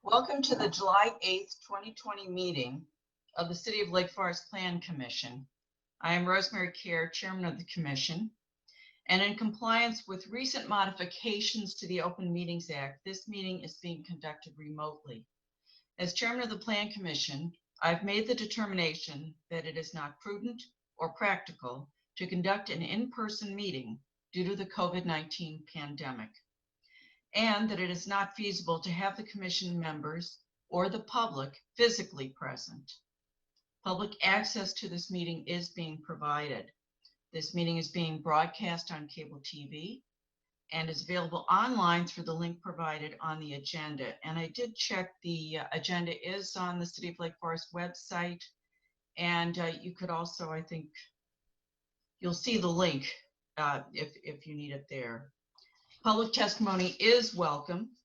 Welcome to the July 8th, 2020 meeting of the City of Lake Forest Plan Commission. I am Rosemary Kerr, Chairman of the Commission, and in compliance with recent modifications to the Open Meetings Act, this meeting is being conducted remotely. As Chairman of the Plan Commission, I've made the determination that it is not prudent or practical to conduct an in-person meeting due to the COVID-19 pandemic, and that it is not feasible to have the commission members or the public physically present. Public access to this meeting is being provided. This meeting is being broadcast on cable TV and is available online through the link provided on the agenda. And I did check, the agenda is on the City of Lake Forest website, and you could also, I think, you'll see the link if you need it there. Public testimony is welcome,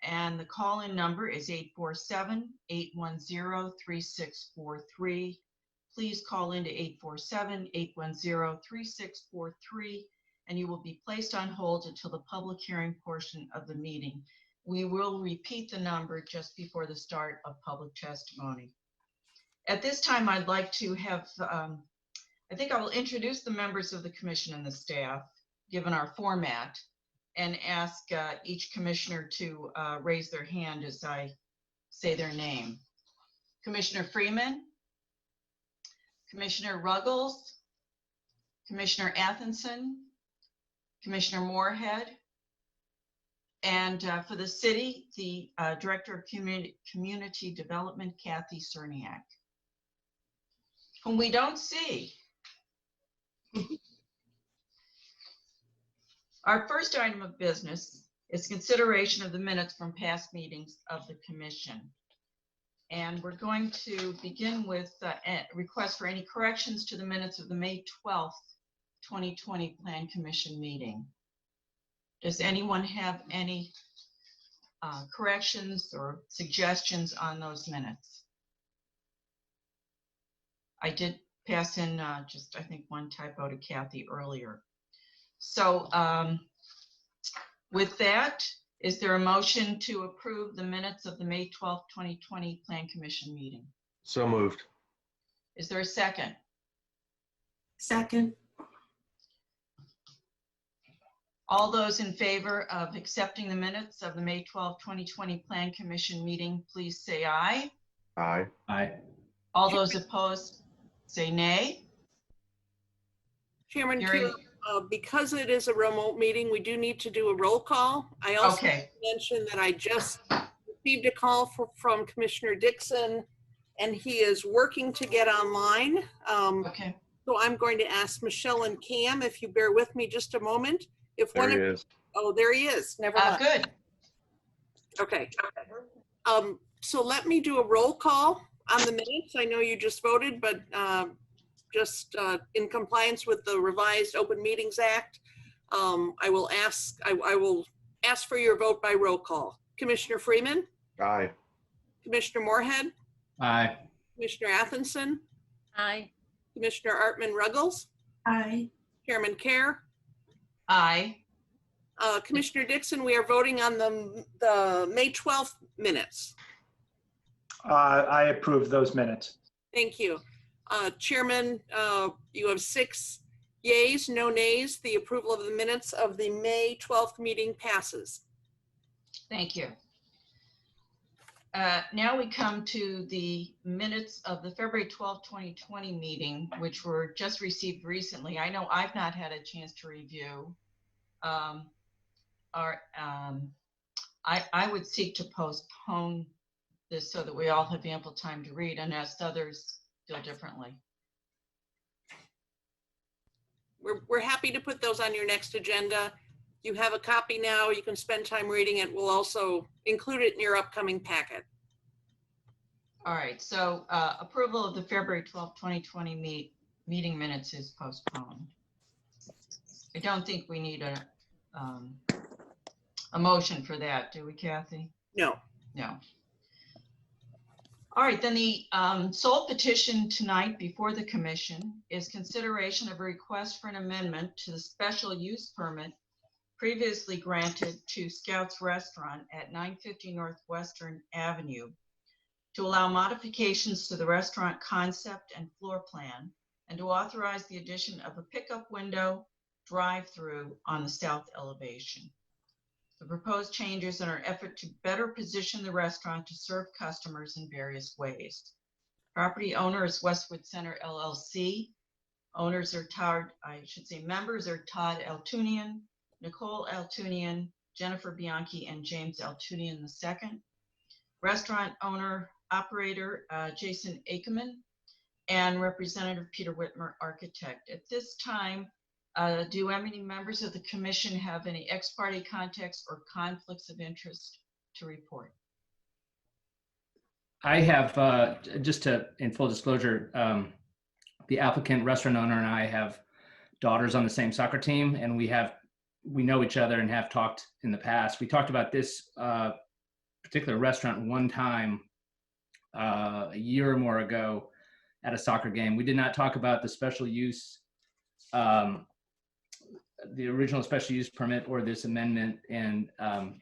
and the call-in number is 847-810-3643. Please call into 847-810-3643, and you will be placed on hold until the public hearing portion of the meeting. We will repeat the number just before the start of public testimony. At this time, I'd like to have, I think I will introduce the members of the commission and the staff, given our format, and ask each commissioner to raise their hand as I say their name. Commissioner Freeman, Commissioner Ruggles, Commissioner Athenson, Commissioner Moorhead, and for the city, the Director of Community Development, Kathy Cerniak, whom we don't see. Our first item of business is consideration of the minutes from past meetings of the commission. And we're going to begin with a request for any corrections to the minutes of the May 12th, 2020 Plan Commission meeting. Does anyone have any corrections or suggestions on those minutes? I did pass in just, I think, one typo to Kathy earlier. So with that, is there a motion to approve the minutes of the May 12th, 2020 Plan Commission meeting? So moved. Is there a second? Second. All those in favor of accepting the minutes of the May 12th, 2020 Plan Commission meeting, please say aye. Aye. Aye. All those opposed, say nay. Chairman, Hearing- because it is a remote meeting, we do need to do a roll call. I also Okay. mentioned that I just received a call from Commissioner Dixon, and he is working to get online. Okay. So I'm going to ask Michelle and Cam, if you bear with me just a moment. If There one he of, is. oh, there he is. Never mind. Good. Okay. So let me do a roll call on the minutes. I know you just voted, but just in compliance with the revised Open Meetings Act, I will ask for your vote by roll call. Commissioner Freeman, Aye. Commissioner Moorhead, Aye. Commissioner Athenson, Aye. Commissioner Artman Ruggles, Aye. Chairman Kerr, Aye. Commissioner Dixon. We are voting on the May 12th minutes. I approve those minutes. Thank you. Chairman, you have 6 yeas, no nays. The approval of the minutes of the May 12th meeting passes. Thank you. Now we come to the minutes of the February 12th, 2020 meeting, which were just received recently. I know I've not had a chance to review. I would seek to postpone this so that we all have ample time to read, and ask others feel differently. We're happy to put those on your next agenda. You have a copy now. You can spend time reading it. We'll also include it in your upcoming packet. All right, so approval of the February 12th, 2020 meeting minutes is postponed. I don't think we need a motion for that, do we, Kathy? No. No. All right, then the sole petition tonight before the commission is consideration of a request for an amendment to the special use permit previously granted to Scouts Restaurant at 950 Northwestern Avenue to allow modifications to the restaurant concept and floor plan, and to authorize the addition of a pickup window drive-through on the south elevation. The proposed changes are an effort to better position the restaurant to serve customers in various ways. Property owner is Westwood Center LLC. Members are Todd Altoonian, Nicole Altoonian, Jennifer Bianchi, and James Altoonian II. Restaurant owner, operator, Jason Ackerman, and Representative Peter Whitmer, architect. At this time, do any members of the commission have any ex parte contacts or conflicts of interest to report? I have, just in full disclosure, the applicant, restaurant owner, and I have daughters on the same soccer team, and we know each other and have talked in the past. We talked about this particular restaurant one time a year or more ago at a soccer game. We did not talk about the special use, the original special use permit or this amendment. And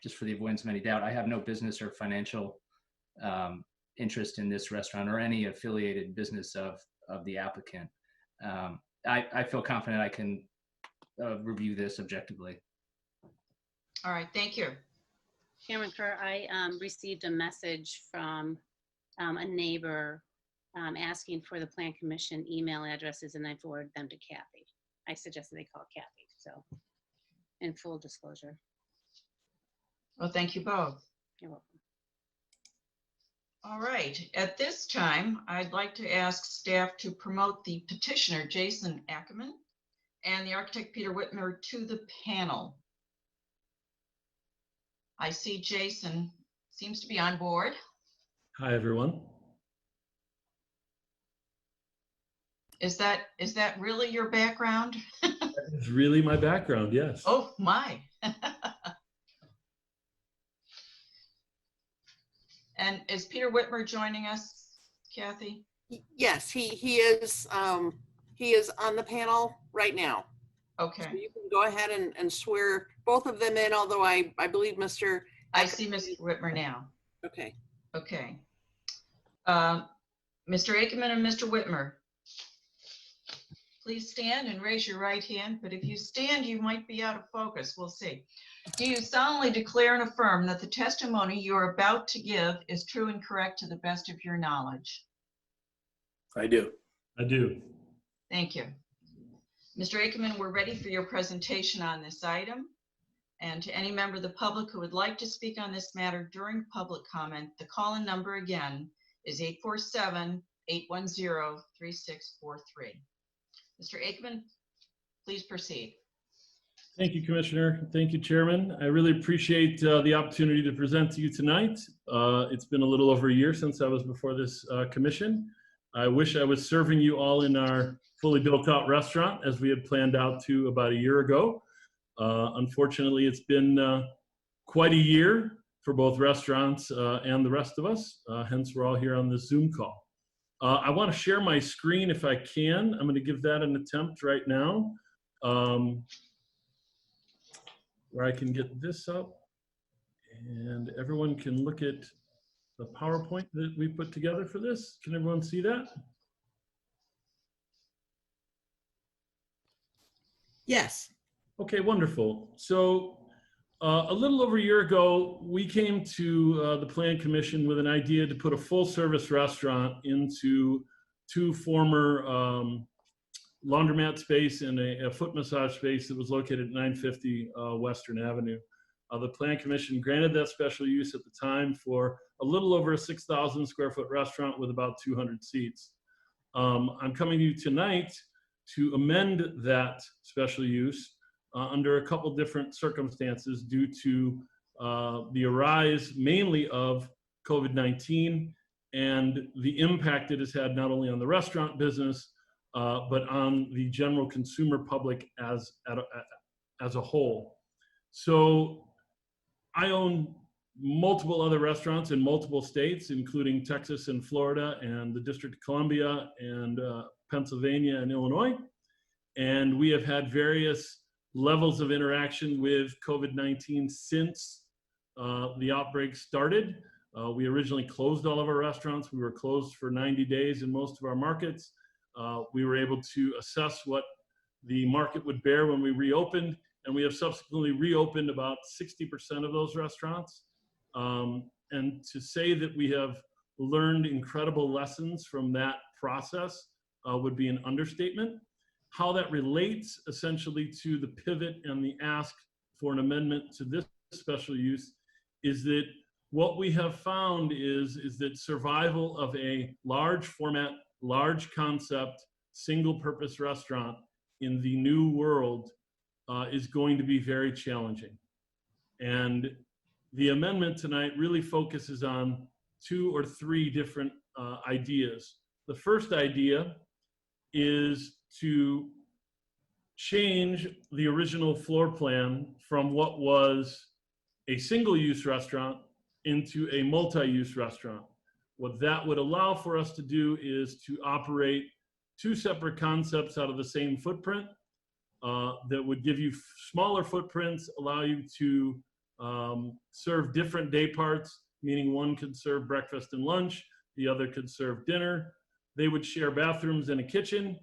just for the avoidance of any doubt, I have no business or financial interest in this restaurant or any affiliated business of the applicant. I feel confident I can review this objectively. All right, thank you. Chairman Kerr, I received a message from a neighbor asking for the Plan Commission email addresses, and I forwarded them to Kathy. I suggested they call Kathy, so in full disclosure. Well, thank you both. You're welcome. All right, at this time, I'd like to ask staff to promote the petitioner, Jason Ackerman, and the architect, Peter Whitmer, to the panel. I see Jason seems to be on board. Hi, everyone. Is that really your background? That is really my background, yes. Oh, my. And is Peter Whitmer joining us, Kathy? Yes, he is on the panel right now. Okay. So you can go ahead and swear both of them in, although I believe Mr. I see Mr. Whitmer now. Okay. Okay. Mr. Ackerman and Mr. Whitmer, please stand and raise your right hand, but if you stand, you might be out of focus. We'll see. Do you solemnly declare and affirm that the testimony you are about to give is true and correct to the best of your knowledge? I do. I do. Thank you. Mr. Ackerman, we're ready for your presentation on this item. And to any member of the public who would like to speak on this matter during public comment, the call-in number again is 847-810-3643. Mr. Ackerman, please proceed. Thank you, Commissioner. Thank you, Chairman. I really appreciate the opportunity to present to you tonight. It's been a little over a year since I was before this commission. I wish I was serving you all in our fully built out restaurant as we had planned out to about a year ago. Unfortunately, it's been quite a year for both restaurants and the rest of us. Hence, we're all here on this Zoom call. I want to share my screen if I can. I'm going to give that an attempt right now. Where I can get this up and everyone can look at the PowerPoint that we put together for this. Can everyone see that? Yes. Okay, wonderful. So a little over a year ago, we came to the Plan Commission with an idea to put a full service restaurant into two former laundromat space and a foot massage space that was located at 950 Western Avenue. The Plan Commission granted that special use at the time for a little over a 6,000 square foot restaurant with about 200 seats. I'm coming to you tonight to amend that special use under a couple different circumstances due to the arise mainly of COVID-19 and the impact it has had not only on the restaurant business, but on the general consumer public as a whole. So I own multiple other restaurants in multiple states, including Texas and Florida and the District of Columbia and Pennsylvania and Illinois. And we have had various levels of interaction with COVID-19 since the outbreak started. We originally closed all of our restaurants. We were closed for 90 days in most of our markets. We were able to assess what the market would bear when we reopened, and we have subsequently reopened about 60% of those restaurants. And to say that we have learned incredible lessons from that process would be an understatement. How that relates essentially to the pivot and the ask for an amendment to this special use is that what we have found is that survival of a large format, large concept, single purpose restaurant in the new world is going to be very challenging. And the amendment tonight really focuses on 2 or 3 different ideas. The first idea is to change the original floor plan from what was a single-use restaurant into a multi-use restaurant. What that would allow for us to do is to operate 2 separate concepts out of the same footprint that would give you smaller footprints, allow you to serve different day parts, meaning one could serve breakfast and lunch, the other could serve dinner. They would share bathrooms and a kitchen,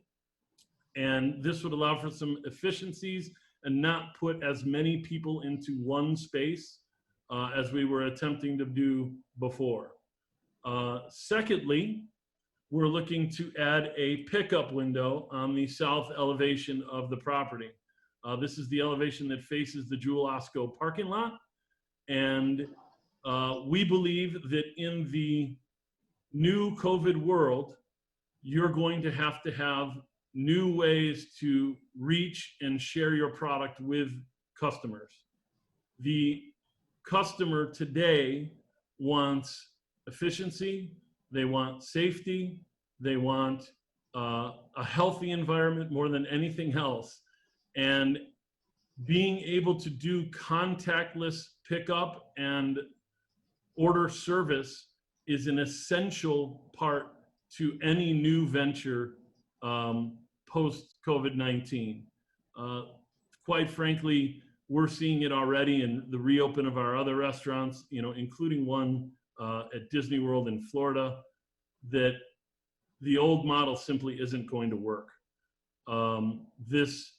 and this would allow for some efficiencies and not put as many people into one space as we were attempting to do before. Secondly, we're looking to add a pickup window on the south elevation of the property. This is the elevation that faces the Jewel Osco parking lot. And we believe that in the new COVID world, you're going to have new ways to reach and share your product with customers. The customer today wants efficiency, they want safety, they want a healthy environment more than anything else. And being able to do contactless pickup and order service is an essential part to any new venture post-COVID-19. Quite frankly, we're seeing it already in the reopen of our other restaurants, including one at Disney World in Florida, that the old model simply isn't going to work. This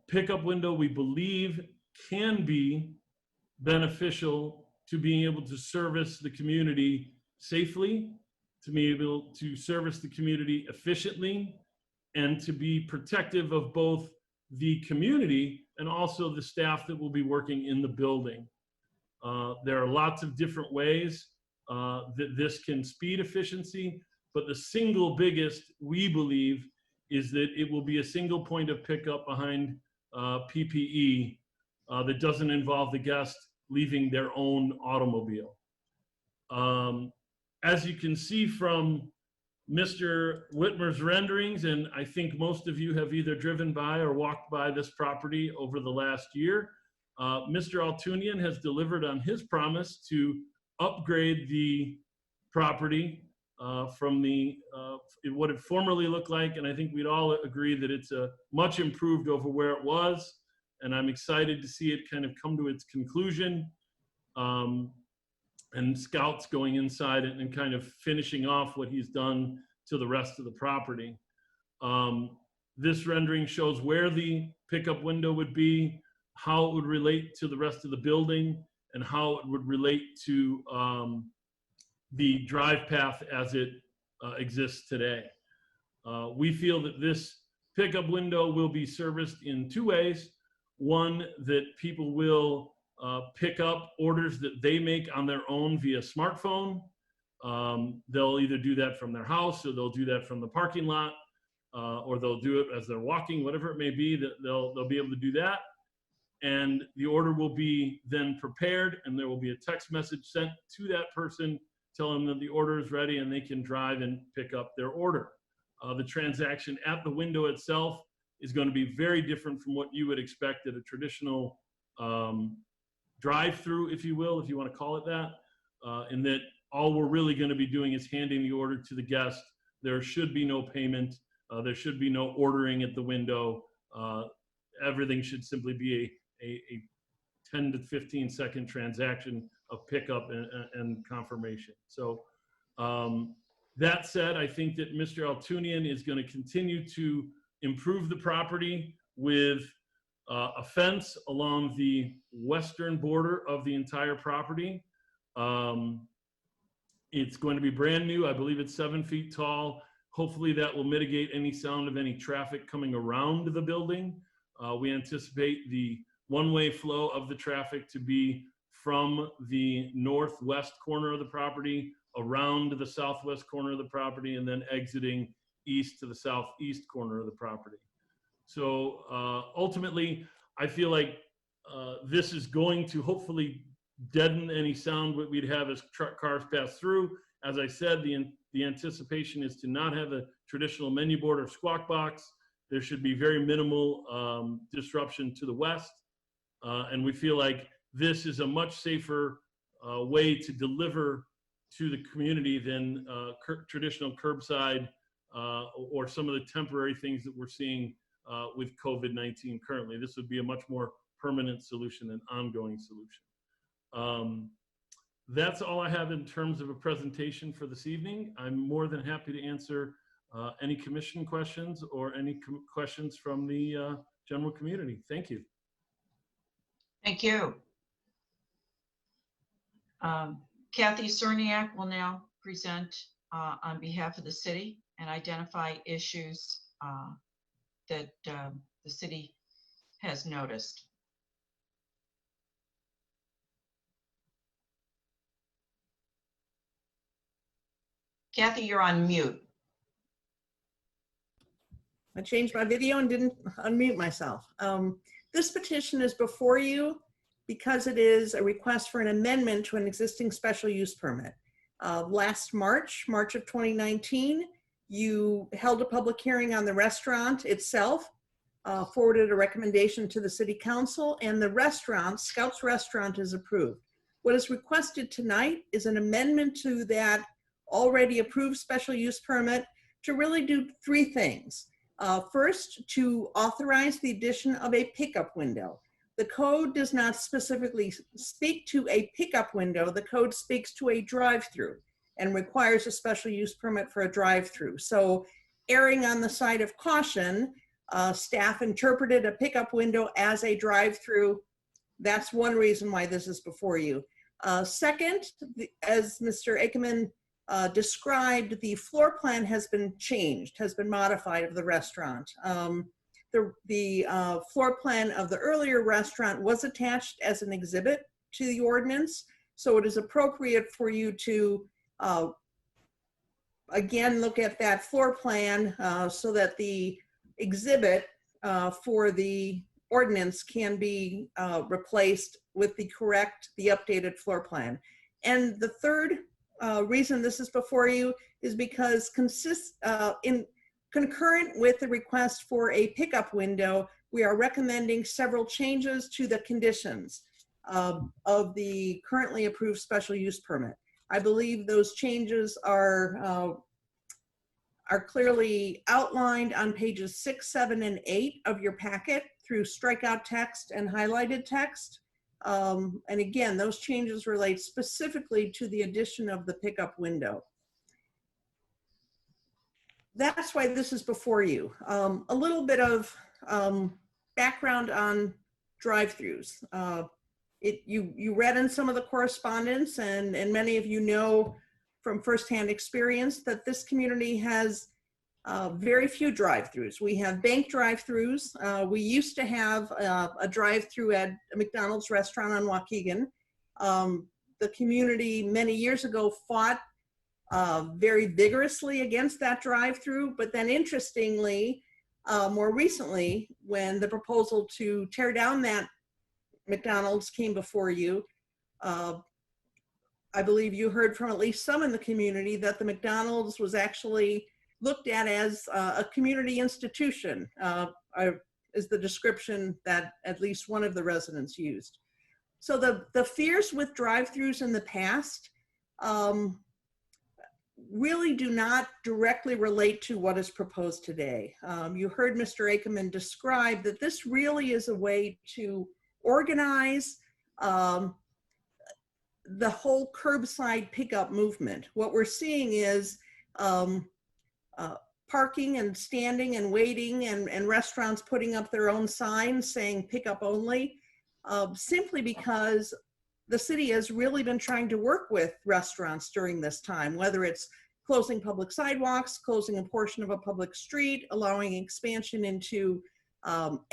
pickup window, we believe, can be beneficial to being able to service the community safely, to be able to service the community efficiently, and to be protective of both the community and also the staff that will be working in the building. There are lots of different ways that this can speed efficiency, but the single biggest, we believe, is that it will be a single point of pickup behind PPE that doesn't involve the guest leaving their own automobile. As you can see from Mr. Whitmer's renderings, and I think most of you have either driven by or walked by this property over the last year, Mr. Altoonian has delivered on his promise to upgrade the property from what it formerly looked like, and I think we'd all agree that it's much improved over where it was, and I'm excited to see it kind of come to its conclusion, and Scout's going inside and kind of finishing off what he's done to the rest of the property. This rendering shows where the pickup window would be, how it would relate to the rest of the building, and how it would relate to the drive path as it exists today. We feel that this pickup window will be serviced in 2 ways. One, that people will pick up orders that they make on their own via smartphone. They'll either do that from their house, or they'll do that from the parking lot, or they'll do it as they're walking, whatever it may be, that they'll be able to do that. And the order will be then prepared, and there will be a text message sent to that person telling them that the order is ready and they can drive and pick up their order. The transaction at the window itself is going to be very different from what you would expect at a traditional drive-through, if you will, if you want to call it that, in that all we're really going to be doing is handing the order to the guest. There should be no payment. There should be no ordering at the window. everything should simply be a 10 to 15 second transaction of pickup and confirmation. So that said, I think that Mr. Altoonian is going to continue to improve the property with a fence along the western border of the entire property. It's going to be brand new. I believe it's 7 feet tall. Hopefully that will mitigate any sound of any traffic coming around the building. We anticipate the one-way flow of the traffic to be from the northwest corner of the property around to the southwest corner of the property and then exiting east to the southeast corner of the property. So ultimately, I feel like this is going to hopefully deaden any sound what we'd have as cars pass through. As I said, the anticipation is to not have a traditional menu board or squawk box. There should be very minimal disruption to the west. And we feel like this is a much safer way to deliver to the community than traditional curbside or some of the temporary things that we're seeing with COVID-19 currently. This would be a much more permanent solution and ongoing solution. That's all I have in terms of a presentation for this evening. I'm more than happy to answer any commission questions or any questions from the general community. Thank you. Thank you. Kathy Cerniak will now present on behalf of the city and identify issues that the city has noticed. Kathy, you're on mute. I changed my video and didn't unmute myself. This petition is before you because it is a request for an amendment to an existing special use permit. Last March of 2019, you held a public hearing on the restaurant itself, forwarded a recommendation to the city council, and the restaurant, Scout's Restaurant, is approved. What is requested tonight is an amendment to that already approved special use permit to really do three things. First, to authorize the addition of a pickup window. The code does not specifically speak to a pickup window. The code speaks to a drive-through and requires a special use permit for a drive-through. So erring on the side of caution, staff interpreted a pickup window as a drive-through. That's one reason why this is before you. Second, as Mr. Ackerman described, the floor plan has been changed, has been modified of the restaurant. The floor plan of the earlier restaurant was attached as an exhibit to the ordinance. So it is appropriate for you to, again, look at that floor plan so that the exhibit for the ordinance can be replaced with the updated floor plan. And the third reason this is before you is because concurrent with the request for a pickup window, we are recommending several changes to the conditions of the currently approved special use permit. I believe those changes are clearly outlined on pages 6, 7, and 8 of your packet through strikeout text and highlighted text. And again, those changes relate specifically to the addition of the pickup window. That's why this is before you. A little bit of background on drive-throughs. You read in some of the correspondence, and many of you know from firsthand experience that this community has very few drive-throughs. We have bank drive-throughs. We used to have a drive-through at a McDonald's restaurant on Waukegan. The community many years ago fought very vigorously against that drive-through, but then interestingly, more recently, when the proposal to tear down that McDonald's came before you, I believe you heard from at least some in the community that the McDonald's was actually looked at as a community institution, is the description that at least one of the residents used. So the fears with drive-throughs in the past, really do not directly relate to what is proposed today. You heard Mr. Ackerman describe that this really is a way to organize the whole curbside pickup movement. What we're seeing is parking and standing and waiting and restaurants putting up their own signs saying pickup only, simply because the city has really been trying to work with restaurants during this time, whether it's closing public sidewalks, closing a portion of a public street, allowing expansion into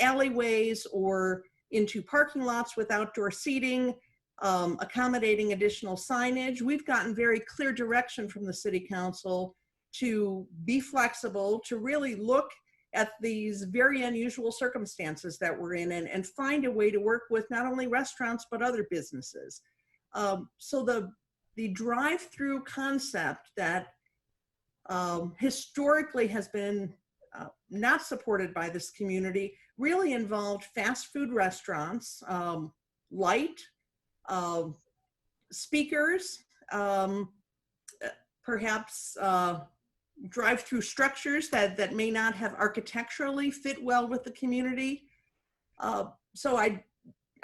alleyways or into parking lots with outdoor seating, accommodating additional signage. We've gotten very clear direction from the city council to be flexible, to really look at these very unusual circumstances that we're in and find a way to work with not only restaurants, but other businesses. So the drive-through concept that historically has been not supported by this community really involved fast food restaurants, light, speakers, perhaps drive-through structures that may not have architecturally fit well with the community. So I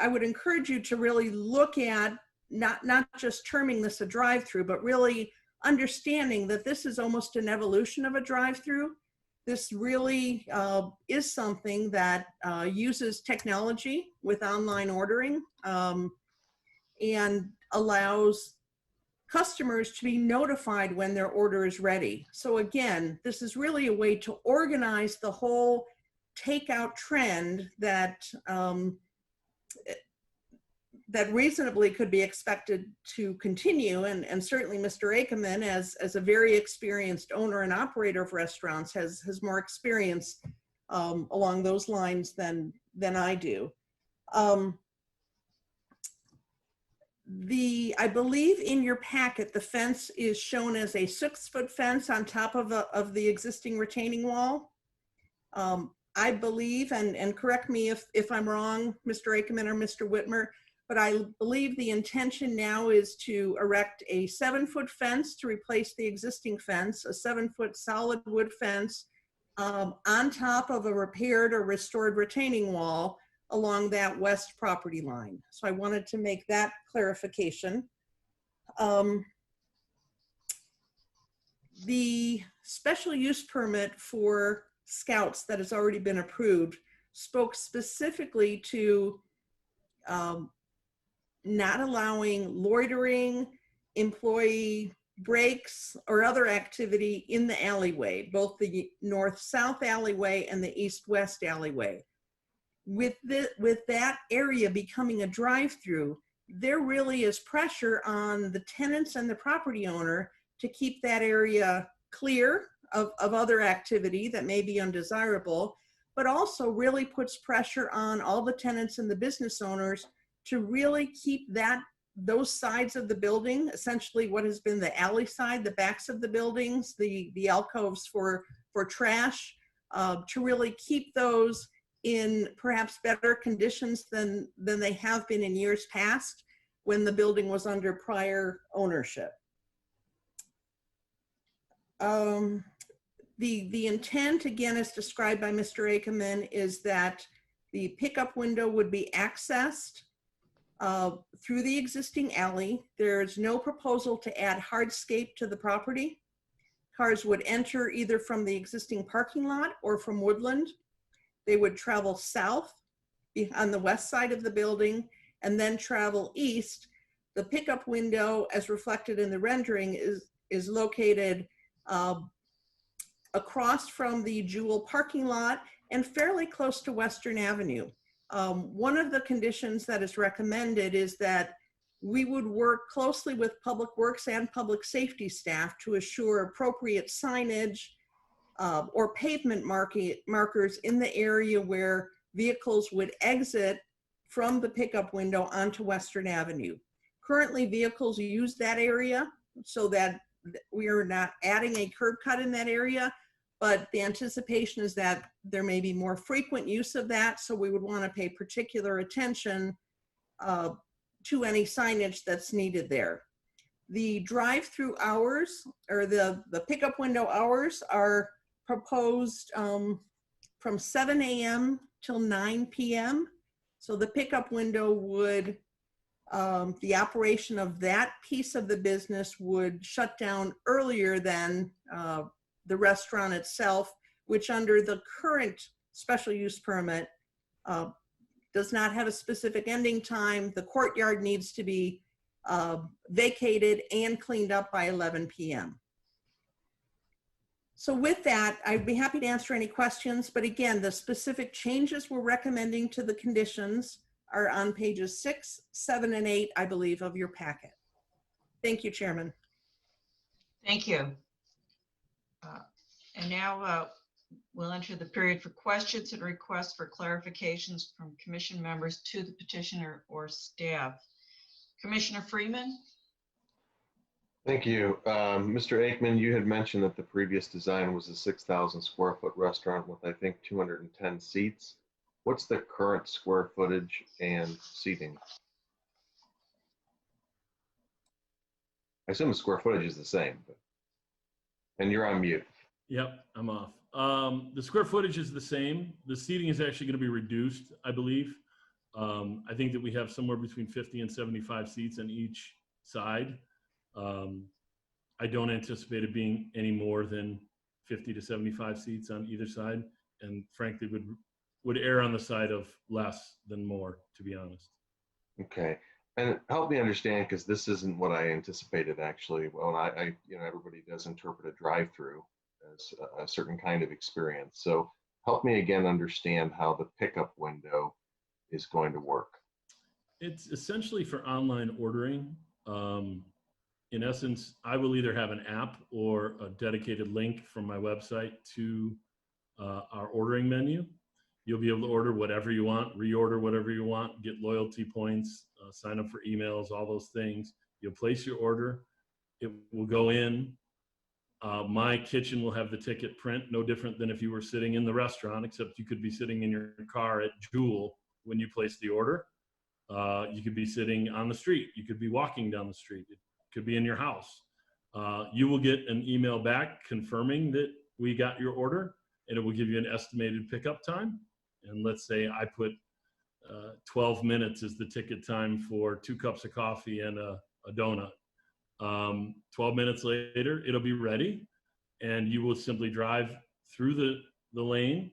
would encourage you to really look at not just terming this a drive-through, but really understanding that this is almost an evolution of a drive-through. This really is something that uses technology with online ordering and allows customers to be notified when their order is ready. So again, this is really a way to organize the whole takeout trend that that reasonably could be expected to continue. And certainly Mr. Ackerman, as a very experienced owner and operator of restaurants, has more experience along those lines than I do. I believe in your packet, the fence is shown as a 6-foot fence on top of the existing retaining wall. I believe, and correct me if I'm wrong, Mr. Ackerman or Mr. Whitmer, but I believe the intention now is to erect a 7-foot fence to replace the existing fence, a 7-foot solid wood fence on top of a repaired or restored retaining wall along that west property line. So I wanted to make that clarification. The special use permit for Scouts that has already been approved spoke specifically to not allowing loitering, employee breaks, or other activity in the alleyway, both the north-south alleyway and the east-west alleyway. With that area becoming a drive-through, there really is pressure on the tenants and the property owner to keep that area clear of other activity that may be undesirable, but also really puts pressure on all the tenants and the business owners to really keep those sides of the building, essentially what has been the alley side, the backs of the buildings, the alcoves for trash, to really keep those in perhaps better conditions than they have been in years past when the building was under prior ownership. The intent, again, as described by Mr. Ackerman, is that the pickup window would be accessed through the existing alley. There's no proposal to add hardscape to the property. Cars would enter either from the existing parking lot or from Woodland. They would travel south on the west side of the building and then travel east. The pickup window, as reflected in the rendering, is located across from the Jewel parking lot and fairly close to Western Avenue. One of the conditions that is recommended is that we would work closely with Public Works and Public Safety staff to assure appropriate signage or pavement markers in the area where vehicles would exit from the pickup window onto Western Avenue. Currently, vehicles use that area so that we are not adding a curb cut in that area, but the anticipation is that there may be more frequent use of that, so we would want to pay particular attention to any signage that's needed there. The drive-through hours or the pickup window hours are proposed from 7 a.m. till 9 p.m. So the pickup window would, the operation of that piece of the business would shut down earlier than the restaurant itself, which under the current special use permit does not have a specific ending time. The courtyard needs to be vacated and cleaned up by 11 p.m. So with that, I'd be happy to answer any questions. But again, the specific changes we're recommending to the conditions are on pages 6, 7, and 8, I believe, of your packet. Thank you, Chairman. Thank you. And now we'll enter the period for questions and requests for clarifications from commission members to the petitioner or staff. Commissioner Freeman? Thank you. Mr. Aikman, you had mentioned that the previous design was a 6,000 square foot restaurant with, I think, 210 seats. What's the current square footage and seating? I assume the square footage is the same, but, and you're on mute. Yep, I'm off. The square footage is the same. The seating is actually going to be reduced, I believe. I think that we have somewhere between 50 and 75 seats on each side. I don't anticipate it being any more than 50 to 75 seats on either side, and frankly would err on the side of less than more, to be honest. Okay, and help me understand, because this isn't what I anticipated actually. Well, I you know, everybody does interpret a drive-through as a certain kind of experience. So help me again understand how the pickup window is going to work. It's essentially for online ordering. In essence, I will either have an app or a dedicated link from my website to our ordering menu. You'll be able to order whatever you want, reorder whatever you want, get loyalty points, sign up for emails, all those things. You'll place your order. It will go in. My kitchen will have the ticket print, no different than if you were sitting in the restaurant, except you could be sitting in your car at Jewel when you place the order. You could be sitting on the street. You could be walking down the street. It could be in your house. You will get an email back confirming that we got your order, and it will give you an estimated pickup time. And let's say I put 12 minutes is the ticket time for 2 cups of coffee and a donut. 12 minutes later, it'll be ready, and you will simply drive through the lane.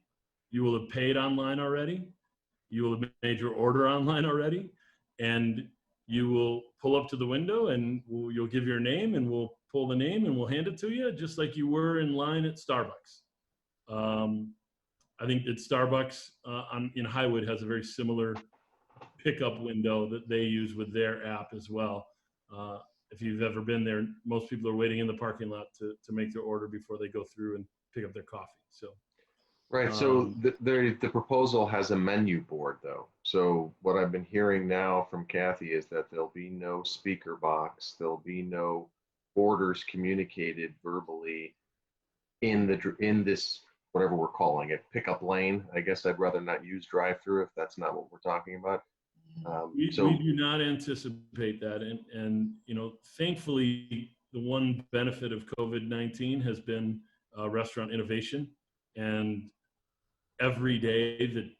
You will have paid online already. You will have made your order online already, and you will pull up to the window, and you'll give your name, and we'll pull the name, and we'll hand it to you, just like you were in line at Starbucks. I think that Starbucks in Highwood has a very similar pickup window that they use with their app as well. If you've ever been there, most people are waiting in the parking lot to make their order before they go through and pick up their coffee. So, Right, so the proposal has a menu board though. So what I've been hearing now from Kathy is that there'll be no speaker box, there'll be no orders communicated verbally in this, whatever we're calling it, pickup lane. I guess I'd rather not use drive-through if that's not what we're talking about. we do not anticipate that, and you know, thankfully, the one benefit of COVID-19 has been restaurant innovation, and every day that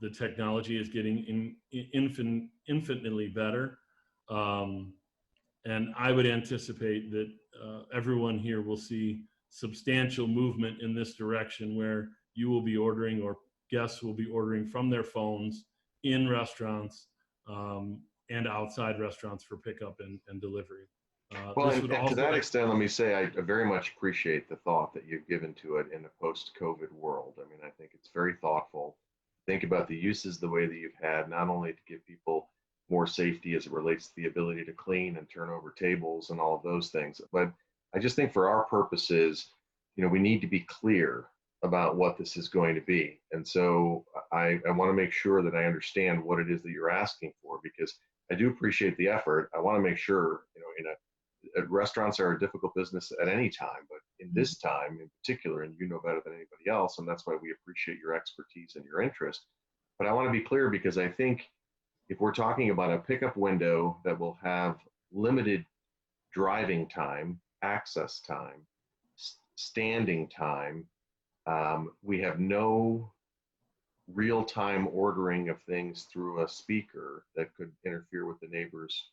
the technology is getting infinitely better, and I would anticipate that everyone here will see substantial movement in this direction, where you will be ordering, or guests will be ordering from their phones in restaurants and outside restaurants for pickup and delivery. Well, and to that extent, let me say I very much appreciate the thought that you've given to it in a post-COVID world. I mean, I think it's very thoughtful. Think about the uses the way that you've had, not only to give people more safety as it relates to the ability to clean and turn over tables and all of those things, but I just think for our purposes, you know, we need to be clear about what this is going to be. And so I want to make sure that I understand what it is that you're asking for, because I do appreciate the effort. I want to make sure, you know, restaurants are a difficult business at any time, but in this time in particular, and you know better than anybody else, and that's why we appreciate your expertise and your interest. But I want to be clear, because I think if we're talking about a pickup window that will have limited driving time, access time, standing time. We have no real-time ordering of things through a speaker that could interfere with the neighbor's,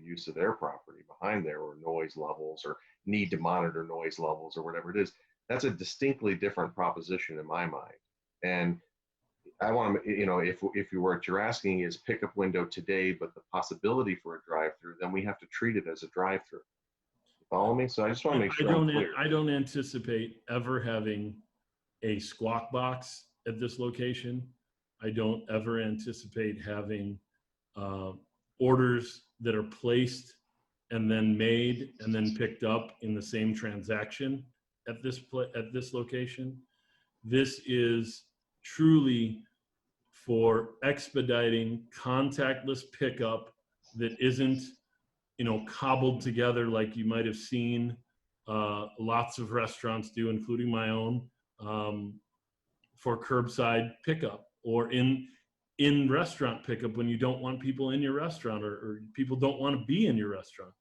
use of their property behind there, or noise levels, or need to monitor noise levels, or whatever it is. That's a distinctly different proposition in my mind. And I want to, if what you're asking is pickup window today, but the possibility for a drive-through, then we have to treat it as a drive-through. Follow me? So I just want to make sure I'm clear. I don't anticipate ever having a squawk box at this location. I don't ever anticipate having orders that are placed and then made and then picked up in the same transaction at this location. This is truly for expediting contactless pickup that isn't, cobbled together like you might have seen lots of restaurants do, including my own, for curbside pickup, or in restaurant pickup when you don't want people in your restaurant, or people don't want to be in your restaurant.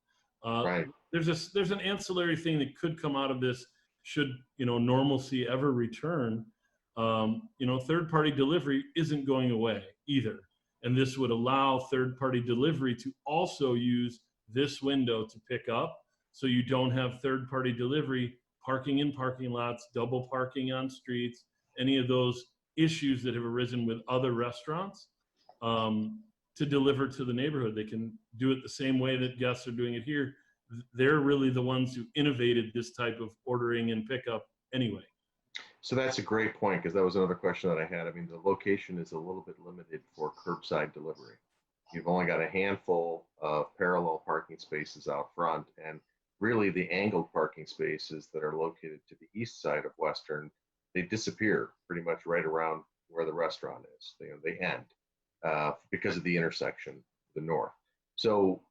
Right. There's an ancillary thing that could come out of this should, normalcy ever return. Third-party delivery isn't going away either. And this would allow third-party delivery to also use this window to pick up, so you don't have third-party delivery parking in parking lots, double parking on streets, any of those issues that have arisen with other restaurants, to deliver to the neighborhood. They can do it the same way that guests are doing it here. They're really the ones who innovated this type of ordering and pickup anyway. So that's a great point, because that was another question that I had. I mean, the location is a little bit limited for curbside delivery. You've only got a handful of parallel parking spaces out front, and really the angled parking spaces that are located to the east side of Western, they disappear pretty much right around where the restaurant is. They end because of the intersection, the north. So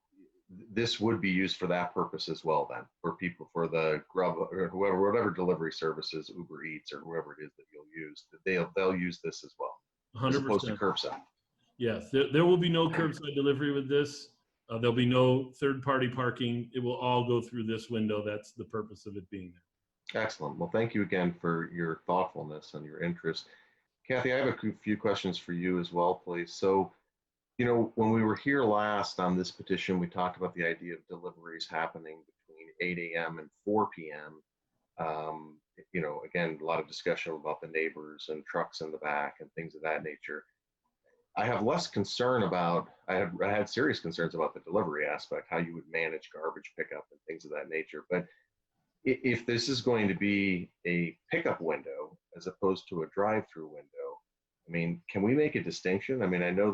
this would be used for that purpose as well, then, for people, for the Grub or whatever delivery services, Uber Eats or whoever it is that you'll use, they'll use this as well, 100%. as opposed to curbside. Yes, there will be no curbside delivery with this. There'll be no third-party parking. It will all go through this window. That's the purpose of it being there. Excellent. Well, thank you again for your thoughtfulness and your interest. Kathy, I have a few questions for you as well, please. So, when we were here last on this petition, we talked about the idea of deliveries happening between 8 a.m. and 4 p.m. Again, a lot of discussion about the neighbors and trucks in the back and things of that nature. I have less concern about, I had serious concerns about the delivery aspect, how you would manage garbage pickup and things of that nature. But if this is going to be a pickup window as opposed to a drive-through window, I mean, can we make a distinction? I mean, I know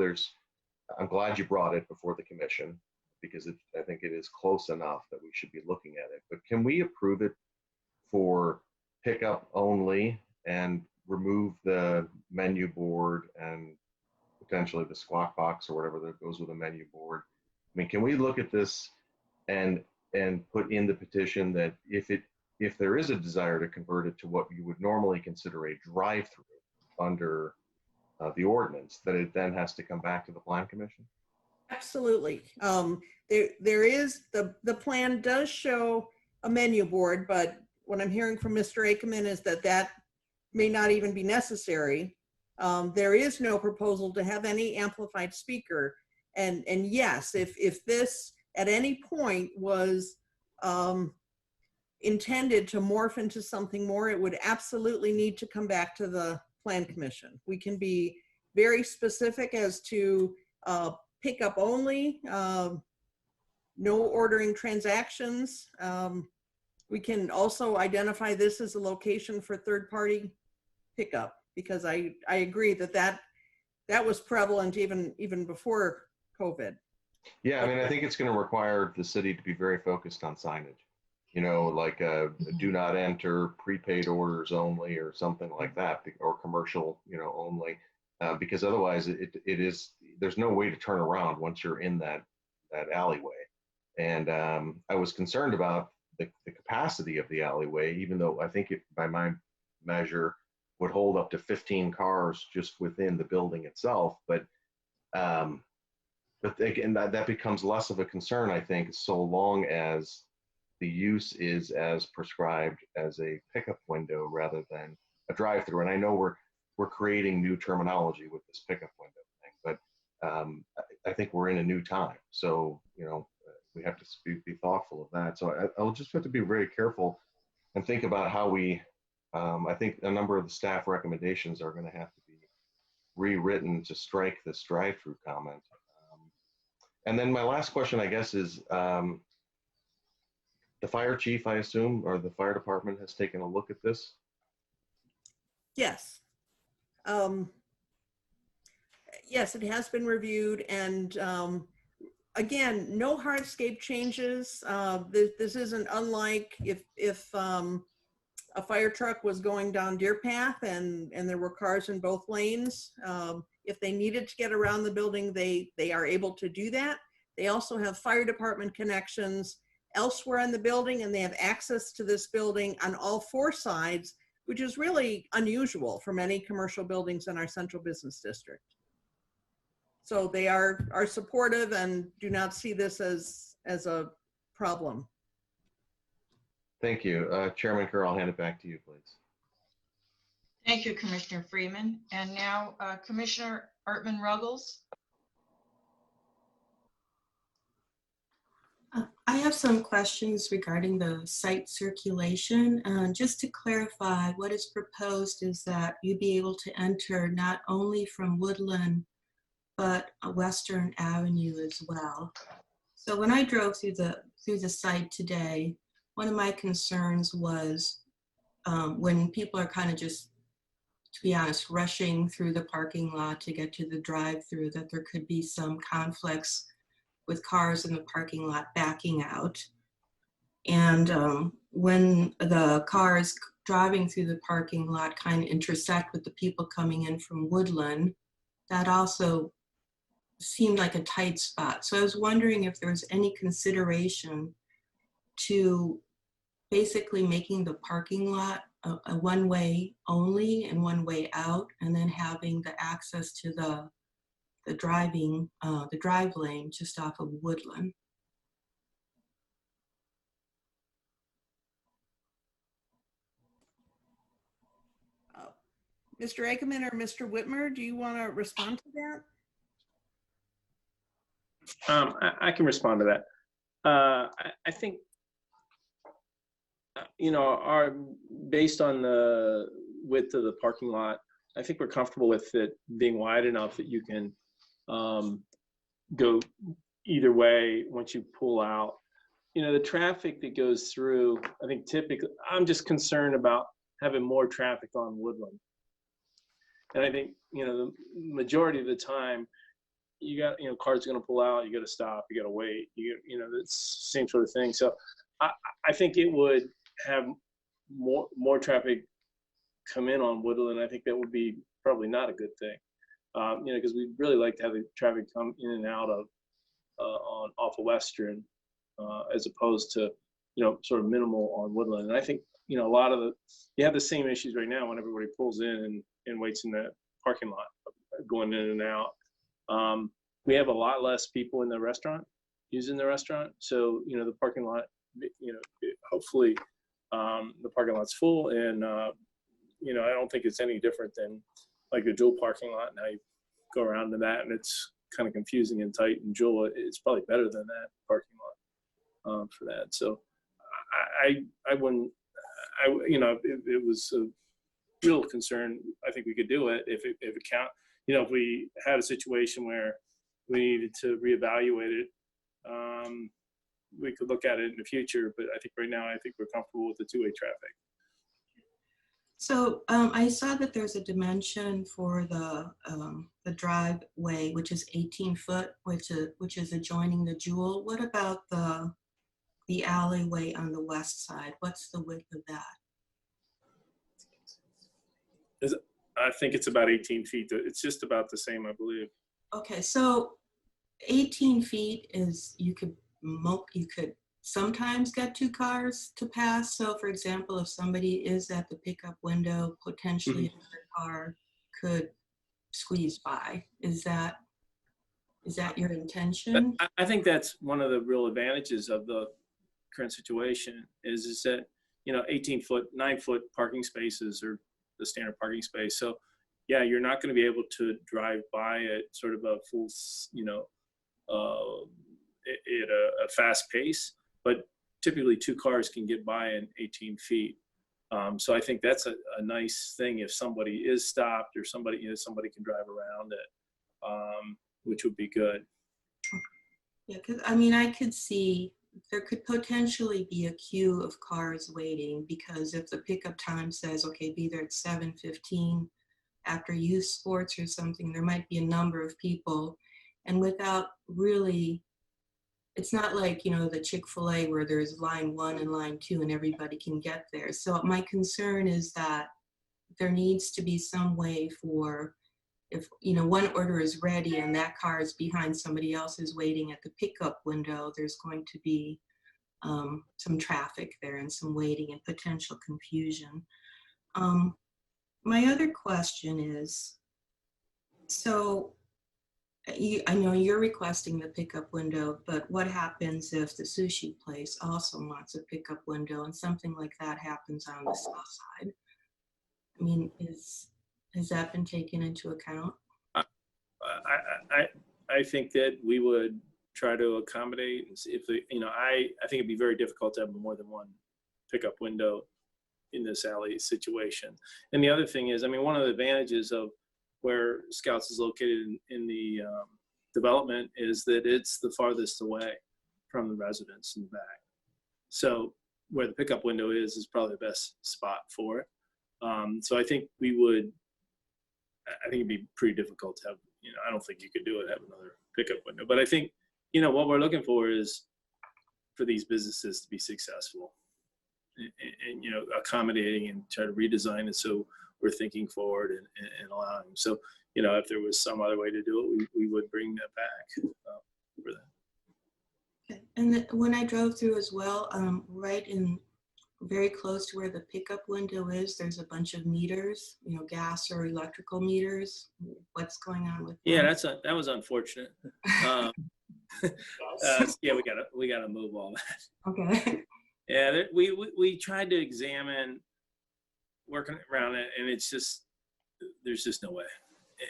I'm glad you brought it before the commission, because I think it is close enough that we should be looking at it. But can we approve it for pickup only and remove the menu board and potentially the squawk box or whatever that goes with a menu board? I mean, can we look at this and put in the petition that if there is a desire to convert it to what you would normally consider a drive-through under the ordinance, that it then has to come back to the Plan Commission? Absolutely. There is, the plan does show a menu board, but what I'm hearing from Mr. Ackerman is that may not even be necessary. There is no proposal to have any amplified speaker. And yes, if this at any point was intended to morph into something more, it would absolutely need to come back to the Plan Commission. We can be very specific as to pickup only, no ordering transactions. We can also identify this as a location for third-party pickup, because I agree that was prevalent even before COVID. Yeah, I mean, I think it's going to require the city to be very focused on signage, like a do not enter, prepaid orders only, or something like that, or commercial, only, because otherwise there's no way to turn around once you're in that alleyway. And I was concerned about the capacity of the alleyway, even though I think it, by my measure, would hold up to 15 cars just within the building itself. But again, that becomes less of a concern, I think, so long as the use is as prescribed as a pickup window rather than a drive-through. And I know we're creating new terminology with this pickup window thing, but I think we're in a new time. So, you know, we have to be thoughtful of that. So I'll just have to be very careful and think about how we, I think a number of the staff recommendations are going to have to be rewritten to strike this drive-through comment. And then my last question, I guess, is the fire chief, I assume, or the fire department has taken a look at this? Yes. Yes, it has been reviewed, and again, no hardscape changes. This isn't unlike if a fire truck was going down Deer Path and there were cars in both lanes. If they needed to get around the building, they are able to do that. They also have fire department connections elsewhere in the building, and they have access to this building on all 4 sides, which is really unusual for many commercial buildings in our central business district. So they are supportive and do not see this as a problem. Thank you. Chairman Kerr, I'll hand it back to you, please. Thank you, Commissioner Freeman. And now Commissioner Artman-Ruggles. I have some questions regarding the site circulation. Just to clarify, what is proposed is that you be able to enter not only from Woodland, but a Western Avenue as well. So when I drove through the site today, one of my concerns was when people are kind of just, to be honest, rushing through the parking lot to get to the drive-through, that there could be some conflicts with cars in the parking lot backing out. And when the cars driving through the parking lot kind of intersect with the people coming in from Woodland, that also seemed like a tight spot. So I was wondering if there's any consideration to basically making the parking lot a one-way only and one-way out, and then having the access to the drive lane just off of Woodland. Mr. Ackerman or Mr. Whitmer, do you want to respond to that? I can respond to that. I think, you know, based on the width of the parking lot, I think we're comfortable with it being wide enough that you can go either way once you pull out. You know, the traffic that goes through, I think typically, I'm just concerned about having more traffic on Woodland. And I think, you know, the majority of the time, you got, you know, cars are going to pull out, you got to stop, you got to wait, you know, it's the same sort of thing. So I think it would have more traffic come in on Woodland. I think that would be probably not a good thing, you know, because we'd really like to have the traffic come in and out of off of Western, as opposed to, you know, sort of minimal on Woodland. And I think, you know, a lot of you have the same issues right now when everybody pulls in and waits in the parking lot, going in and out. We have a lot less people in the restaurant, using the restaurant. So, you know, the parking lot, you know, hopefully the parking lot's full, and, you know, I don't think it's any different than like a Jewel parking lot. Now you go around to that and it's kind of confusing and tight, and Jewel, it's probably better than that parking lot for that. So I wouldn't, you know, it was a real concern. I think we could do it if it count, you know, if we had a situation where we needed to reevaluate it, we could look at it in the future. But I think right now, I think we're comfortable with the two-way traffic. So I saw that there's a dimension for the driveway, which is 18 foot, which is adjoining the Jewel. What about the alleyway on the west side? What's the width of that? I think it's about 18 feet. It's just about the same, I believe. Okay, so 18 feet is, you could sometimes get 2 cars to pass. So for example, if somebody is at the pickup window, potentially another car could squeeze by. Is that your intention? I think that's one of the real advantages of the current situation is that, 18-foot, 9-foot parking spaces are the standard parking space. So yeah, you're not going to be able to drive by at sort of a full, at a fast pace, but typically 2 cars can get by in 18 feet. So I think that's a nice thing if somebody is stopped or somebody can drive around it, which would be good. Yeah, because I mean, I could see there could potentially be a queue of cars waiting, because if the pickup time says, okay, be there at 7:15 after youth sports or something, there might be a number of people. And without really, it's not like, the Chick-fil-A where there's line 1 and line 2 and everybody can get there. So my concern is that there needs to be some way for, if, one order is ready and that car is behind somebody else is waiting at the pickup window, there's going to be some traffic there and some waiting and potential confusion. My other question is, so I know you're requesting the pickup window, but what happens if the sushi place also wants a pickup window and something like that happens on the south side? I mean, has that been taken into account? I think that we would try to accommodate. If I think it'd be very difficult to have more than one pickup window in this alley situation. And the other thing is, one of the advantages of where Scouts is located in the development is that it's the farthest away from the residents in the back. So where the pickup window is probably the best spot for it. So I think it'd be pretty difficult to have, I don't think you could do it, have another pickup window. But I think, what we're looking for is for these businesses to be successful and accommodating and try to redesign it so we're thinking forward and allowing. So, if there was some other way to do it, we would bring that back for that. Okay. And when I drove through as well, right in very close to where the pickup window is, there's a bunch of meters, gas or electrical meters. What's going on with Yeah, that? that was unfortunate. Yeah, we gotta move all that. Okay. Yeah, we tried to examine working around it, and it's just, there's just no way.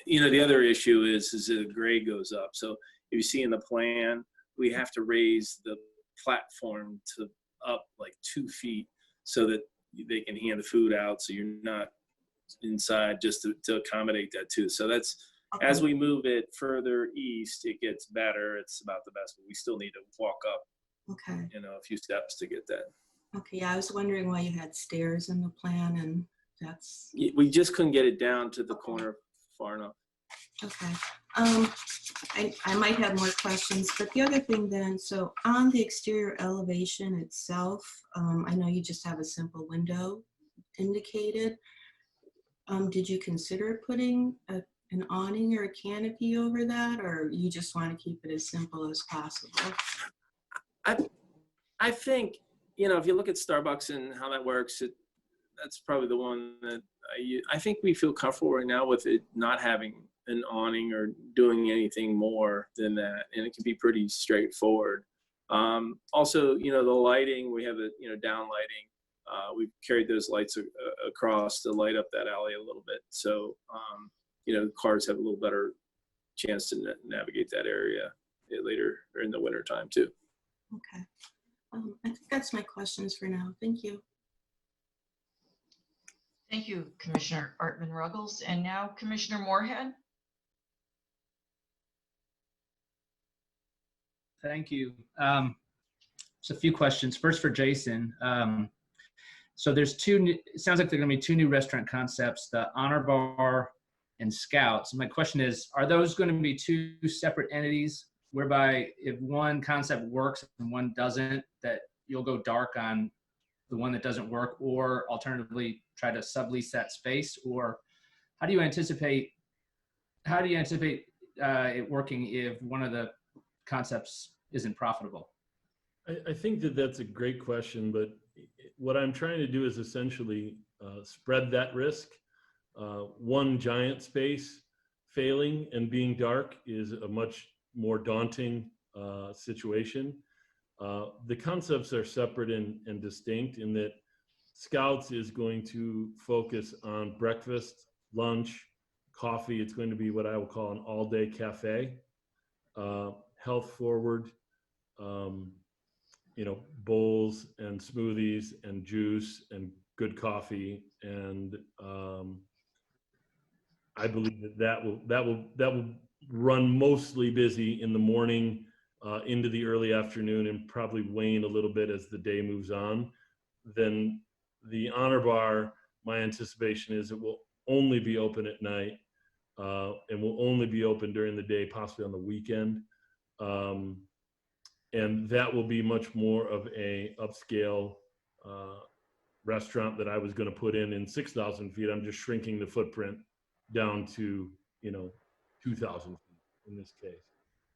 The other issue is the grade goes up. So if you see in the plan, we have to raise the platform to up like 2 feet so that they can hand the food out. So you're not inside, just to accommodate that too. So that's, Okay. as we move it further east, it gets better. It's about the best, but we still need to walk up, Okay. a few steps to get that. Okay. Yeah, I was wondering why you had stairs in the plan, and that's We just couldn't get it down to the corner far enough. okay. I might have more questions, but the other thing then, so on the exterior elevation itself, I know you just have a simple window indicated. Did you consider putting an awning or a canopy over that, or you just want to keep it as simple as possible? I think, if you look at Starbucks and how that works, that's probably the one that I think we feel comfortable right now with it not having an awning or doing anything more than that, and it can be pretty straightforward. Also, the lighting, we have the down lighting. We've carried those lights across to light up that alley a little bit, so cars have a little better chance to navigate that area later or in the winter time too. Okay. I think that's my questions for now. Thank you. Thank you, Commissioner Artman-Ruggles. And now Commissioner Moorhead. Thank you. So a few questions. First for Jason. So there's it sounds like there are going to be 2 new restaurant concepts, the Honor Bar and Scouts. My question is, are those going to be 2 separate entities, whereby if one concept works and one doesn't, that you'll go dark on the one that doesn't work, or alternatively try to sublease that space? Or how do you anticipate it working if one of the concepts isn't profitable? I think that's a great question, but what I'm trying to do is essentially spread that risk. One giant space failing and being dark is a much more daunting situation. The concepts are separate and distinct in that Scouts is going to focus on breakfast, lunch, coffee. It's going to be what I will call an all-day cafe, health forward, bowls and smoothies and juice and good coffee. And I believe that will run mostly busy in the morning, into the early afternoon, and probably wane a little bit as the day moves on. Then the Honor Bar, my anticipation is it will only be open at night, and will only be open during the day, possibly on the weekend. And that will be much more of a upscale restaurant that I was going to put in 6,000 feet. I'm just shrinking the footprint down to 2,000 feet in this case.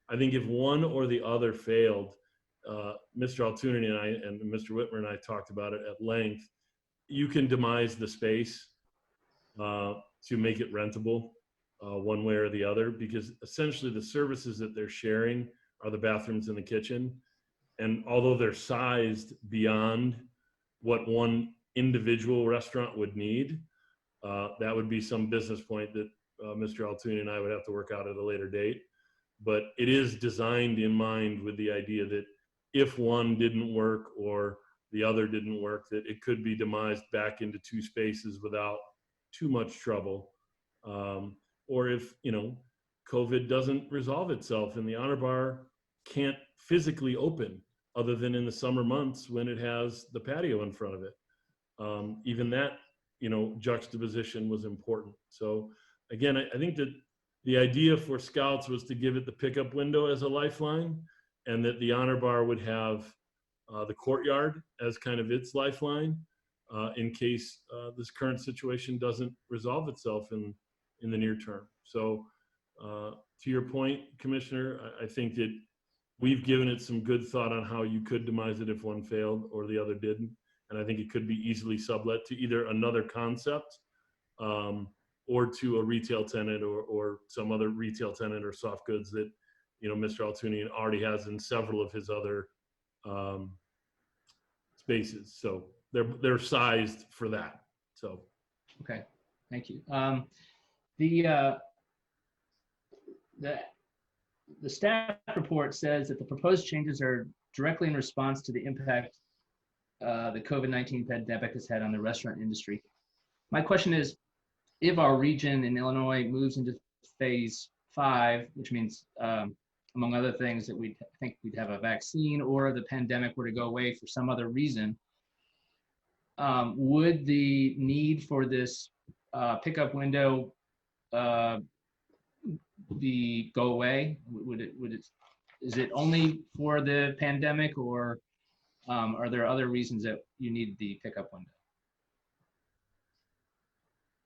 I think if one or the other failed, Mr. Altoon and Mr. Whitmer and I talked about it at length. You can demise the space to make it rentable one way or the other, because essentially the services that they're sharing are the bathrooms and the kitchen. And although they're sized beyond what one individual restaurant would need, that would be some business point that Mr. Altoon and I would have to work out at a later date. But it is designed in mind with the idea that if one didn't work or the other didn't work, that it could be demised back into two spaces without too much trouble. Or if, COVID doesn't resolve itself and the Honor Bar can't physically open other than in the summer months when it has the patio in front of it. Even that, juxtaposition was important. So again, I think that the idea for Scouts was to give it the pickup window as a lifeline, and that the Honor Bar would have the courtyard as kind of its lifeline in case this current situation doesn't resolve itself in the near term. So to your point, Commissioner, I think that we've given it some good thought on how you could demise it if one failed or the other didn't. And I think it could be easily sublet to either another concept or to a retail tenant or some other retail tenant or soft goods that, Mr. Altoonian already has in several of his other spaces. So they're sized for that. So. Okay, thank you. The staff report says that the proposed changes are directly in response to the impact the COVID-19 pandemic has had on the restaurant industry. My question is, if our region in Illinois moves into phase 5, which means, among other things, that we think we'd have a vaccine, or the pandemic were to go away for some other reason, would the need for this pickup window go away? Is it only for the pandemic, or are there other reasons that you need the pickup window?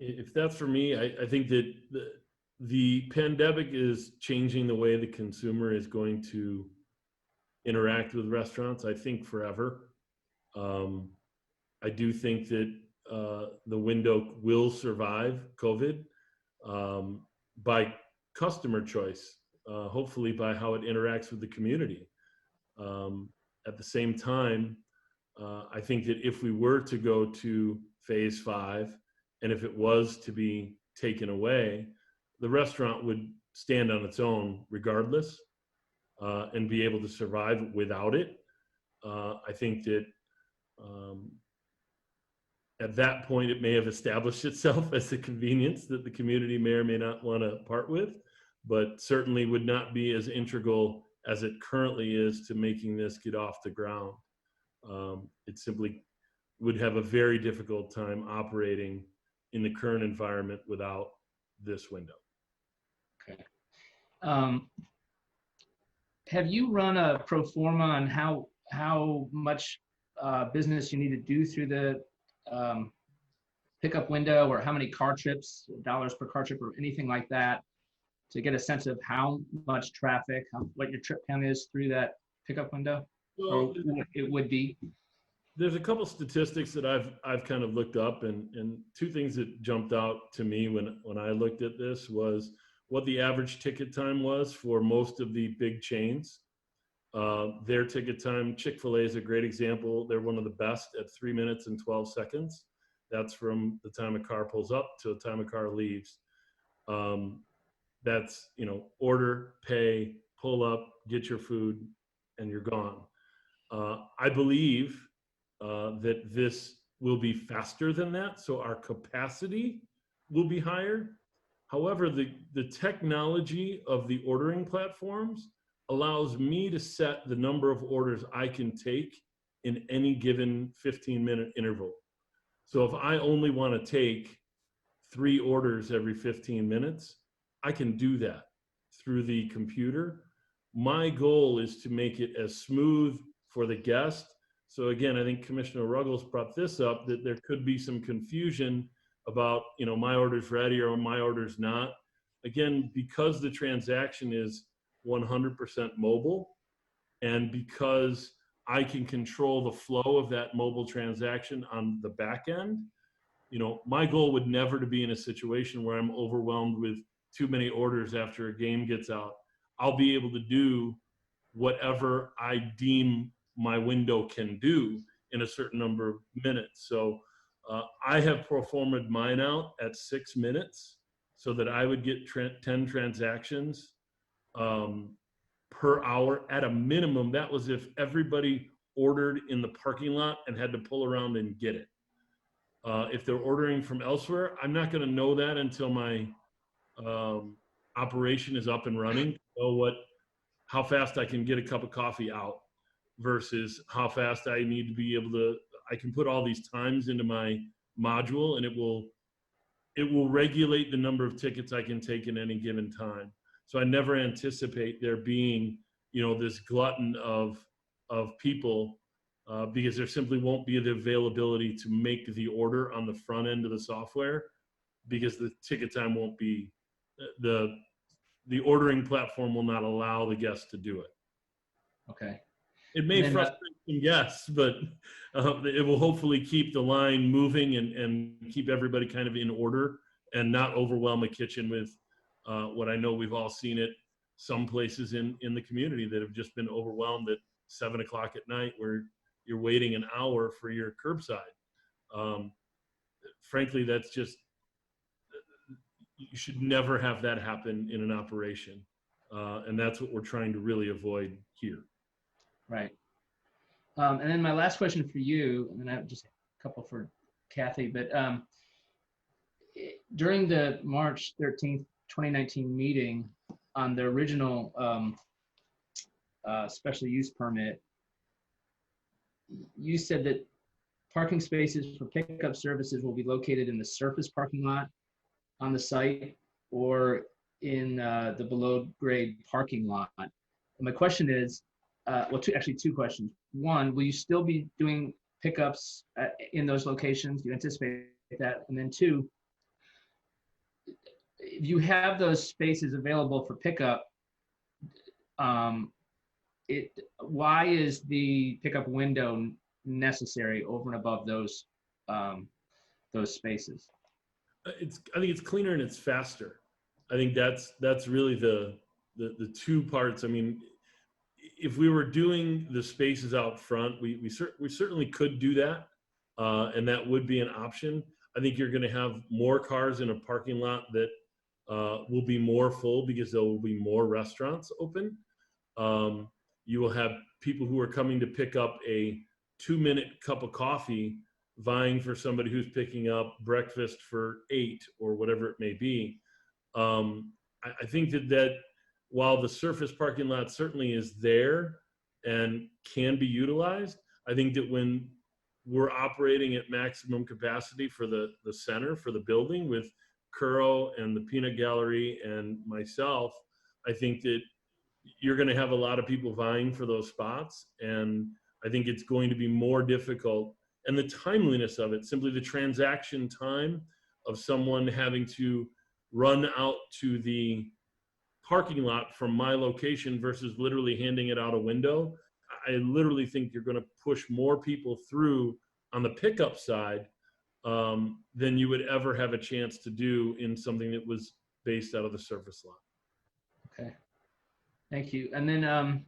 If that's for me, I think that the pandemic is changing the way the consumer is going to interact with restaurants, I think, forever. I do think that the window will survive COVID by customer choice, hopefully by how it interacts with the community. At the same time, I think that if we were to go to phase 5, and if it was to be taken away, the restaurant would stand on its own regardless, and be able to survive without it. I think that at that point, it may have established itself as a convenience that the community may or may not want to part with, but certainly would not be as integral as it currently is to making this get off the ground. It simply would have a very difficult time operating in the current environment without this window. Okay. Have you run a pro forma on how much business you need to do through the pickup window, or how many car trips, dollars per car trip, or anything like that, to get a sense of how much traffic, what your trip count is through that pickup window, or it would be? There's a couple statistics that I've kind of looked up, and two things that jumped out to me when I looked at this was what the average ticket time was for most of the big chains, Their ticket time, Chick-fil-A is a great example. They're one of the best at 3 minutes and 12 seconds. That's from the time a car pulls up to the time a car leaves. That's, order, pay, pull up, get your food, and you're gone. I believe that this will be faster than that, so our capacity will be higher. However, the technology of the ordering platforms allows me to set the number of orders I can take in any given 15-minute interval. So if I only want to take 3 orders every 15 minutes, I can do that through the computer. My goal is to make it as smooth for the guest. So again, I think Commissioner Ruggles brought this up, that there could be some confusion about, my order's ready or my order's not. Again, because the transaction is 100% mobile, and because I can control the flow of that mobile transaction on the back end, my goal would never to be in a situation where I'm overwhelmed with too many orders after a game gets out. I'll be able to do whatever I deem my window can do in a certain number of minutes. So I have performed mine out at 6 minutes so that I would get 10 transactions per hour at a minimum. That was if everybody ordered in the parking lot and had to pull around and get it. If they're ordering from elsewhere, I'm not going to know that until my operation is up and running. Know how fast I can get a cup of coffee out versus how fast I need to be able to. I can put all these times into my module, and it will regulate the number of tickets I can take in any given time. So I never anticipate there being, this glutton of people because there simply won't be the availability to make the order on the front end of the software, because the ticket time won't be, the ordering platform will not allow the guest to do it. Okay. It may frustrate some guests, but it will hopefully keep the line moving and keep everybody kind of in order and not overwhelm a kitchen with what I know we've all seen it some places in the community that have just been overwhelmed at 7 o'clock at night where you're waiting an hour for your curbside. Frankly, that's just, you should never have that happen in an operation. And that's what we're trying to really avoid here. Right. And then my last question for you, and then I have just a couple for Kathy, but during the March 13th, 2019 meeting on the original special use permit, you said that parking spaces for pickup services will be located in the surface parking lot on the site or in the below grade parking lot. And my question is, well, two questions. One, will you still be doing pickups in those locations? Do you anticipate that? And then two, if you have those spaces available for pickup, why is the pickup window necessary over and above those spaces? I think it's cleaner and it's faster. I think that's really the two parts. I mean, if we were doing the spaces out front, we certainly could do that, and that would be an option. I think you're going to have more cars in a parking lot that will be more full because there will be more restaurants open. You will have people who are coming to pick up a 2-minute cup of coffee vying for somebody who's picking up breakfast for 8 or whatever it may be. I think that while the surface parking lot certainly is there and can be utilized, I think that when we're operating at maximum capacity for the center, for the building with Kuro and the Peanut Gallery and myself, I think that you're going to have a lot of people vying for those spots. And I think it's going to be more difficult. And the timeliness of it, simply the transaction time of someone having to run out to the parking lot from my location versus literally handing it out a window. I literally think you're going to push more people through on the pickup side than you would ever have a chance to do in something that was based out of the surface lot. Okay, thank you. And then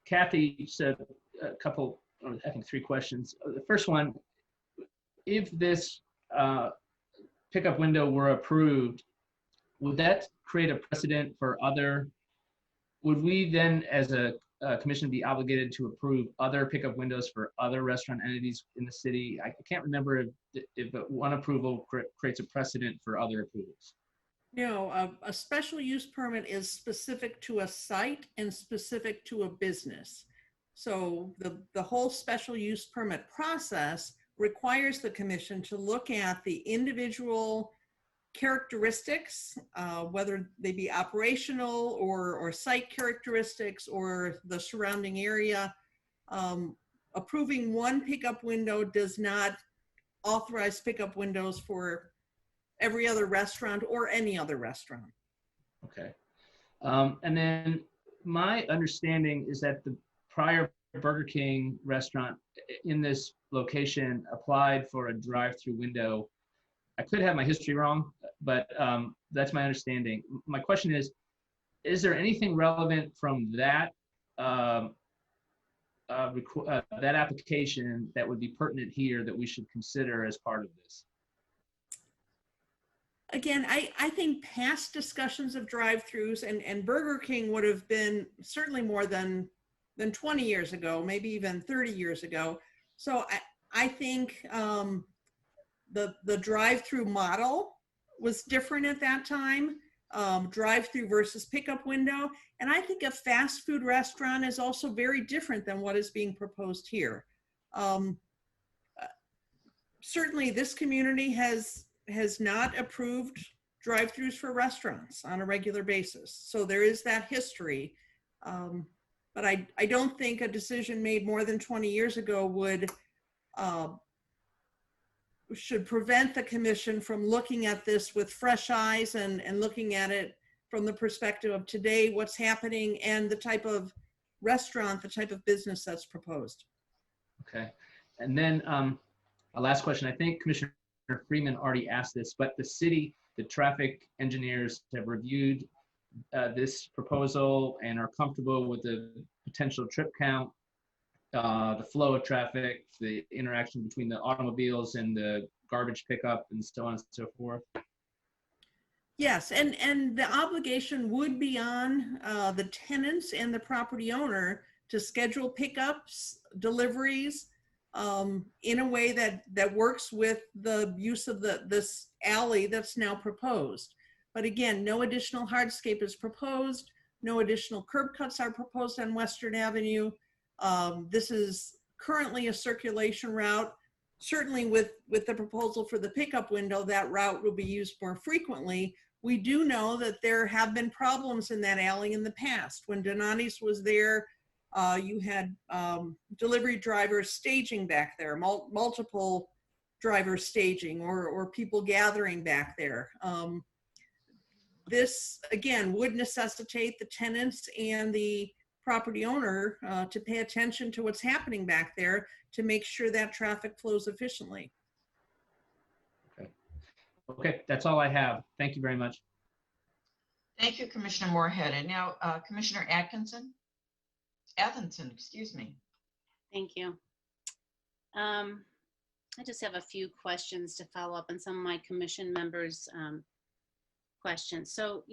Kathy said a couple, I think 3 questions. The first one, if this pickup window were approved, would that create a precedent for other, would we then as a commission be obligated to approve other pickup windows for other restaurant entities in the city? I can't remember if one approval creates a precedent for other approvals. No, a special use permit is specific to a site and specific to a business. So the whole special use permit process requires the commission to look at the individual characteristics, whether they be operational or site characteristics or the surrounding area. Approving one pickup window does not authorize pickup windows for every other restaurant or any other restaurant. Okay. And then my understanding is that the prior Burger King restaurant in this location applied for a drive-through window. I could have my history wrong, but that's my understanding. My question is there anything relevant from that that application that would be pertinent here that we should consider as part of this? Again, I think past discussions of drive-throughs and Burger King would have been certainly more than 20 years ago, maybe even 30 years ago. So I think the drive-through model was different at that time, drive-through versus pickup window. And I think a fast food restaurant is also very different than what is being proposed here. Certainly this community has not approved drive-throughs for restaurants on a regular basis. So there is that history. But I don't think a decision made more than 20 years ago should prevent the commission from looking at this with fresh eyes and looking at it from the perspective of today, what's happening, and the type of restaurant, the type of business that's proposed. Okay. And then a last question. I think Commissioner Freeman already asked this, but the city, the traffic engineers have reviewed this proposal and are comfortable with the potential trip count, the flow of traffic, the interaction between the automobiles and the garbage pickup, and so on and so forth. Yes, and the obligation would be on the tenants and the property owner to schedule pickups, deliveries, in a way that works with the use of this alley that's now proposed. But again, no additional hardscape is proposed. No additional curb cuts are proposed on Western Avenue. This is currently a circulation route. Certainly with the proposal for the pickup window, that route will be used more frequently. We do know that there have been problems in that alley in the past. When Donati's was there, you had delivery drivers staging back there, multiple drivers staging or people gathering back there. This, again, would necessitate the tenants and the property owner to pay attention to what's happening back there to make sure that traffic flows efficiently. Okay, that's all I have. Thank you very much. Thank you, Commissioner Moorhead. And now Commissioner Atkinson, excuse me. Thank you. I just have a few questions to follow up on some of my commission members' questions. So,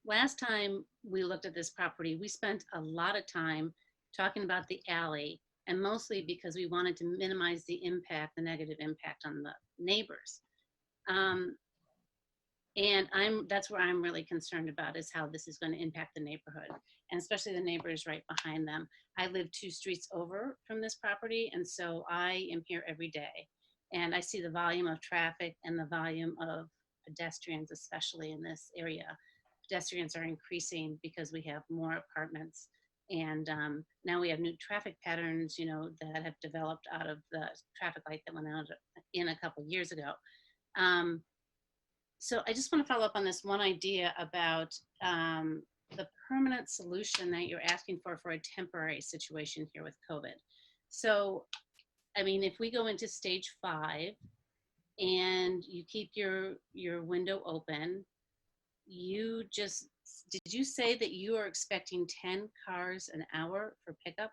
last time we looked at this property, we spent a lot of time talking about the alley, and mostly because we wanted to minimize the negative impact on the neighbors. And that's where I'm really concerned about, is how this is going to impact the neighborhood, and especially the neighbors right behind them. I live 2 streets over from this property, and so I am here every day. And I see the volume of traffic and the volume of pedestrians, especially in this area. Pedestrians are increasing because we have more apartments. And now we have new traffic patterns, that have developed out of the traffic light that went out in a couple of years ago. So I just want to follow up on this one idea about the permanent solution that you're asking for a temporary situation here with COVID. So, I mean, if we go into stage 5 and you keep your window open, you just Did you say that you are expecting 10 cars an hour for pickup?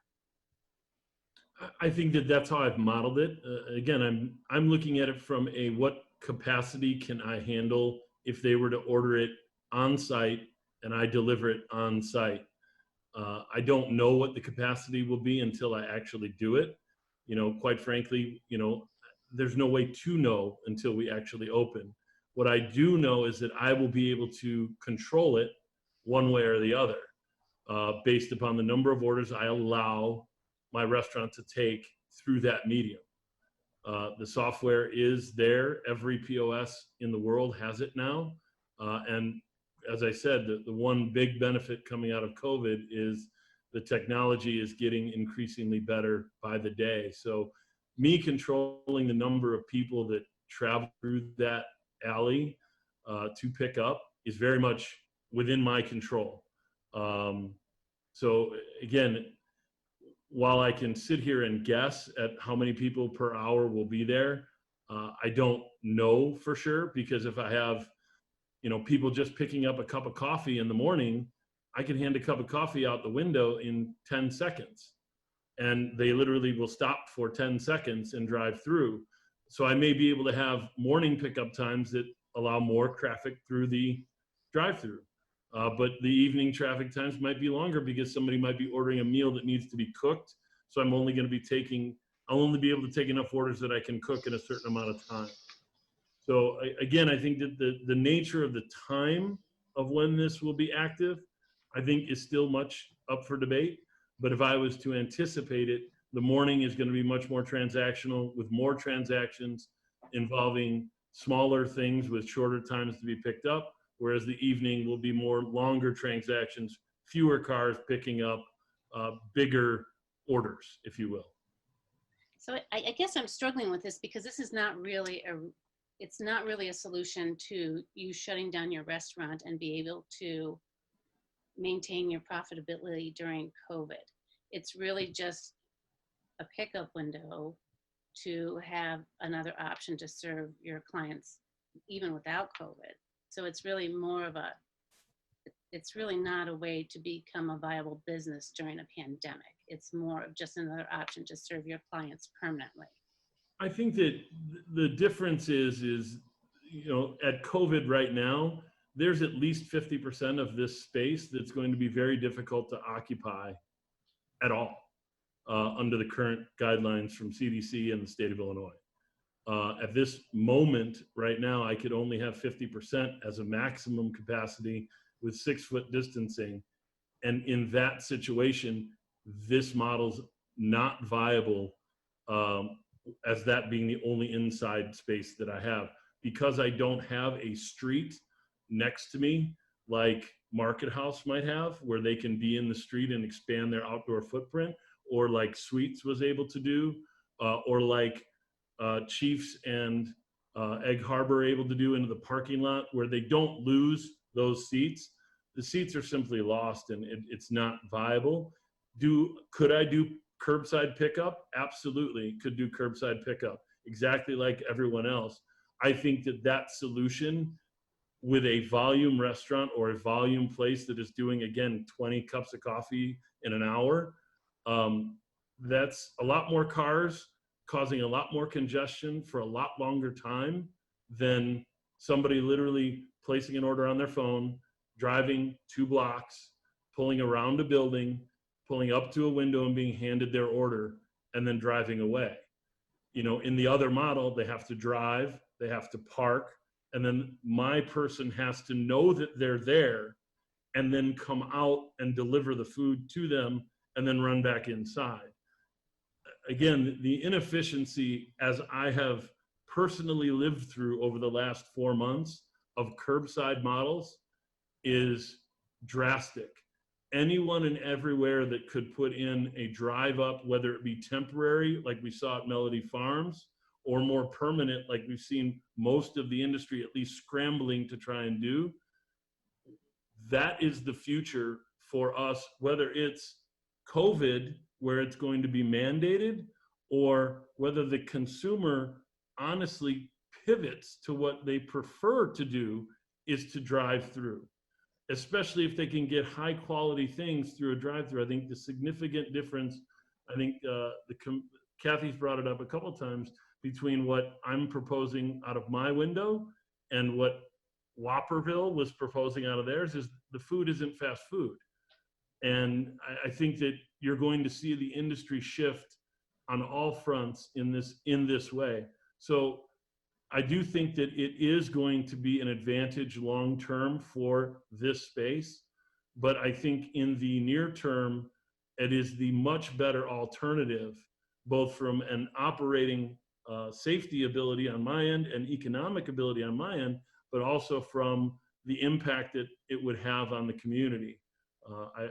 I think that that's how I've modeled it. Again, I'm looking at it from a what capacity can I handle if they were to order it on site and I deliver it on site. I don't know what the capacity will be until I actually do it. You know, quite frankly, you know, there's no way to know until we actually open. What I do know is that I will be able to control it one way or the other, based upon the number of orders I allow my restaurant to take through that medium. The software is there. Every POS in the world has it now. And as I said, the one big benefit coming out of COVID is the technology is getting increasingly better by the day. So me controlling the number of people that travel through that alley to pick up is very much within my control. So again, while I can sit here and guess at how many people per hour will be there, I don't know for sure, because if I have, you know, people just picking up a cup of coffee in the morning, I can hand a cup of coffee out the window in 10 seconds. And they literally will stop for 10 seconds and drive through. So I may be able to have morning pickup times that allow more traffic through the drive-through. But the evening traffic times might be longer because somebody might be ordering a meal that needs to be cooked. So I'm only going to be I'll only be able to take enough orders that I can cook in a certain amount of time. So again, I think that the nature of the time of when this will be active, I think is still much up for debate. But if I was to anticipate it, the morning is going to be much more transactional, with more transactions involving smaller things with shorter times to be picked up, whereas the evening will be more longer transactions, fewer cars picking up bigger orders, if you will. So I guess I'm struggling with this because this is not really it's not really a solution to you shutting down your restaurant and be able to maintain your profitability during COVID. It's really just a pickup window to have another option to serve your clients even without COVID. So it's really more of it's really not a way to become a viable business during a pandemic. It's more of just another option to serve your clients permanently. I think that the difference is, you know, at COVID right now, there's at least 50% of this space that's going to be very difficult to occupy at all under the current guidelines from CDC and the state of Illinois. At this moment right now, I could only have 50% as a maximum capacity with 6-foot distancing. And in that situation, this model's not viable as that being the only inside space that I have, because I don't have a street next to me like Market House might have, where they can be in the street and expand their outdoor footprint, or like Sweets was able to do, or like Chiefs and Egg Harbor are able to do into the parking lot, where they don't lose those seats. The seats are simply lost and it's not viable. Could I do curbside pickup? Absolutely, could do curbside pickup, exactly like everyone else. I think that solution with a volume restaurant or a volume place that is doing, again, 20 cups of coffee in an hour, that's a lot more cars causing a lot more congestion for a lot longer time than somebody literally placing an order on their phone, driving 2 blocks, pulling around a building, pulling up to a window and being handed their order, and then driving away. You know, in the other model, they have to drive, they have to park, and then my person has to know that they're there and then come out and deliver the food to them and then run back inside. Again, the inefficiency, as I have personally lived through over the last 4 months of curbside models, is drastic. Anyone and everywhere that could put in a drive up, whether it be temporary, like we saw at Melody Farms, or more permanent, like we've seen most of the industry at least scrambling to try and do, that is the future for us, whether it's COVID, where it's going to be mandated, or whether the consumer honestly pivots to what they prefer to do is to drive through. especially if they can get high quality things through a drive-through. I think the significant difference, I think Kathy's brought it up a couple of times, between what I'm proposing out of my window and what Whopperville was proposing out of theirs, is the food isn't fast food. And I think that you're going to see the industry shift on all fronts in this way. So I do think that it is going to be an advantage long-term for this space, but I think in the near term, it is the much better alternative, both from an operating safety ability on my end and economic ability on my end, but also from the impact that it would have on the community.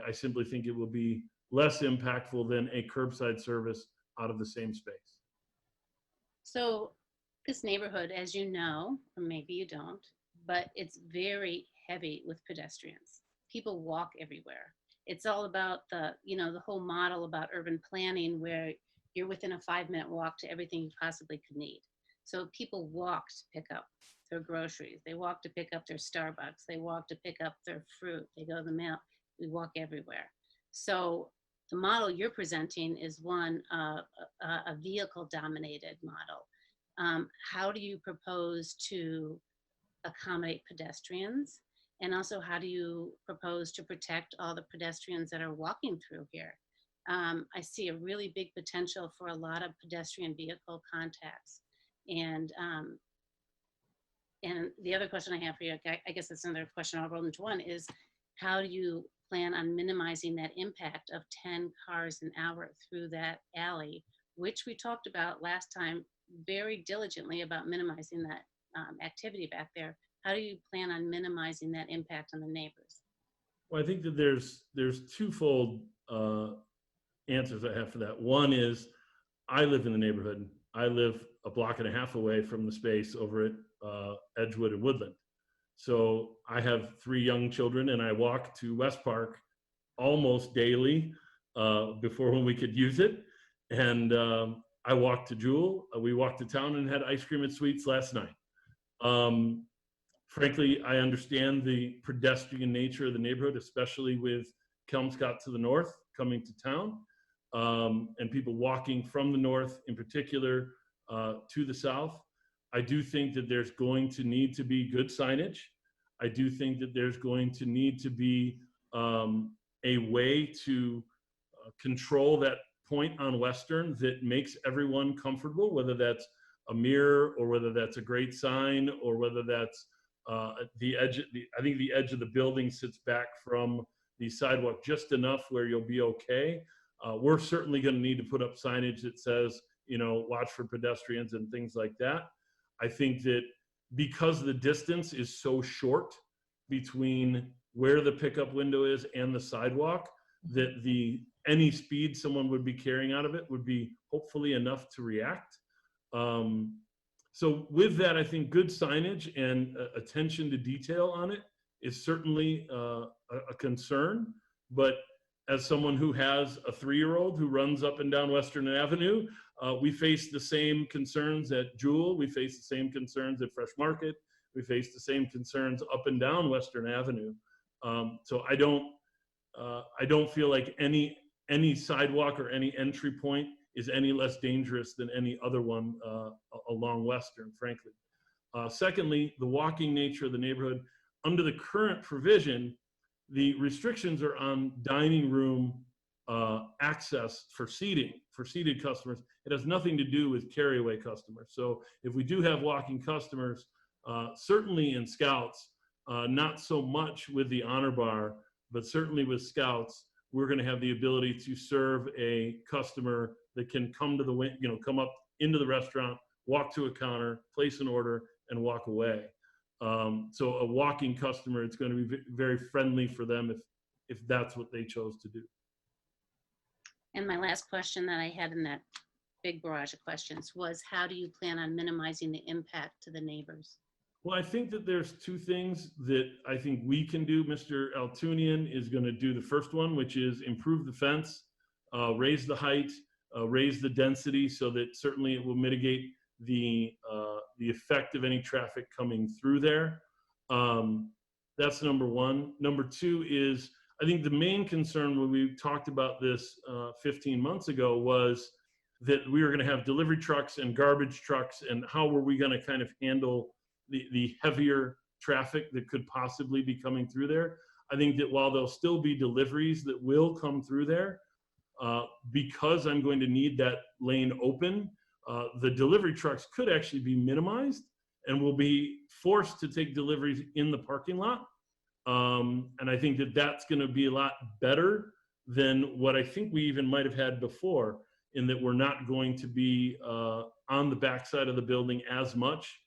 I simply think it will be less impactful than a curbside service out of the same space. So this neighborhood, as you know, or maybe you don't, but it's very heavy with pedestrians. People walk everywhere. It's all about the whole model about urban planning, where you're within a 5-minute walk to everything you possibly could need. So people walk to pick up their groceries. They walk to pick up their Starbucks. They walk to pick up their fruit. They go to the mail. We walk everywhere. So the model you're presenting is one, a vehicle-dominated model. How do you propose to accommodate pedestrians? And also, how do you propose to protect all the pedestrians that are walking through here? I see a really big potential for a lot of pedestrian vehicle contacts. And the other question I have for you, I guess that's another question I'll roll into one, is how do you plan on minimizing that impact of 10 cars an hour through that alley, which we talked about last time very diligently about minimizing that activity back there. How do you plan on minimizing that impact on the neighbors? Well, I think that there's twofold answers I have for that. One is, I live in the neighborhood. I live a block and a half away from the space over at Edgewood and Woodland. So I have 3 young children, and I walk to West Park almost daily before when we could use it. And I walked to Jewel. We walked to town and had ice cream and sweets last night. Frankly, I understand the pedestrian nature of the neighborhood, especially with Kelmscott to the north coming to town, and people walking from the north in particular to the south. I do think that there's going to need to be good signage. I do think that there's going to need to be a way to control that point on Western that makes everyone comfortable, whether that's a mirror or whether that's a great sign or whether that's the edge. I think the edge of the building sits back from the sidewalk just enough where you'll be okay. We're certainly going to need to put up signage that says, watch for pedestrians and things like that. I think that because the distance is so short between where the pickup window is and the sidewalk, that any speed someone would be carrying out of it would be hopefully enough to react. So with that, I think good signage and attention to detail on it is certainly a concern. But as someone who has a 3-year-old who runs up and down Western Avenue, we face the same concerns at Jewel. We face the same concerns at Fresh Market. We face the same concerns up and down Western Avenue. So I don't feel like any sidewalk or any entry point is any less dangerous than any other one along Western, frankly. Secondly, the walking nature of the neighborhood. Under the current provision, the restrictions are on dining room access for seating, for seated customers. It has nothing to do with carry-away customers. So if we do have walking customers, certainly in Scouts, not so much with the Honor Bar, but certainly with Scouts, we're going to have the ability to serve a customer that can come to the come up into the restaurant, walk to a counter, place an order, and walk away. So a walking customer, it's going to be very friendly for them if that's what they chose to do. And my last question that I had in that big barrage of questions was, how do you plan on minimizing the impact to the neighbors? Well, I think that there's 2 things that I think we can do. Mr. Altoonian is going to do the first one, which is improve the fence, raise the height, raise the density so that certainly it will mitigate the effect of any traffic coming through there. That's number one. Number two is, I think the main concern when we talked about this 15 months ago was that we were going to have delivery trucks and garbage trucks, and how were we going to kind of handle the heavier traffic that could possibly be coming through there. I think that while there'll still be deliveries that will come through there, because I'm going to need that lane open, the delivery trucks could actually be minimized and will be forced to take deliveries in the parking lot. And I think that that's going to be a lot better than what I think we even might have had before, in that we're not going to be on the backside of the building as much.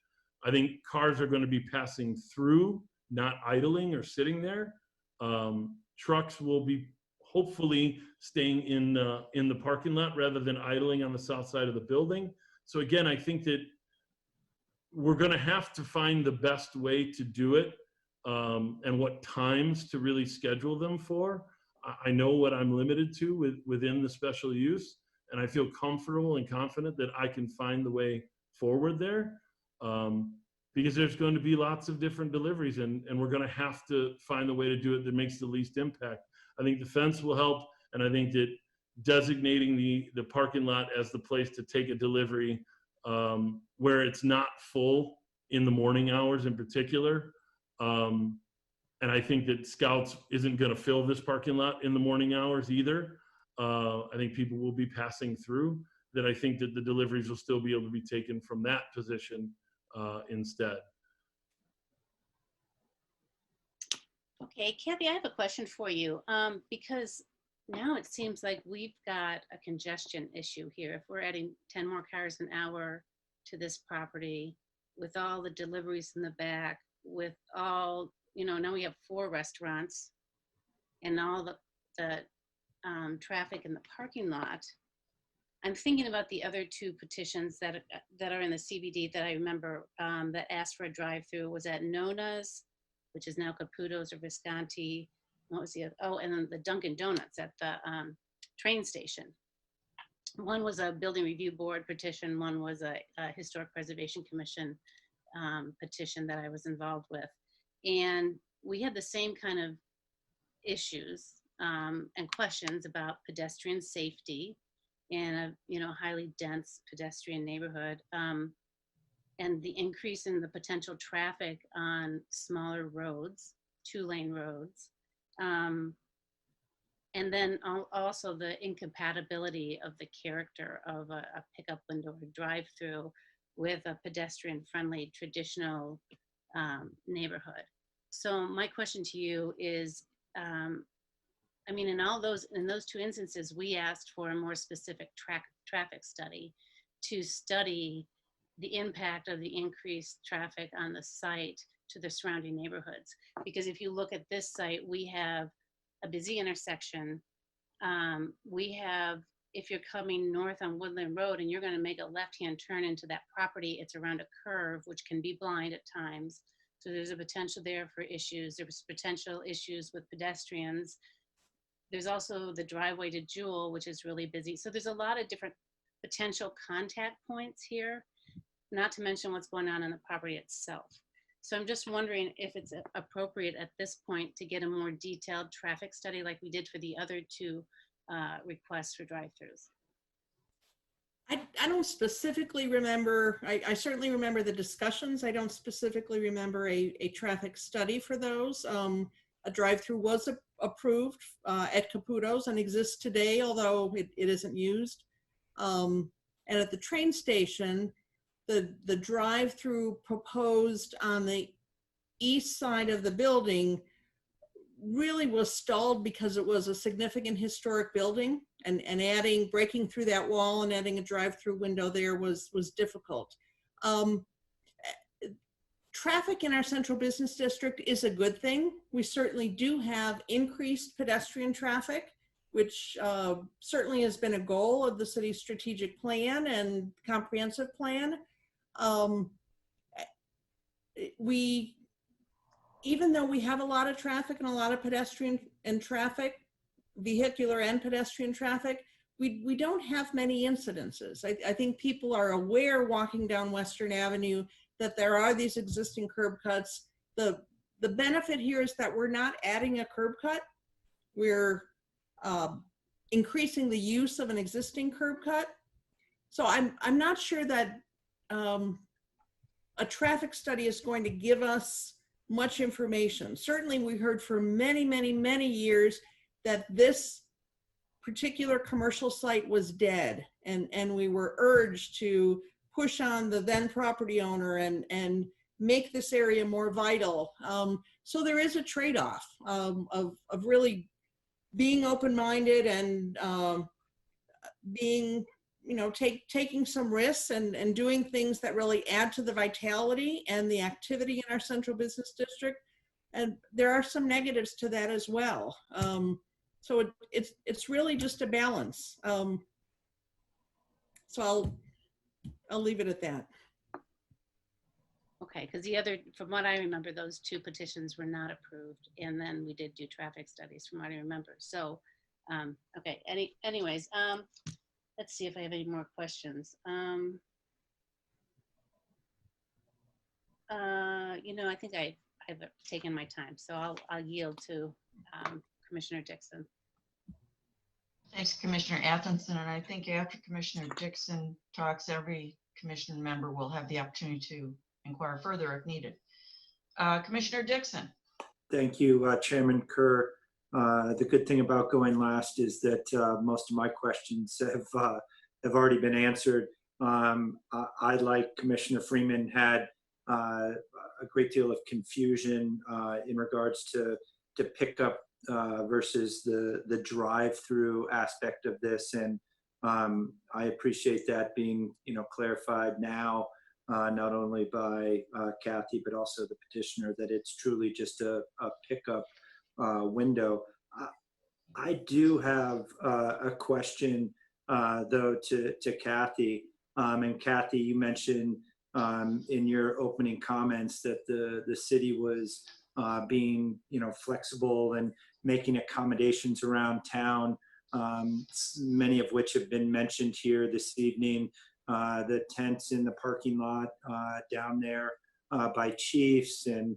I think cars are going to be passing through, not idling or sitting there. Trucks will be hopefully staying in the parking lot rather than idling on the south side of the building. So again, I think that we're going to have to find the best way to do it, and what times to really schedule them for. I know what I'm limited to within the special use, and I feel comfortable and confident that I can find the way forward there, because there's going to be lots of different deliveries, and we're going to have to find a way to do it that makes the least impact. I think the fence will help, and I think that designating the parking lot as the place to take a delivery where it's not full in the morning hours in particular. And I think that Scouts isn't going to fill this parking lot in the morning hours either. I think people will be passing through, that I think that the deliveries will still be able to be taken from that position instead. Okay, Kathy, I have a question for you, because now it seems like we've got a congestion issue here. If we're adding 10 more cars an hour to this property, with all the deliveries in the back, with all, now we have 4 restaurants and all the traffic in the parking lot. I'm thinking about the other 2 petitions that are in the CBD that I remember that asked for a drive-through. Was at Nona's, which is now Caputo's or Visconti. What was the other? Oh, and then the Dunkin' Donuts at the train station. One was a building review board petition. One was a Historic Preservation Commission petition that I was involved with. And we had the same kind of issues and questions about pedestrian safety in a highly dense pedestrian neighborhood, and the increase in the potential traffic on smaller roads, 2-lane roads, and then also the incompatibility of the character of a pickup window or drive-through with a pedestrian-friendly traditional neighborhood. So my question to you is, in those 2 instances, we asked for a more specific traffic study to study the impact of the increased traffic on the site to the surrounding neighborhoods. Because if you look at this site, we have a busy intersection. We have, if you're coming north on Woodland Road and you're going to make a left-hand turn into that property, it's around a curve, which can be blind at times. So there's a potential there for issues. There's potential issues with pedestrians. There's also the driveway to Jewel, which is really busy. So there's a lot of different potential contact points here, not to mention what's going on the property itself. So I'm just wondering if it's appropriate at this point to get a more detailed traffic study like we did for the other 2 requests for drive-throughs. I don't specifically remember, I certainly remember the discussions. I don't specifically remember a traffic study for those. A drive-through was approved at Caputo's and exists today, although it isn't used. And at the train station, the drive-through proposed on the east side of the building really was stalled because it was a significant historic building, and breaking through that wall and adding a drive-through window there was difficult. Traffic in our central business district is a good thing. We certainly do have increased pedestrian traffic, which certainly has been a goal of the city's strategic plan and comprehensive plan. Even though we have a lot of traffic and a lot of pedestrian and traffic, vehicular and pedestrian traffic, we don't have many incidences. I think people are aware walking down Western Avenue that there are these existing curb cuts. The the benefit here is that we're not adding a curb cut. We're increasing the use of an existing curb cut. So I'm not sure that a traffic study is going to give us much information. Certainly we heard for many, many, many years that this particular commercial site was dead, and we were urged to push on the then property owner and make this area more vital. So there is a trade-off of really being open-minded and being, taking some risks and doing things that really add to the vitality and the activity in our central business district. And there are some negatives to that as well. So it's really just a balance. So I'll leave it at that. Okay, because the other, from what I remember, those two petitions were not approved, and then we did do traffic studies, from what I remember. So, okay. Anyways, let's see if I have any more questions. I think I've taken my time, so I'll yield to Commissioner Dixon. Thanks, Commissioner Atkinson. And I think after Commissioner Dixon talks, every commission member will have the opportunity to inquire further if needed. Commissioner Dixon. Thank you, Chairman Kerr. The good thing about going last is that most of my questions have already been answered. I, like Commissioner Freeman, had a great deal of confusion in regards to pickup versus the drive-through aspect of this, and I appreciate that being clarified now, not only by Kathy but also the petitioner, that it's truly just a pickup window. I do have a question though to Kathy, and Kathy, you mentioned in your opening comments that the city was being flexible and making accommodations around town, many of which have been mentioned here this evening. The tents in the parking lot down there by Chiefs, and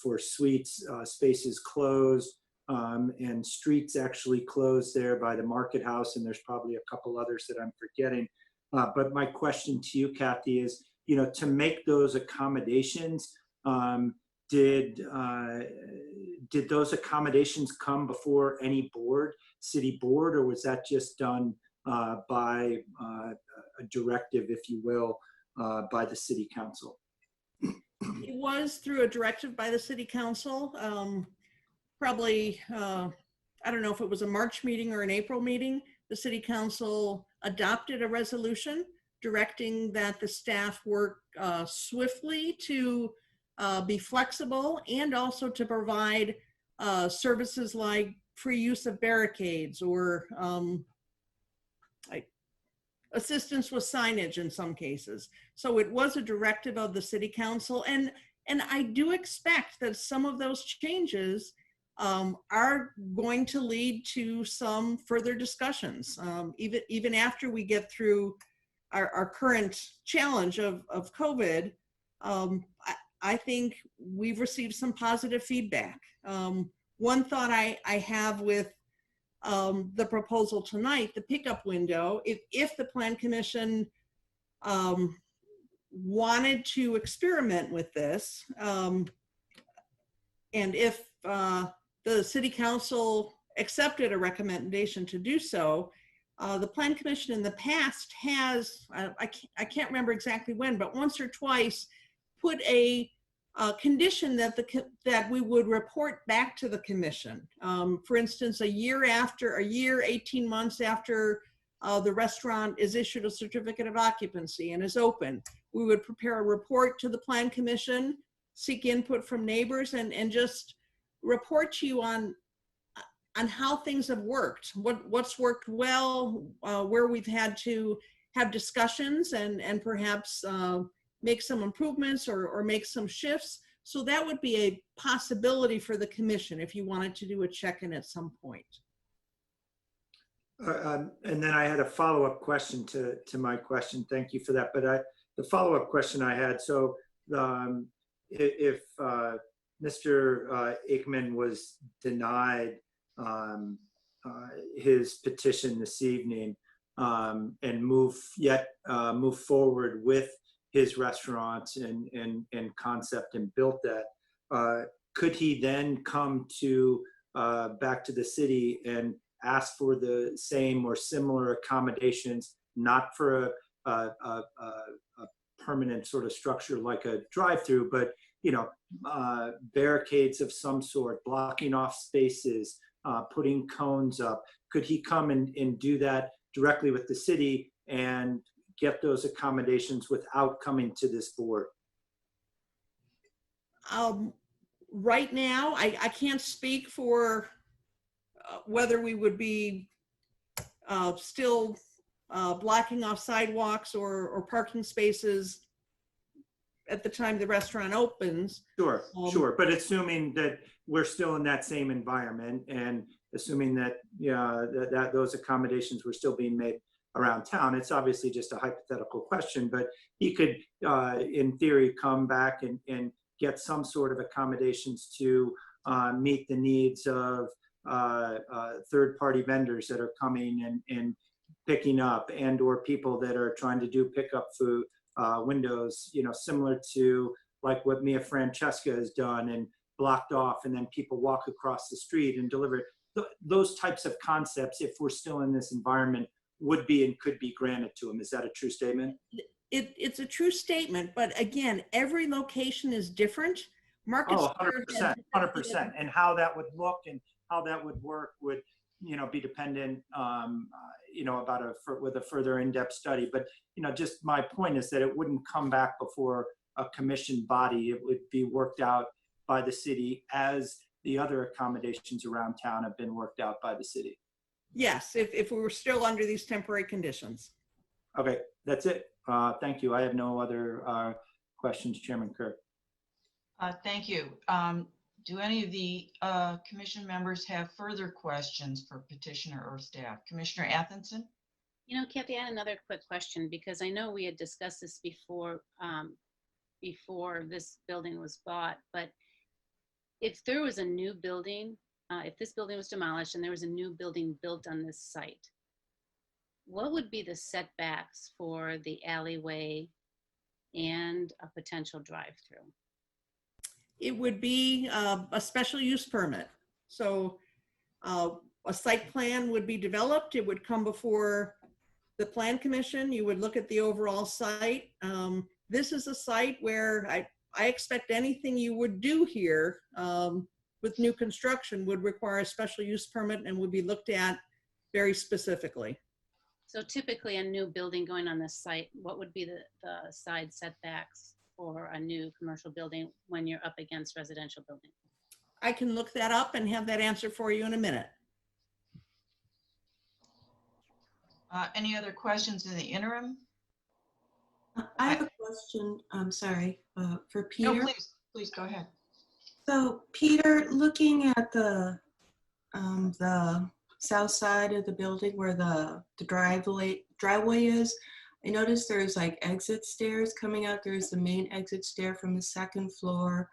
for suites, spaces closed, and streets actually closed there by the Market House, and there's probably a couple others that I'm forgetting. But my question to you, Kathy, is, to make those accommodations, did those accommodations come before any board, city board, or was that just done by a directive, if you will, by the city council? It was through a directive by the city council. Probably, I don't know if it was a March meeting or an April meeting. The city council adopted a resolution directing that the staff work swiftly to be flexible, and also to provide services like free use of barricades, or like assistance with signage in some cases. So it was a directive of the city council, and I do expect that some of those changes are going to lead to some further discussions, even after we get through our current challenge of COVID. I think we've received some positive feedback. One thought I have with the proposal tonight, the pickup window, if the Plan Commission wanted to experiment with this, and if the City Council accepted a recommendation to do so, the Plan Commission in the past has, I can't remember exactly when, but once or twice put a condition that we would report back to the commission. For instance, a year, 18 months after the restaurant is issued a certificate of occupancy and is open, we would prepare a report to the Plan Commission, seek input from neighbors, and just report to you on how things have worked, what's worked well, where we've had to have discussions and perhaps make some improvements or make some shifts. So that would be a possibility for the commission if you wanted to do a check-in at some point. And then I had a follow-up question to my question. Thank you for that. But the follow-up question I had, so if Mr. Aikman was denied his petition this evening and move forward with his restaurants and concept and built that, could he then come to back to the city and ask for the same or similar accommodations, not for a permanent sort of structure like a drive-through, but barricades of some sort, blocking off spaces, putting cones up? Could he come and do that directly with the city and get those accommodations without coming to this board? Right now, I can't speak for whether we would be still blocking off sidewalks or parking spaces at the time the restaurant opens. Sure. But assuming that we're still in that same environment and assuming that, that those accommodations were still being made around town, it's obviously just a hypothetical question, but he could, in theory, come back and get some sort of accommodations to meet the needs of third-party vendors that are coming and picking up, and or people that are trying to do pickup food windows, similar to like what Mia Francesca has done and blocked off, and then people walk across the street and deliver. Those types of concepts, if we're still in this environment, would be and could be granted to them. Is that a true statement? It's a true statement, but again, every location is different. Market 100%. And how that would look and how that would work would, be dependent, with a further in-depth study. But, just my point is that it wouldn't come back before a commissioned body. It would be worked out by the city as the other accommodations around town have been worked out by the city. Yes, if we were still under these temporary conditions. Okay, that's it. Thank you. I have no other questions, Chairman Kerr. Thank you. Do any of the commission members have further questions for petitioner or staff? Commissioner Atkinson? Kathy, I had another quick question, because I know we had discussed this before this building was bought, but if there was a new building, if this building was demolished and there was a new building built on this site, what would be the setbacks for the alleyway and a potential drive-through? It would be a special use permit. So a site plan would be developed. It would come before the Plan Commission. You would look at the overall site. This is a site where I expect anything you would do here with new construction would require a special use permit and would be looked at very specifically. So typically a new building going on this site, what would be the side setbacks for a new commercial building when you're up against residential building? I can look that up and have that answer for you in a minute. Any other questions in the interim? I have a question, I'm sorry, for Peter. No, please go ahead. So Peter, looking at the south side of the building where the driveway is, I noticed there's like exit stairs coming out. There's the main exit stair from the second floor,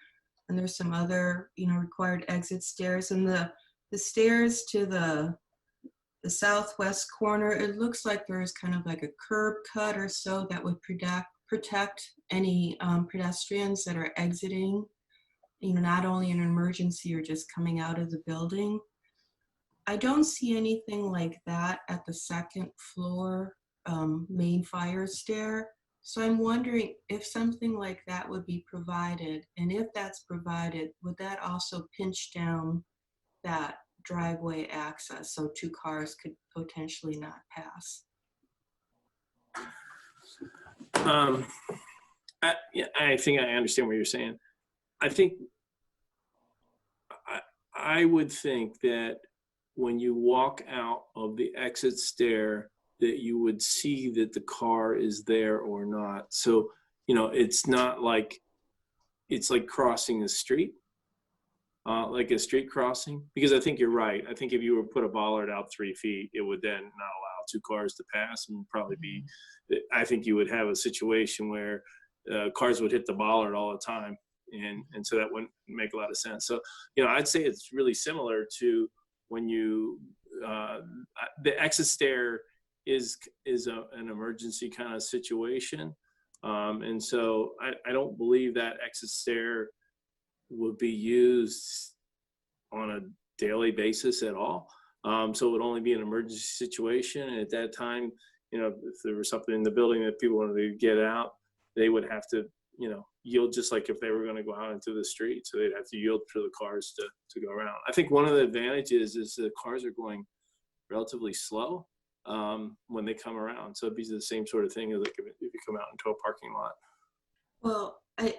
and there's some other, required exit stairs. And the stairs to the southwest corner, it looks like there's kind of like a curb cut or so that would protect any pedestrians that are exiting, not only in an emergency or just coming out of the building. I don't see anything like that at the second floor main fire stair. So I'm wondering if something like that would be provided, and if that's provided, would that also pinch down that driveway access so two cars could potentially not pass? I think I understand what you're saying. I think I would think that when you walk out of the exit stair, that you would see that the car is there or not. So, it's not like, it's like crossing the street, like a street crossing, because I think you're right. I think if you were to put a bollard out 3 feet, it would then not allow two cars to pass and probably be, I think you would have a situation where cars would hit the bollard all the time. And so that wouldn't make a lot of sense. So, I'd say it's really similar to when the exit stair is an emergency kind of situation. And so I don't believe that exit stair would be used on a daily basis at all. So it would only be an emergency situation. And at that time, if there was something in the building that people wanted to get out, they would have to, yield just like if they were going to go out into the street. So they'd have to yield for the cars to go around. I think one of the advantages is the cars are going relatively slow when they come around. So it'd be the same sort of thing as like if you come out into a parking lot. Well, I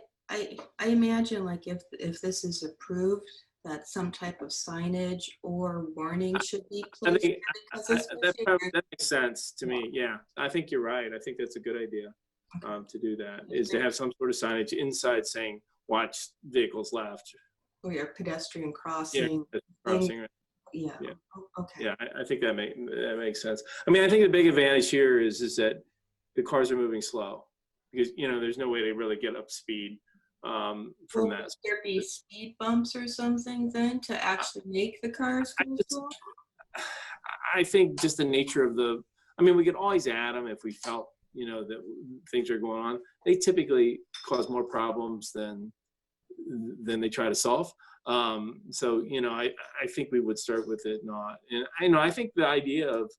imagine like if this is approved, that some type of signage or warning should be placed. That makes sense to me. Yeah, I think you're right. I think that's a good idea to do that, is to have some sort of signage inside saying, watch vehicles left. Or your pedestrian crossing. Yeah, crossing. Yeah. Yeah. Okay. Yeah, I think that makes sense. I mean, I think the big advantage here is that the cars are moving slow because, there's no way to really get up speed from that. Would there be speed bumps or something then to actually make the cars go slow? I think just the nature of we could always add them if we felt, that things are going on. They typically cause more problems than they try to solve. So, I think we would start with it not. And I think the idea of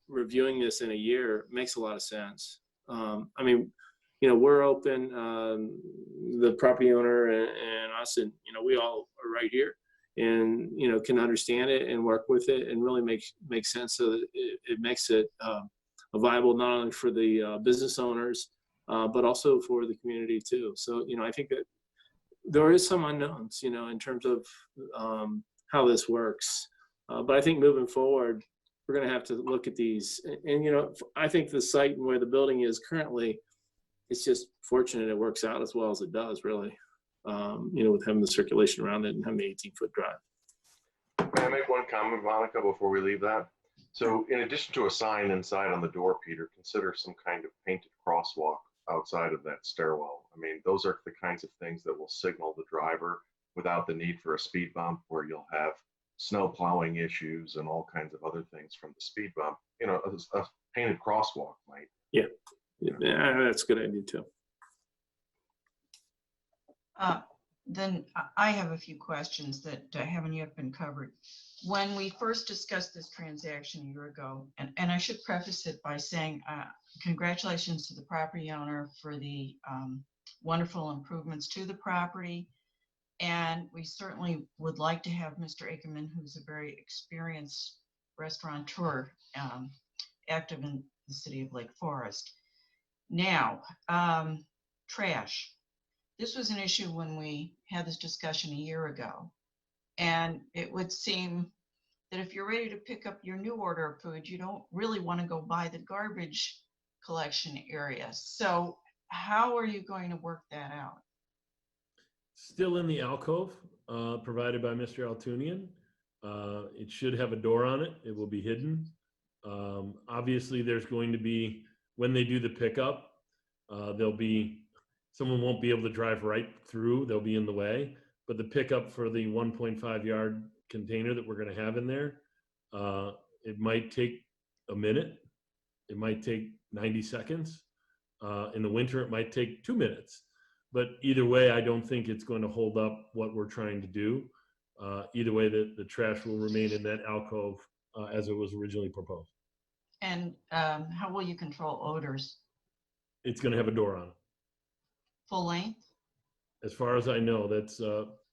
reviewing this in a year makes a lot of sense. We're open, the property owner and us, and, we all are right here and, can understand it and work with it and really make sense so that it makes it viable not only for the business owners, but also for the community too. So, I think that there is some unknowns, in terms of how this works. But I think moving forward, we're going to have to look at these. And, I think the site and where the building is currently, it's just fortunate it works out as well as it does, really, with having the circulation around it and having the 18-foot drive. May I make one comment, Monica, before we leave that? So in addition to a sign inside on the door, Peter, consider some kind of painted crosswalk outside of that stairwell. Those are the kinds of things that will signal the driver without the need for a speed bump, where you'll have snow plowing issues and all kinds of other things from the speed bump. A painted crosswalk might. Yeah, that's a good idea too. Then I have a few questions that haven't yet been covered. When we first discussed this transaction a year ago, and I should preface it by saying congratulations to the property owner for the wonderful improvements to the property. And we certainly would like to have Mr. Ackerman, who's a very experienced restaurateur, active in the city of Lake Forest. Now, trash. This was an issue when we had this discussion a year ago. And it would seem that if you're ready to pick up your new order of food, you don't really want to go by the garbage collection area. So how are you going to work that out? Still in the alcove provided by Mr. Altoonian. It should have a door on it. It will be hidden. Obviously, there's going to be, when they do the pickup, someone won't be able to drive right through. They'll be in the way. But the pickup for the 1.5 yard container that we're going to have in there, it might take a minute. It might take 90 seconds. In the winter, it might take 2 minutes. But either way, I don't think it's going to hold up what we're trying to do. Either way, the trash will remain in that alcove as it was originally proposed. And how will you control odors? It's going to have a door on it. Full length? As far as I know, that's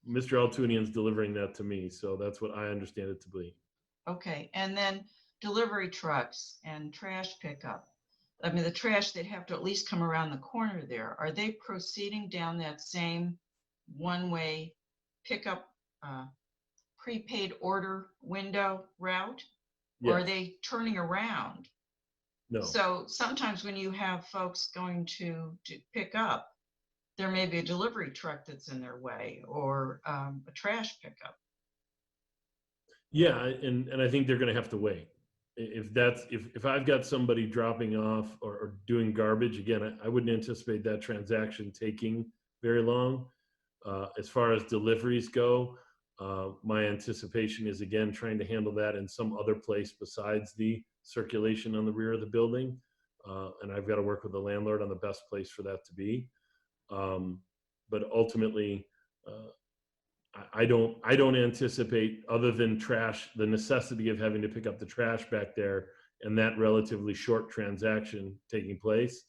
Mr. Altoonian's delivering that to me, so that's what I understand it to be. Okay, and then delivery trucks and trash pickup. The trash, they'd have to at least come around the corner there. Are they proceeding down that same one-way pickup prepaid order window route? Yes. Or are they turning around? No. So sometimes when you have folks going to pick up, there may be a delivery truck that's in their way, or a trash pickup. Yeah, and I think they're going to have to wait. If I've got somebody dropping off or doing garbage, again, I wouldn't anticipate that transaction taking very long. As far as deliveries go, my anticipation is again trying to handle that in some other place besides the circulation on the rear of the building. And I've got to work with the landlord on the best place for that to be. But ultimately, I don't anticipate, other than trash, the necessity of having to pick up the trash back there and that relatively short transaction taking place,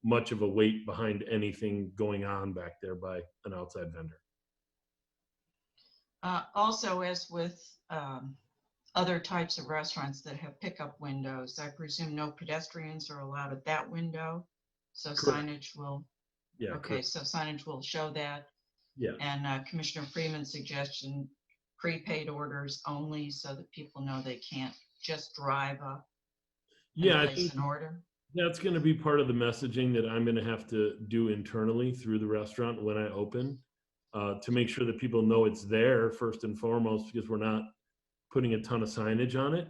much of a weight behind anything going on back there by an outside vendor. Also, as with other types of restaurants that have pickup windows, I presume no pedestrians are allowed at that window. So Correct. signage will, Yeah. okay, Correct. so signage will show that. Yeah. And Commissioner Freeman's suggestion, prepaid orders only so that people know they can't just drive up and Yeah. I place think an order. that's going to be part of the messaging that I'm going to have to do internally through the restaurant when I open, to make sure that people know it's there first and foremost, because we're not putting a ton of signage on it.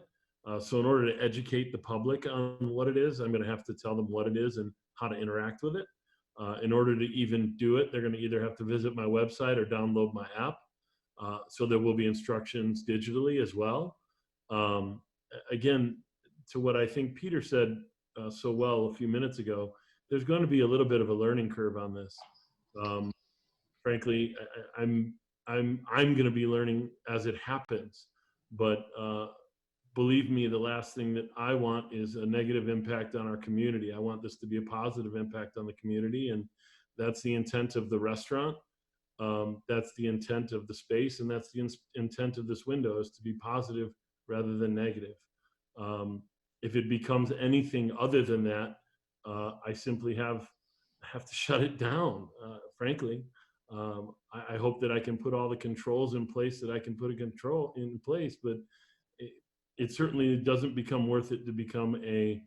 So in order to educate the public on what it is, I'm going to have to tell them what it is and how to interact with it. In order to even do it, they're going to either have to visit my website or download my app. So there will be instructions digitally as well. Again, to what I think Peter said so well a few minutes ago, there's going to be a little bit of a learning curve on this. Frankly, I'm going to be learning as it happens. But believe me, the last thing that I want is a negative impact on our community. I want this to be a positive impact on the community, and that's the intent of the restaurant. That's the intent of the space, and that's the intent of this window, is to be positive rather than negative. If it becomes anything other than that, I simply have to shut it down, frankly. I hope that I can put all the controls in place that I can put a control in place, but it certainly doesn't become worth it to become a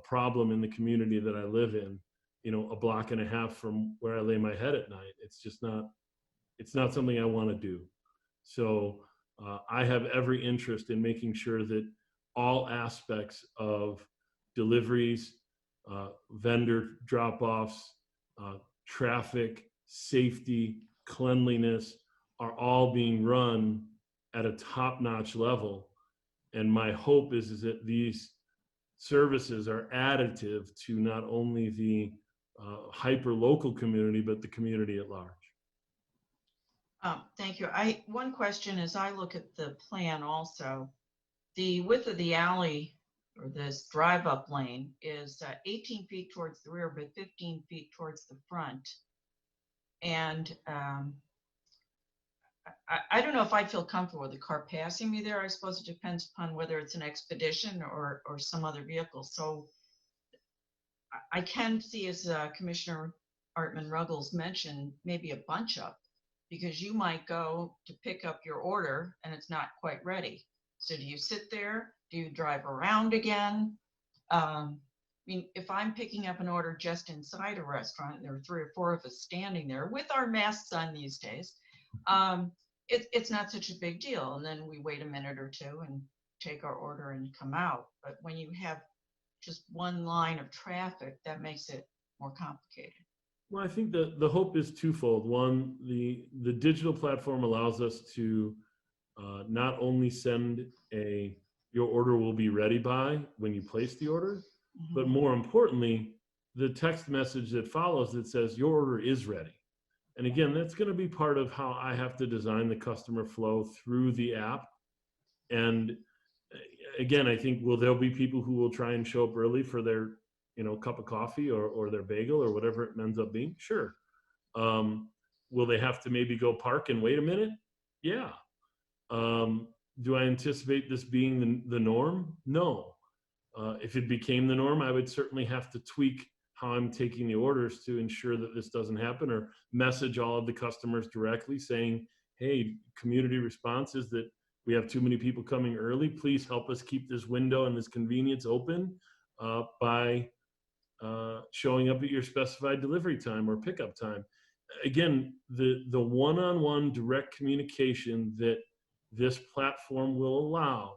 problem in the community that I live in, you know, a block and a half from where I lay my head at night. It's just not, it's not something I want to do. So I have every interest in making sure that all aspects of deliveries, vendor drop-offs, traffic, safety, cleanliness are all being run at a top-notch level. And my hope is that these services are additive to not only the hyper-local community, but the community at large. Thank you. One question as I look at the plan also, the width of the alley or this drive-up lane is 18 feet towards the rear, but 15 feet towards the front. And I don't know if I'd feel comfortable with a car passing me there. I suppose it depends upon whether it's an expedition or some other vehicle. So I can see, as Commissioner Artman Ruggles mentioned, maybe a bunch up, because you might go to pick up your order and it's not quite ready. So do you sit there? Do you drive around again? I mean, if I'm picking up an order just inside a restaurant, and there are 3 or 4 of us standing there with our masks on these days, it's not such a big deal. And then we wait a minute or 2 and take our order and come out. But when you have just one line of traffic, that makes it more complicated. Well, I think the hope is twofold. One, the digital platform allows us to not only send your order will be ready by when you place the order, but more importantly, the text message that follows that says your order is ready. And again, that's going to be part of how I have to design the customer flow through the app. And again, I think there'll be people who will try and show up early for their, cup of coffee or their bagel or whatever it ends up being. Sure. Will they have to maybe go park and wait a minute? Yeah. Do I anticipate this being the norm? No. If it became the norm, I would certainly have to tweak how I'm taking the orders to ensure that this doesn't happen, or message all of the customers directly saying, hey, community response is that we have too many people coming early. Please help us keep this window and this convenience open by showing up at your specified delivery time or pickup time. Again, the one-on-one direct communication that this platform will allow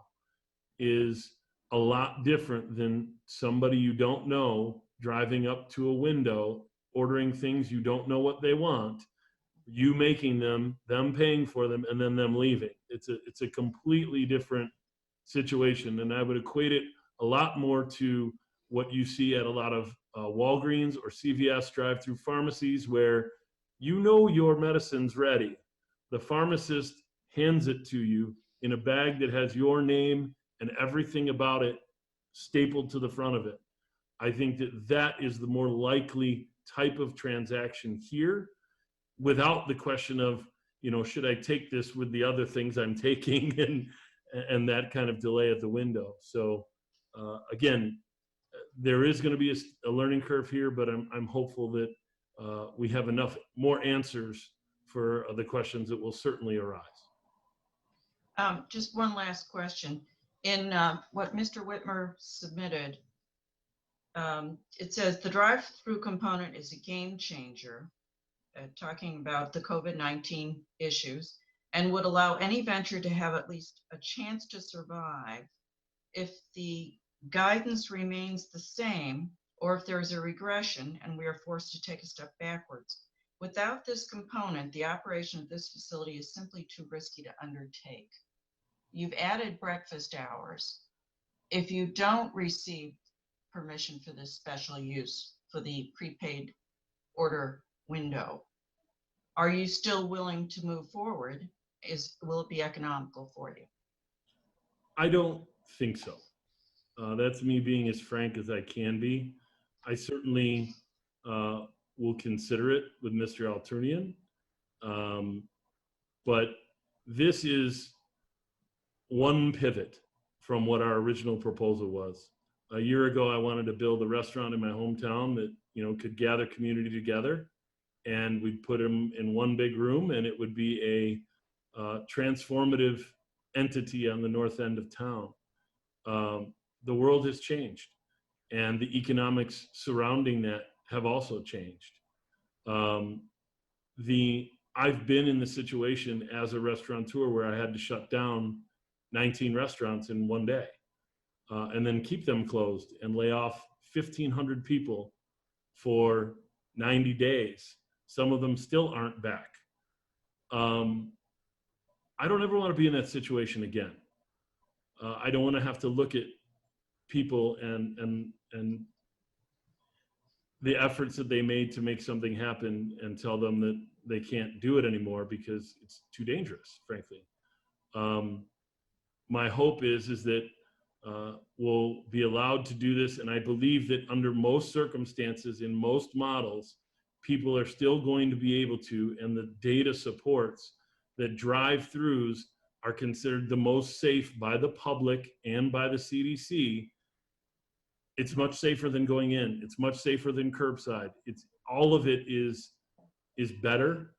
is a lot different than somebody you don't know driving up to a window, ordering things you don't know what they want, you making them paying for them, and then them leaving. It's a completely different situation, and I would equate it a lot more to what you see at a lot of Walgreens or CVS drive-through pharmacies, where you know your medicine's ready. The pharmacist hands it to you in a bag that has your name and everything about it stapled to the front of it. I think that is the more likely type of transaction here, without the question of, should I take this with the other things I'm taking, and that kind of delay at the window. So again, there is going to be a learning curve here, but I'm hopeful that we have enough more answers for the questions that will certainly arise. Just one last question. In what Mr. Whitmer submitted, it says the drive-through component is a game changer, talking about the COVID-19 issues, and would allow any venture to have at least a chance to survive. If the guidance remains the same, or if there is a regression and we are forced to take a step backwards. Without this component, the operation of this facility is simply too risky to undertake. You've added breakfast hours. If you don't receive permission for this special use for the prepaid order window, are you still willing to move forward? Will it be economical for you? I don't think so. That's me being as frank as I can be. I certainly will consider it with Mr. Altoonian. But this is one pivot from what our original proposal was. A year ago, I wanted to build a restaurant in my hometown that, could gather community together, and we'd put them in one big room, and it would be a transformative entity on the north end of town. The world has changed, and the economics surrounding that have also changed. I've been in the situation as a restaurateur where I had to shut down 19 restaurants in one day, and then keep them closed and lay off 1,500 people for 90 days. Some of them still aren't back. I don't ever want to be in that situation again. I don't want to have to look at people and the efforts that they made to make something happen and tell them that they can't do it anymore because it's too dangerous, frankly. My hope is that we'll be allowed to do this, and I believe that under most circumstances, in most models, people are still going to be able to, and the data supports that drive-throughs are considered the most safe by the public and by the CDC. It's much safer than going in. It's much safer than curbside. It's all of it is better.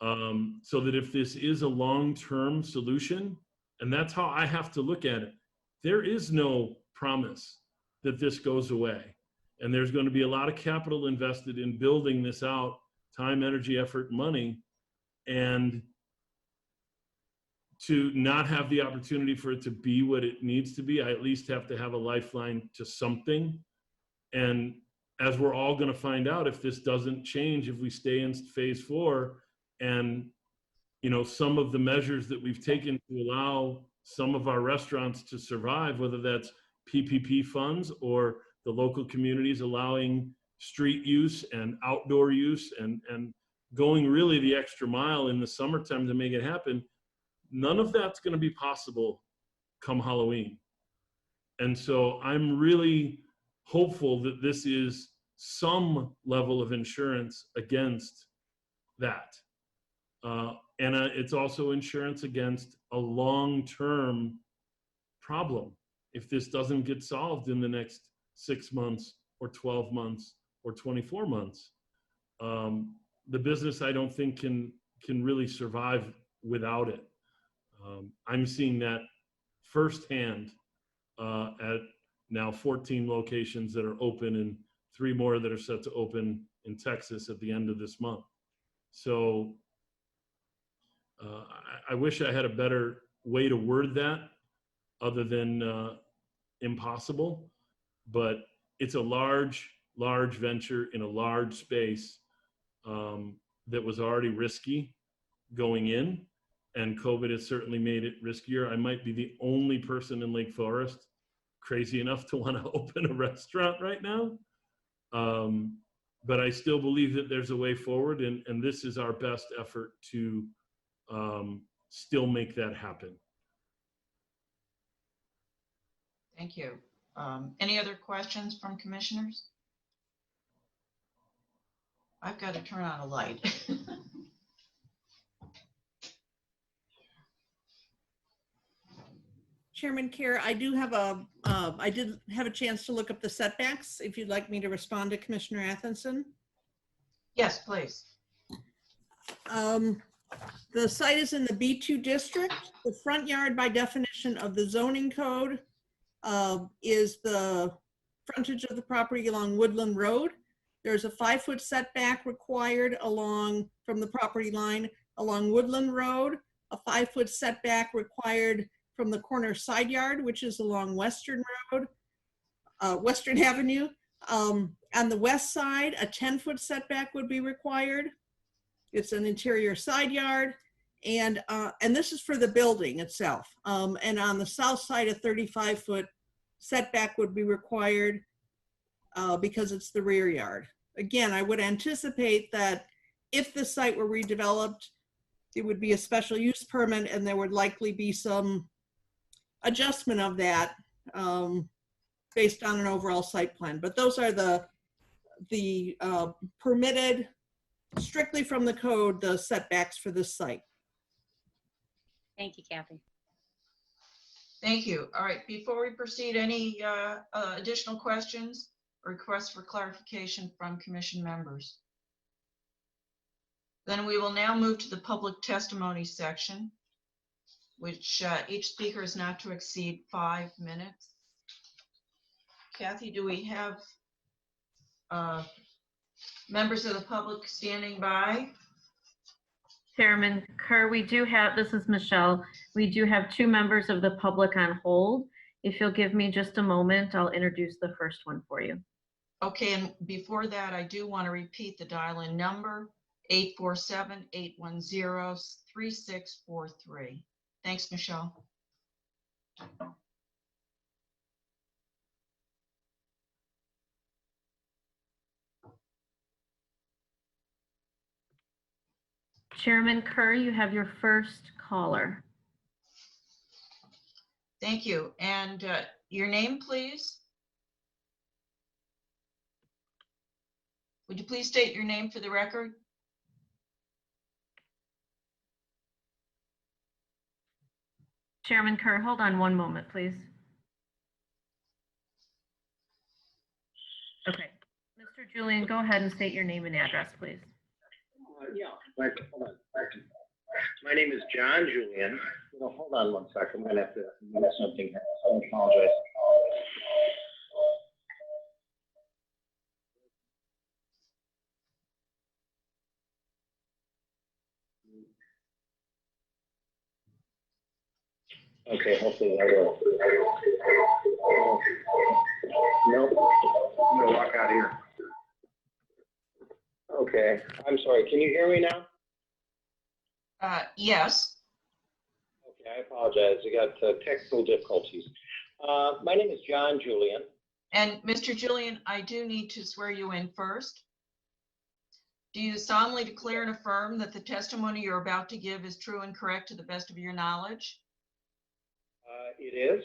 So that if this is a long-term solution, and that's how I have to look at it, there is no promise that this goes away. And there's going to be a lot of capital invested in building this out, time, energy, effort, money, and to not have the opportunity for it to be what it needs to be, I at least have to have a lifeline to something. And as we're all going to find out, if this doesn't change, if we stay in phase 4, and some of the measures that we've taken to allow some of our restaurants to survive, whether that's PPP funds or the local communities allowing street use and outdoor use and going really the extra mile in the summertime to make it happen, none of that's going to be possible come Halloween. And so I'm really hopeful that this is some level of insurance against that. And it's also insurance against a long-term problem. If this doesn't get solved in the next 6 months or 12 months or 24 months, the business, I don't think can really survive without it. I'm seeing that firsthand at now 14 locations that are open and 3 more that are set to open in Texas at the end of this month. So I wish I had a better way to word that other than impossible, but it's a large venture in a large space that was already risky going in, and COVID has certainly made it riskier. I might be the only person in Lake Forest crazy enough to want to open a restaurant right now. But I still believe that there's a way forward, and this is our best effort to still make that happen. Thank you. Any other questions from commissioners? I've got to turn on a light. Chairman Kerr, I did have a chance to look up the setbacks, if you'd like me to respond to Commissioner Athenson. Yes, please. The site is in the B2 district. The front yard, by definition of the zoning code, is the frontage of the property along Woodland Road. There's a 5-foot setback required from the property line along Woodland Road, a 5-foot setback required from the corner side yard, which is along Western Road, Western Avenue. On the west side, a 10-foot setback would be required. It's an interior side yard, and this is for the building itself. And on the south side, a 35-foot setback would be required because it's the rear yard. Again, I would anticipate that if the site were redeveloped, it would be a special use permit, and there would likely be some adjustment of that based on an overall site plan. But those are the permitted, strictly from the code, the setbacks for this site. Thank you, Kathy. Thank you. All right, before we proceed, any additional questions or requests for clarification from commission members? Then we will now move to the public testimony section, which each speaker is not to exceed 5 minutes. Kathy, do we have members of the public standing by? Chairman Kerr, we do have, this is Michelle, we do have 2 members of the public on hold. If you'll give me just a moment, I'll introduce the first one for you. Okay, and before that, I do want to repeat the dial-in number, 847-810-3643. Thanks, Michelle. Chairman Kerr, you have your first caller. Thank you. And your name, please? Would you please state your name for the record? Chairman Kerr, hold on one moment, please. Okay. Mr. Julian, go ahead and state your name and address, please. Yeah, hold on. My name is John Julian. Hold on one second. I'm going to have to do something here. I apologize. Okay, hopefully that will. Nope. I'm going to walk out here. Okay, I'm sorry. Can you hear me now? Yes. Okay, I apologize. I got technical difficulties. My name is John Julian. And Mr. Julian, I do need to swear you in first. Do you solemnly declare and affirm that the testimony you're about to give is true and correct to the best of your knowledge? It is.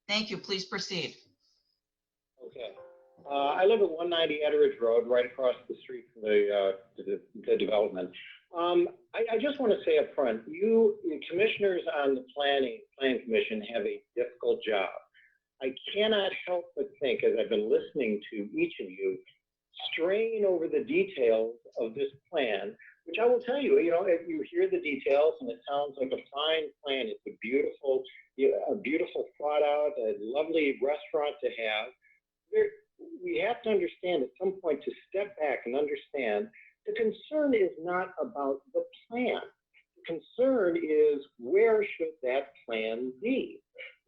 Thank you. Please proceed. Okay. I live at 190 Etteridge Road, right across the street from the development. I just want to say up front, you commissioners on the planning commission have a difficult job. I cannot help but think, as I've been listening to each of you, straying over the details of this plan, which I will tell you, if you hear the details and it sounds like a fine plan, it's a beautiful thought out, a lovely restaurant to have. We have to understand at some point to step back and understand the concern is not about the plan. The concern is where should that plan be?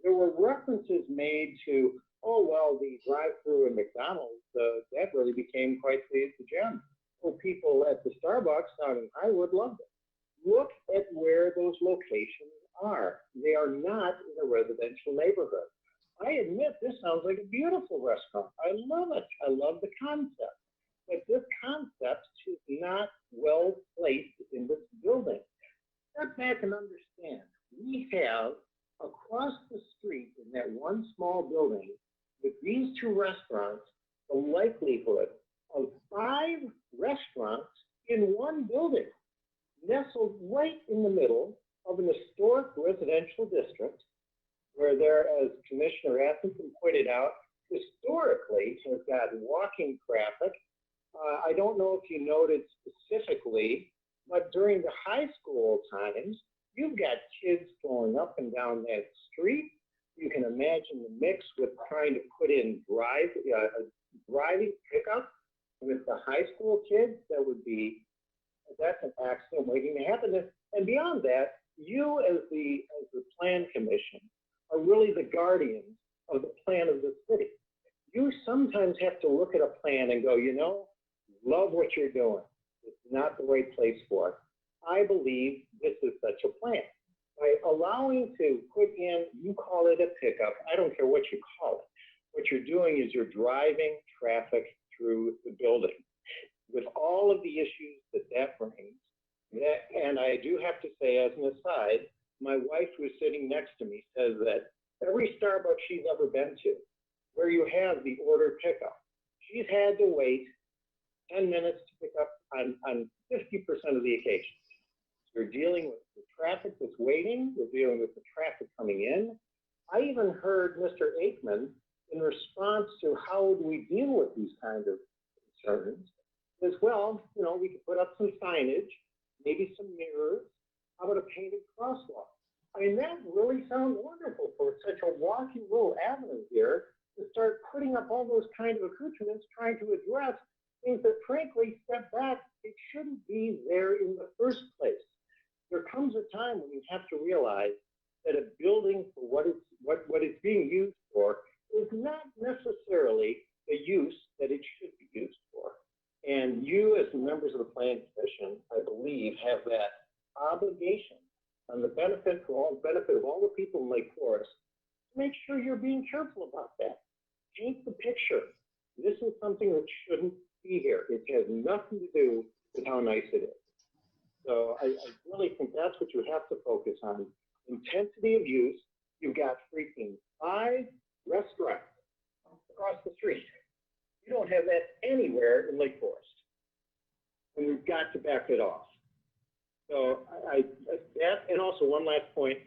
There were references made to, oh, well, the drive-through in McDonald's, that really became quite the gem. for people at the Starbucks down in Highwood loved it. Look at where those locations are. They are not in a residential neighborhood. I admit this sounds like a beautiful restaurant. I love it. I love the concept. But this concept is not well placed in this building. Step back and understand. We have across the street in that one small building with these two restaurants, the likelihood of 5 restaurants in one building, nestled right in the middle of an historic residential district, where there, as Commissioner Atkinson pointed out, historically has got walking traffic. I don't know if you noted specifically, but during the high school times, you've got kids going up and down that street. You can imagine the mix with trying to put in driving pickup with the high school kids. That's an accident waiting to happen. And beyond that, you as the plan commission are really the guardians of the plan of the city. You sometimes have to look at a plan and go, love what you're doing. It's not the right place for it. I believe this is such a plan. By allowing to put in, you call it a pickup, I don't care what you call it. What you're doing is you're driving traffic through the building with all of the issues that brings. And I do have to say, as an aside, my wife, who's sitting next to me, says that every Starbucks she's ever been to, where you have the order pickup, she's had to wait 10 minutes to pick up on 50% of the occasions. You're dealing with the traffic that's waiting. You're dealing with the traffic coming in. I even heard Mr. Aikman, in response to how do we deal with these kinds of concerns, as well, we could put up some signage, maybe some mirrors. How about a painted crosswalk? I mean, that really sounds wonderful for such a walking little avenue here to start putting up all those kind of accoutrements, trying to address things that, frankly, step back, it shouldn't be there in the first place. There comes a time when you have to realize that a building for what it's being used for is not necessarily the use that it should be used for. And you, as members of the Plan Commission, I believe, have that obligation on the benefit of all the people in Lake Forest to make sure you're being careful about that. Paint the picture. This is something that shouldn't be here. It has nothing to do with how nice it is. So I really think that's what you have to focus on. Intensity of use. You've got freaking 5 restaurants across the street. You don't have that anywhere in Lake Forest. And we've got to back it off. So and also one last point,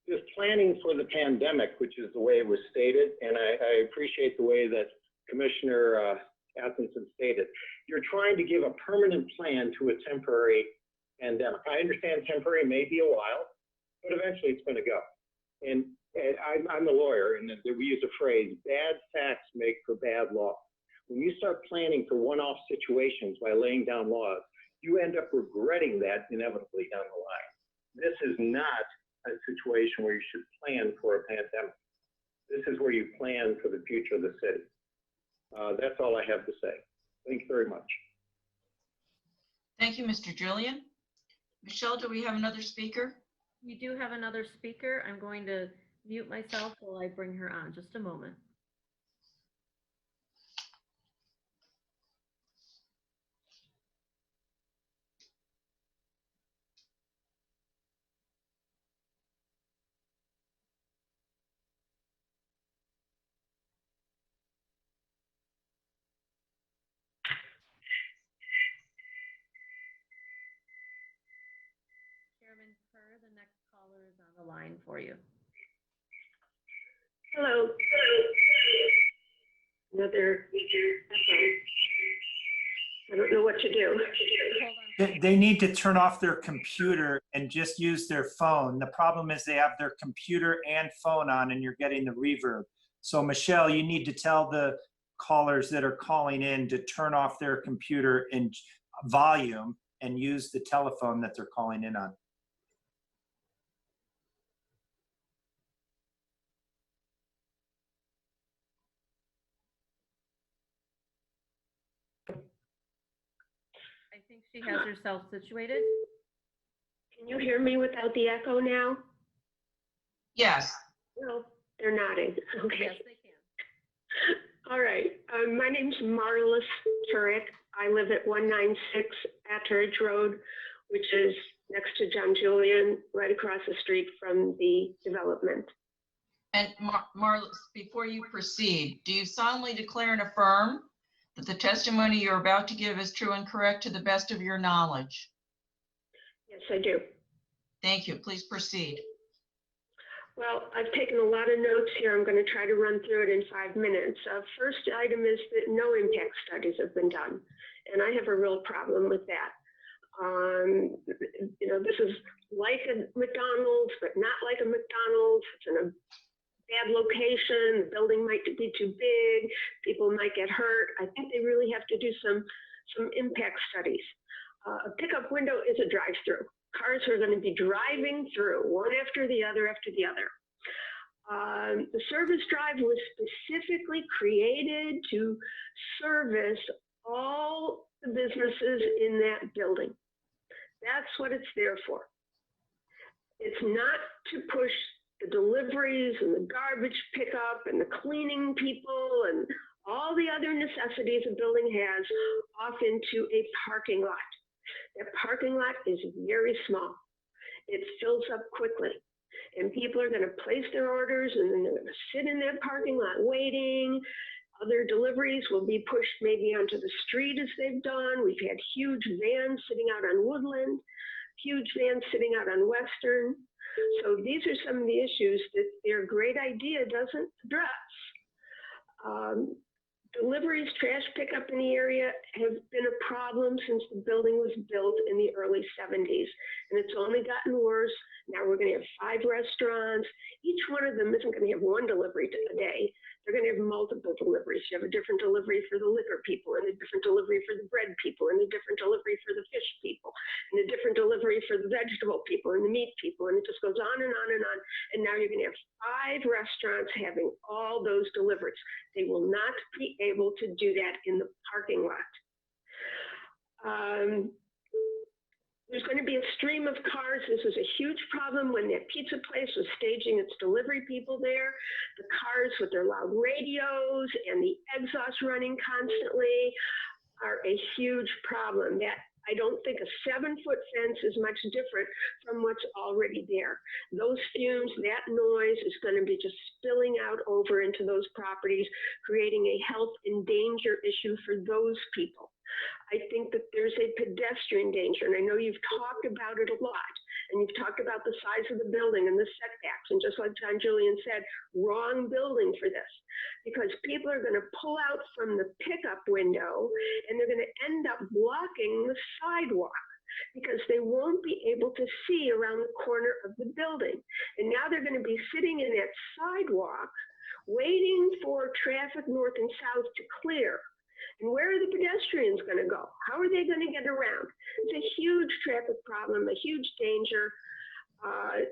just planning for the pandemic, which is the way it was stated, and I appreciate the way that Commissioner Atkinson stated. You're trying to give a permanent plan to a temporary pandemic. I understand temporary may be a while, but eventually it's going to go. And I'm a lawyer, and we use a phrase, bad facts make for bad law. When you start planning for one-off situations by laying down laws, you end up regretting that inevitably down the line. This is not a situation where you should plan for a pandemic. This is where you plan for the future of the city. That's all I have to say. Thank you very much. Thank you, Mr. Jillian. Michelle, do we have another speaker? We do have another speaker. I'm going to mute myself while I bring her on. Just a moment. Chairman Kerr, the next caller is on the line for you. Hello. Another. I don't know what to do. They need to turn off their computer and just use their phone. The problem is they have their computer and phone on and you're getting the reverb. So Michelle, you need to tell the callers that are calling in to turn off their computer and volume and use the telephone that they're calling in on. I She has herself situated. Can you hear me without the echo now? Yes. No, they're nodding. Okay. Yes, they can. All right. My name's Marlis Turek. I live at 196 Atteridge Road, which is next to John Julian, right across the street from the development. And Marlis, before you proceed, do you solemnly declare and affirm that the testimony you're about to give is true and correct to the best of your knowledge? Yes, I do. Thank you. Please proceed. Well, I've taken a lot of notes here. I'm going to try to run through it in 5 minutes. First item is that no impact studies have been done, and I have a real problem with that. You know, this is like a McDonald's, but not like a McDonald's. It's in a bad location. The building might be too big. People might get hurt. I think they really have to do some impact studies. A pickup window is a drive-through. Cars are going to be driving through one after the other after the other. The service drive was specifically created to service all the businesses in that building. That's what it's there for. It's not to push the deliveries and the garbage pickup and the cleaning people and all the other necessities a building has off into a parking lot. That parking lot is very small. It fills up quickly. And people are going to place their orders and then they're going to sit in that parking lot waiting. Other deliveries will be pushed maybe onto the street as they've done. We've had huge vans sitting out on Woodland, huge vans sitting out on Western. So these are some of the issues that their great idea doesn't address. Deliveries, trash pickup in the area have been a problem since the building was built in the early 70s, and it's only gotten worse. Now we're going to have 5 restaurants. Each one of them isn't going to have one delivery a day. They're going to have multiple deliveries. You have a different delivery for the liquor people, and a different delivery for the bread people, and a different delivery for the fish people, and a different delivery for the vegetable people and the meat people, and it just goes on and on and on. And now you're going to have 5 restaurants having all those deliveries. They will not be able to do that in the parking lot. There's going to be a stream of cars. This was a huge problem when that pizza place was staging its delivery people there. The cars with their loud radios and the exhaust running constantly are a huge problem. That I don't think a 7-foot fence is much different from what's already there. Those fumes, that noise is going to be just spilling out over into those properties, creating a health and danger issue for those people. I think that there's a pedestrian danger, and I know you've talked about it a lot, and you've talked about the size of the building and the setbacks, and just like John Julian said, wrong building for this, because people are going to pull out from the pickup window, and they're going to end up blocking the sidewalk because they won't be able to see around the corner of the building. And now they're going to be sitting in that sidewalk waiting for traffic north and south to clear. And where are the pedestrians going to go? How are they going to get around? It's a huge traffic problem, a huge danger.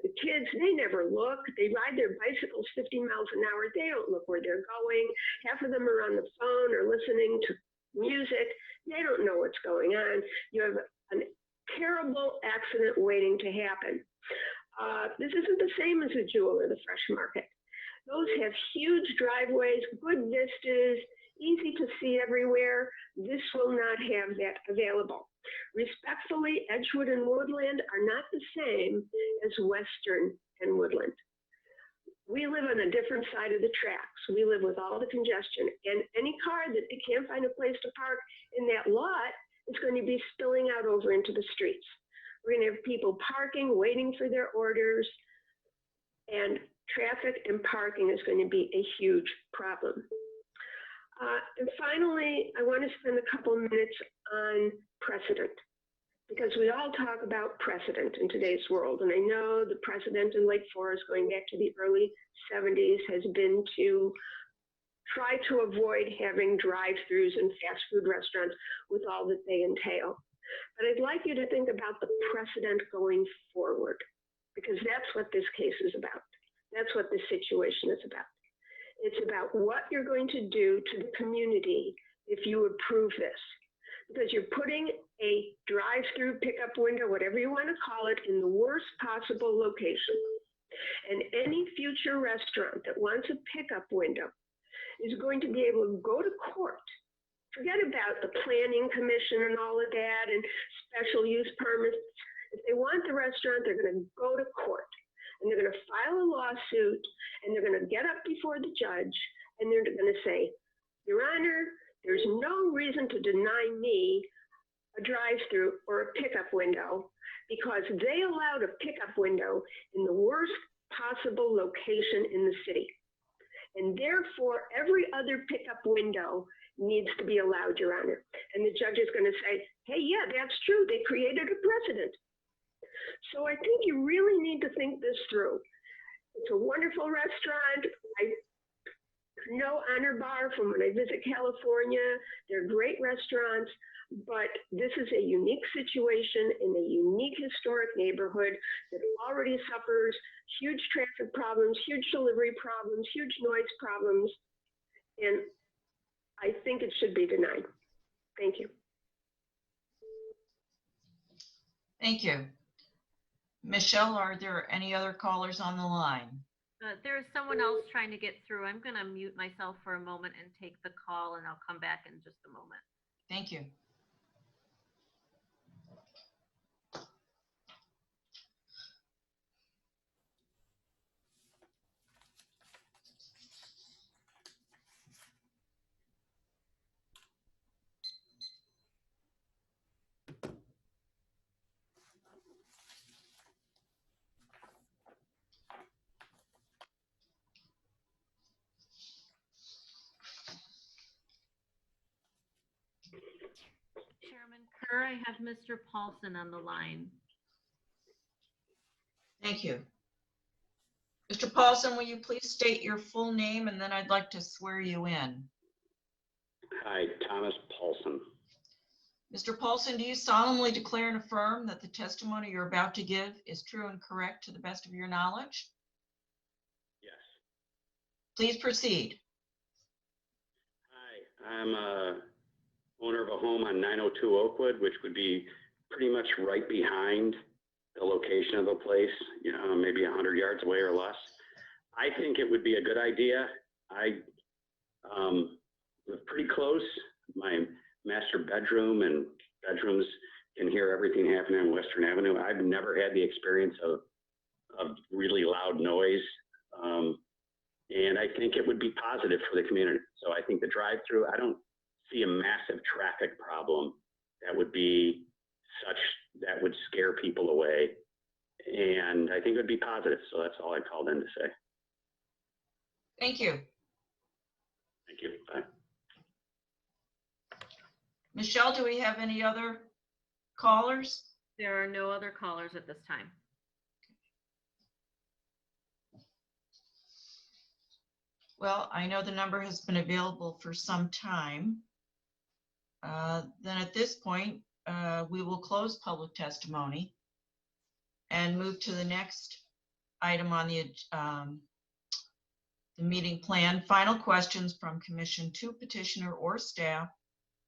The kids, they never look. They ride their bicycles 50 miles an hour. They don't look where they're going. Half of them are on the phone or listening to music. They don't know what's going on. You have a terrible accident waiting to happen. This isn't the same as the Jewel or the Fresh Market. Those have huge driveways, good vistas, easy to see everywhere. This will not have that available. Respectfully, Edgewood and Woodland are not the same as Western and Woodland. We live on a different side of the tracks. We live with all the congestion, and any car that they can't find a place to park in that lot is going to be spilling out over into the streets. We're going to have people parking, waiting for their orders, and traffic and parking is going to be a huge problem. And finally, I want to spend a couple minutes on precedent, because we all talk about precedent in today's world. And I know the precedent in Lake Forest going back to the early 70s has been to try to avoid having drive-throughs and fast food restaurants with all that they entail. But I'd like you to think about the precedent going forward, because that's what this case is about. That's what this situation is about. It's about what you're going to do to the community if you approve this. because you're putting a drive-through pickup window, whatever you want to call it, in the worst possible location. And any future restaurant that wants a pickup window is going to be able to go to court. Forget about the planning commission and all of that and special use permits. If they want the restaurant, they're going to go to court and they're going to file a lawsuit and they're going to get up before the judge and they're going to say, Your Honor, there's no reason to deny me a drive-through or a pickup window because they allowed a pickup window in the worst possible location in the city. And therefore, every other pickup window needs to be allowed, Your Honor. And the judge is going to say, hey, yeah, that's true. They created a precedent. So I think you really need to think this through. It's a wonderful restaurant. I know Honor Bar from when I visit California. They're great restaurants, but this is a unique situation in a unique historic neighborhood that already suffers huge traffic problems, huge delivery problems, huge noise problems, and I think it should be denied. Thank you. Thank you. Michelle, are there any other callers on the line? There is someone else trying to get through. I'm going to mute myself for a moment and take the call, and I'll come back in just a moment. Thank you. Chairman Kerr, I have Mr. Paulson on the line. Thank you. Mr. Paulson, will you please state your full name and then I'd like to swear you in. Hi, Thomas Paulson. Mr. Paulson, do you solemnly declare and affirm that the testimony you're about to give is true and correct to the best of your knowledge? Yes. Please proceed. Hi, I'm owner of a home on 902 Oakwood, which would be pretty much right behind the location of the place, you know, maybe 100 yards away or less. I think it would be a good idea. I live pretty close. My master bedroom and bedrooms can hear everything happening on Western Avenue. I've never had the experience of really loud noise. And I think it would be positive for the community. So I think the drive-through, I don't see a massive traffic problem that would be such that would scare people away. And I think it would be positive. So that's all I called in to say. Thank you. Thank you. Bye. Michelle, do we have any other callers? There are no other callers at this time. Well, I know the number has been available for some time. Then at this point, we will close public testimony and move to the next item on the meeting plan. Final questions from commission to petitioner or staff,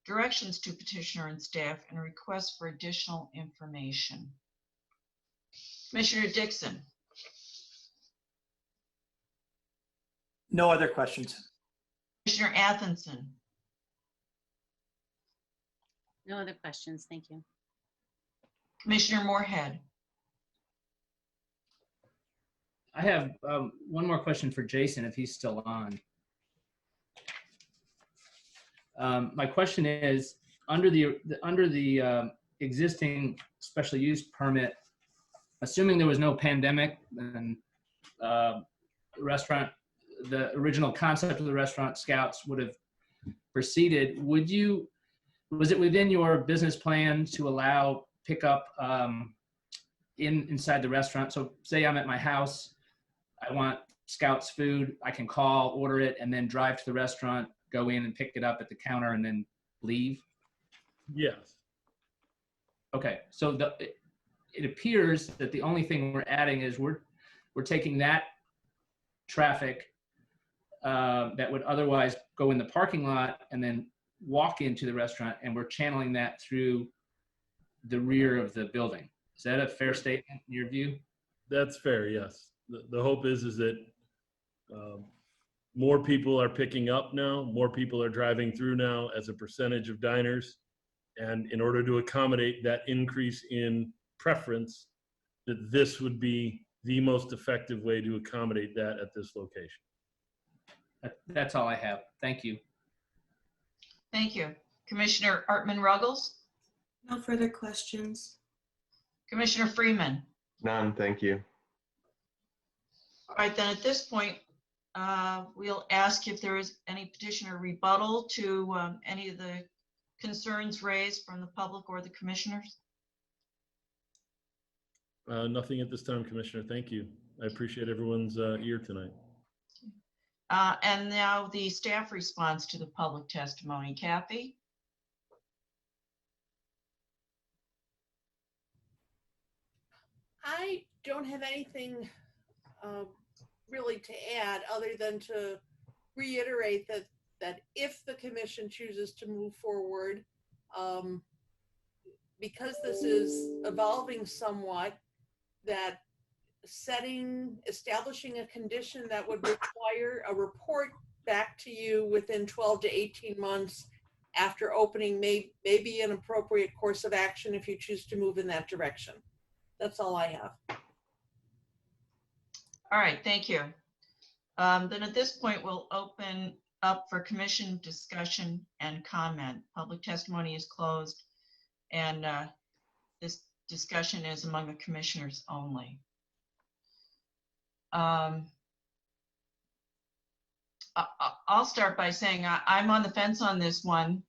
directions to petitioner and staff, and requests for additional information. Commissioner Dixon. No other questions. Commissioner Athenson. No other questions. Thank you. Commissioner Moorhead. I have one more question for Jason if he's still on. My question is, under the existing special use permit, assuming there was no pandemic and the original concept of the restaurant Scouts would have proceeded, was it within your business plan to allow pickup inside the restaurant? So say I'm at my house, I want Scouts food, I can call, order it, and then drive to the restaurant, go in and pick it up at the counter and then leave? Yes. Okay, so it appears that the only thing we're adding is we're taking that traffic that would otherwise go in the parking lot and then walk into the restaurant and we're channeling that through the rear of the building. Is that a fair statement in your view? That's fair, yes. The hope is that more people are picking up now, more people are driving through now as a percentage of diners. And in order to accommodate that increase in preference, that this would be the most effective way to accommodate that at this location. That's all I have. Thank you. Thank you. Commissioner Artman Ruggles, No further questions. Commissioner Freeman. None, thank you. All right, then at this point, we'll ask if there is any petitioner rebuttal to any of the concerns raised from the public or the commissioners. Nothing at this time, Commissioner. Thank you. I appreciate everyone's ear tonight. And now the staff response to the public testimony. Kathy? I don't have anything really to add other than to reiterate that if the commission chooses to move forward, because this is evolving somewhat, that establishing a condition that would require a report back to you within 12 to 18 months after opening may be an appropriate course of action if you choose to move in that direction. That's all I have. All right, thank you. Then at this point, we'll open up for commission discussion and comment. Public testimony is closed, and this discussion is among the commissioners only. I'll start by saying I'm on the fence on this one,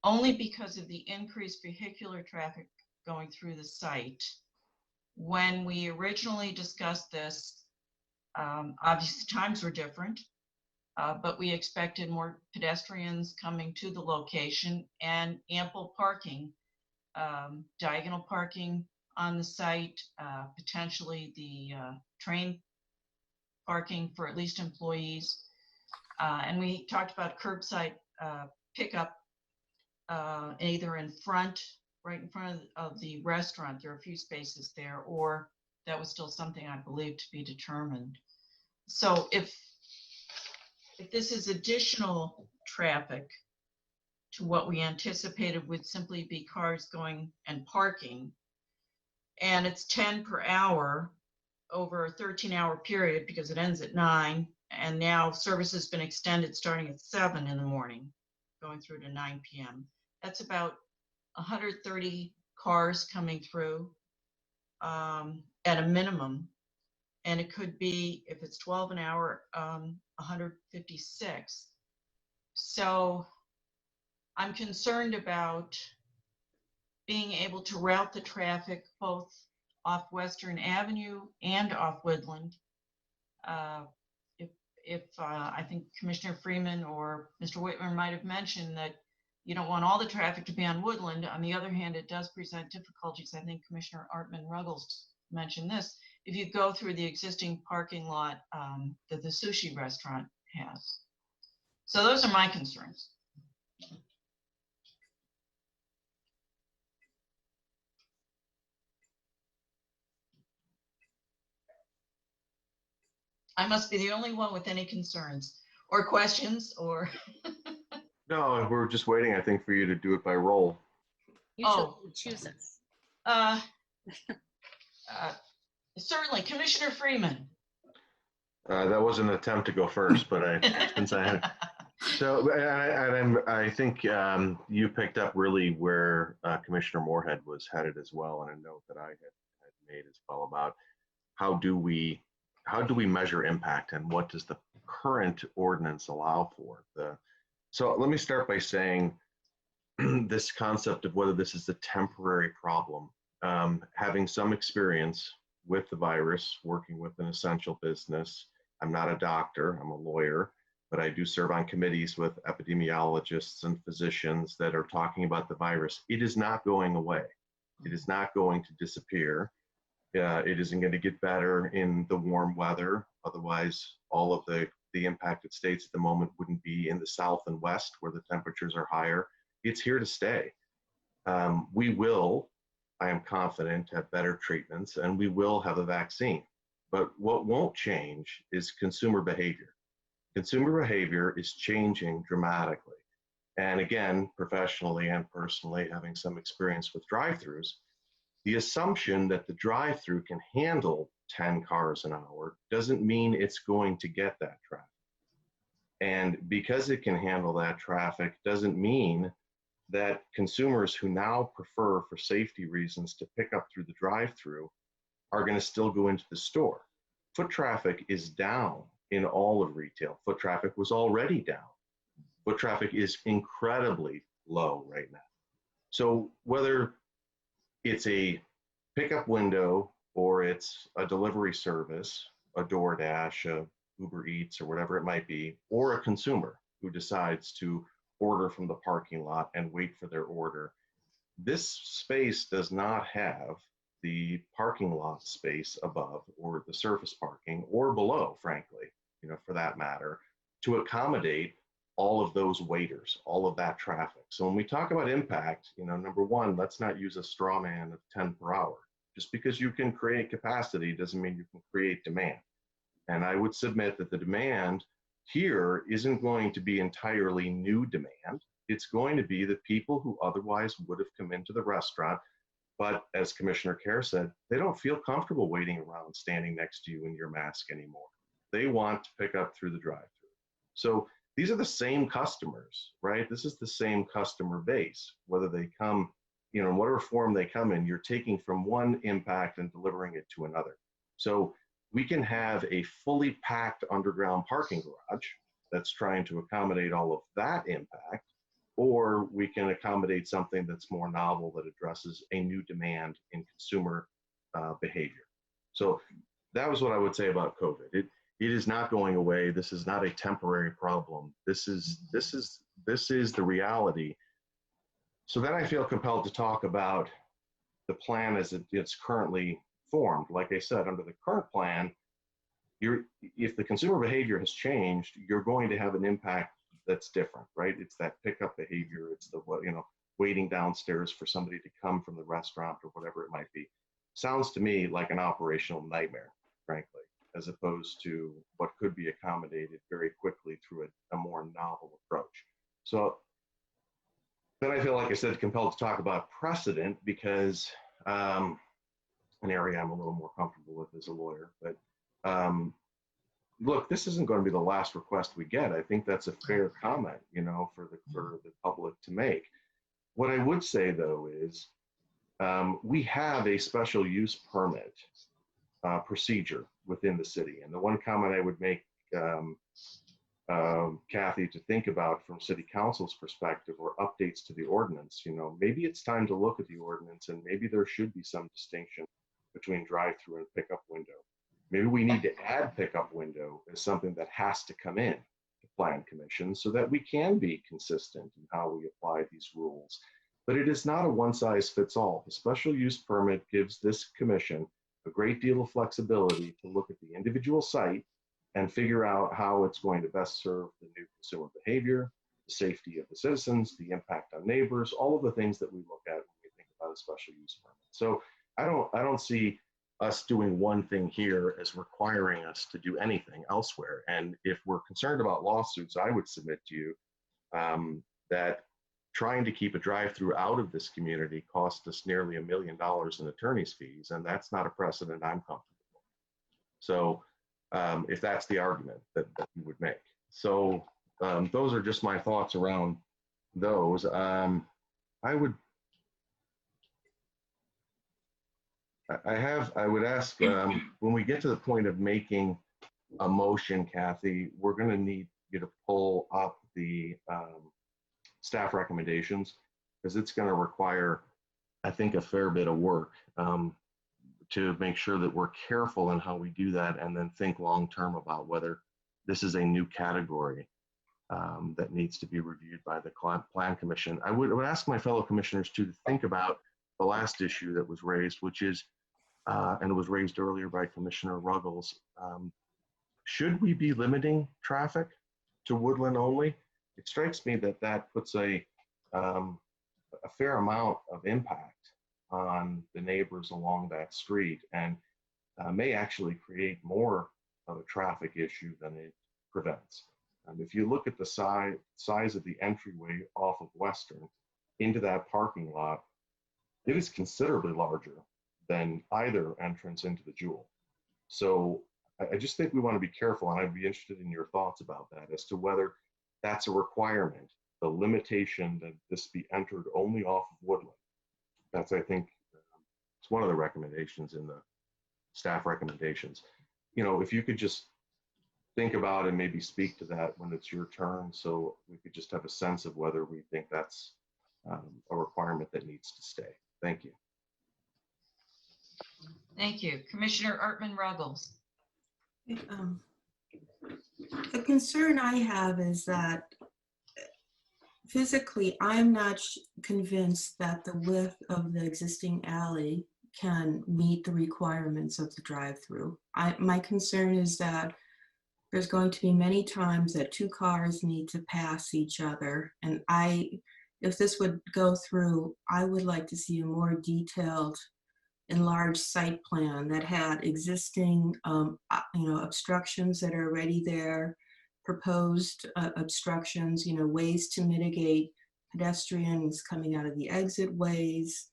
only because of the increased vehicular traffic going through the site. When we originally discussed this, obviously times were different, but we expected more pedestrians coming to the location and ample parking, diagonal parking on the site, potentially the train parking for at least employees. And we talked about curbside pickup either in front, right in front of the restaurant. There are a few spaces there, or that was still something I believe to be determined. So if this is additional traffic to what we anticipated would simply be cars going and parking, and it's 10 per hour over a 13-hour period because it ends at 9, and now service has been extended starting at 7 in the morning, going through to 9 p.m. That's about 130 cars coming through at a minimum. And it could be, if it's 12 an hour, 156. So I'm concerned about being able to route the traffic both off Western Avenue and off Woodland. If I think Commissioner Freeman or Mr. Whitmer might have mentioned that you don't want all the traffic to be on Woodland. On the other hand, it does present difficulties. I think Commissioner Artman Ruggles mentioned this. If you go through the existing parking lot that the sushi restaurant has. So those are my concerns. I must be the only one with any concerns or questions or. No, we're just waiting, I think, for you to do it by roll. You choose us. Certainly, Commissioner Freeman. That was an attempt to go first, but since I had. So, I think you picked up really where Commissioner Moorhead was headed as well, and a note that I had made as well about how do we measure impact and what does the current ordinance allow for. So let me start by saying this concept of whether this is a temporary problem. Having some experience with the virus, working with an essential business. I'm not a doctor, I'm a lawyer, but I do serve on committees with epidemiologists and physicians that are talking about the virus. It is not going away. It is not going to disappear. It isn't going to get better in the warm weather. Otherwise, all of the the impacted states at the moment wouldn't be in the south and west where the temperatures are higher. It's here to stay. We will, I am confident, have better treatments, and we will have a vaccine. But what won't change is consumer behavior. Consumer behavior is changing dramatically. And again, professionally and personally, having some experience with drive-throughs, the assumption that the drive-through can handle 10 cars an hour doesn't mean it's going to get that traffic. And because it can handle that traffic doesn't mean that consumers who now prefer, for safety reasons, to pick up through the drive-through are going to still go into the store. Foot traffic is down in all of retail. Foot traffic was already down. Foot traffic is incredibly low right now. So whether it's a pickup window or it's a delivery service, a DoorDash, a Uber Eats, or whatever it might be, or a consumer who decides to order from the parking lot and wait for their order, this space does not have the parking lot space above or the surface parking or below, frankly, for that matter, to accommodate all of those waiters, all of that traffic. So when we talk about impact, number one, let's not use a straw man of 10 per hour. Just because you can create capacity doesn't mean you can create demand. And I would submit that the demand here isn't going to be entirely new demand. It's going to be the people who otherwise would have come into the restaurant, but as Commissioner Kerr said, they don't feel comfortable waiting around standing next to you in your mask anymore. They want to pick up through the drive-thru. So these are the same customers, right? This is the same customer base, whether they come, in whatever form they come in, you're taking from one impact and delivering it to another. So we can have a fully packed underground parking garage that's trying to accommodate all of that impact, or we can accommodate something that's more novel that addresses a new demand in consumer behavior. So that was what I would say about COVID. It is not going away. This is not a temporary problem. This is the reality. So then I feel compelled to talk about the plan as it's currently formed. Like I said, under the current plan, if the consumer behavior has changed, you're going to have an impact that's different, right? It's that pickup behavior. It's the waiting downstairs for somebody to come from the restaurant or whatever it might be. Sounds to me like an operational nightmare, frankly, as opposed to what could be accommodated very quickly through a more novel approach. So then I feel, like I said, compelled to talk about precedent because an area I'm a little more comfortable with as a lawyer. But look, this isn't going to be the last request we get. I think that's a fair comment, for the public to make. What I would say, though, is we have a special use permit procedure within the city. And the one comment I would make, Kathy, to think about from City Council's perspective or updates to the ordinance, maybe it's time to look at the ordinance and maybe there should be some distinction between drive-through and pickup window. Maybe we need to add pickup window as something that has to come in to Plan Commission so that we can be consistent in how we apply these rules. But it is not a one-size-fits-all. The special use permit gives this commission a great deal of flexibility to look at the individual site and figure out how it's going to best serve the new consumer behavior, the safety of the citizens, the impact on neighbors, all of the things that we look at when we think about a special use permit. So I don't see us doing one thing here as requiring us to do anything elsewhere. And if we're concerned about lawsuits, I would submit to you that trying to keep a drive-through out of this community cost us nearly $1 million in attorney's fees, and that's not a precedent I'm comfortable with. So if that's the argument that you would make. So those are just my thoughts around those. I would ask, when we get to the point of making a motion, Kathy, we're going to need you to pull up the staff recommendations, because it's going to require, I think, a fair bit of work to make sure that we're careful in how we do that and then think long-term about whether this is a new category that needs to be reviewed by the Plan Commission. I would ask my fellow commissioners to think about the last issue that was raised, which is, and it was raised earlier by Commissioner Ruggles, should we be limiting traffic to Woodland only? It strikes me that that puts a fair amount of impact on the neighbors along that street and may actually create more of a traffic issue than it prevents. If you look at the size of the entryway off of Western into that parking lot, it is considerably larger than either entrance into the Jewel. So I just think we want to be careful, and I'd be interested in your thoughts about that as to whether that's a requirement, the limitation that this be entered only off of Woodland. That's, I think, it's one of the recommendations in the staff recommendations. You know, if you could just think about and maybe speak to that when it's your turn, so we could just have a sense of whether we think that's a requirement that needs to stay. Thank you. Thank you. Commissioner Artman-Ruggles. The concern I have is that physically, I'm not convinced that the width of the existing alley can meet the requirements of the drive-through. My concern is that there's going to be many times that two cars need to pass each other. And if this would go through, I would like to see a more detailed, enlarged site plan that had existing, obstructions that are already there, proposed obstructions, ways to mitigate pedestrians coming out of the exit ways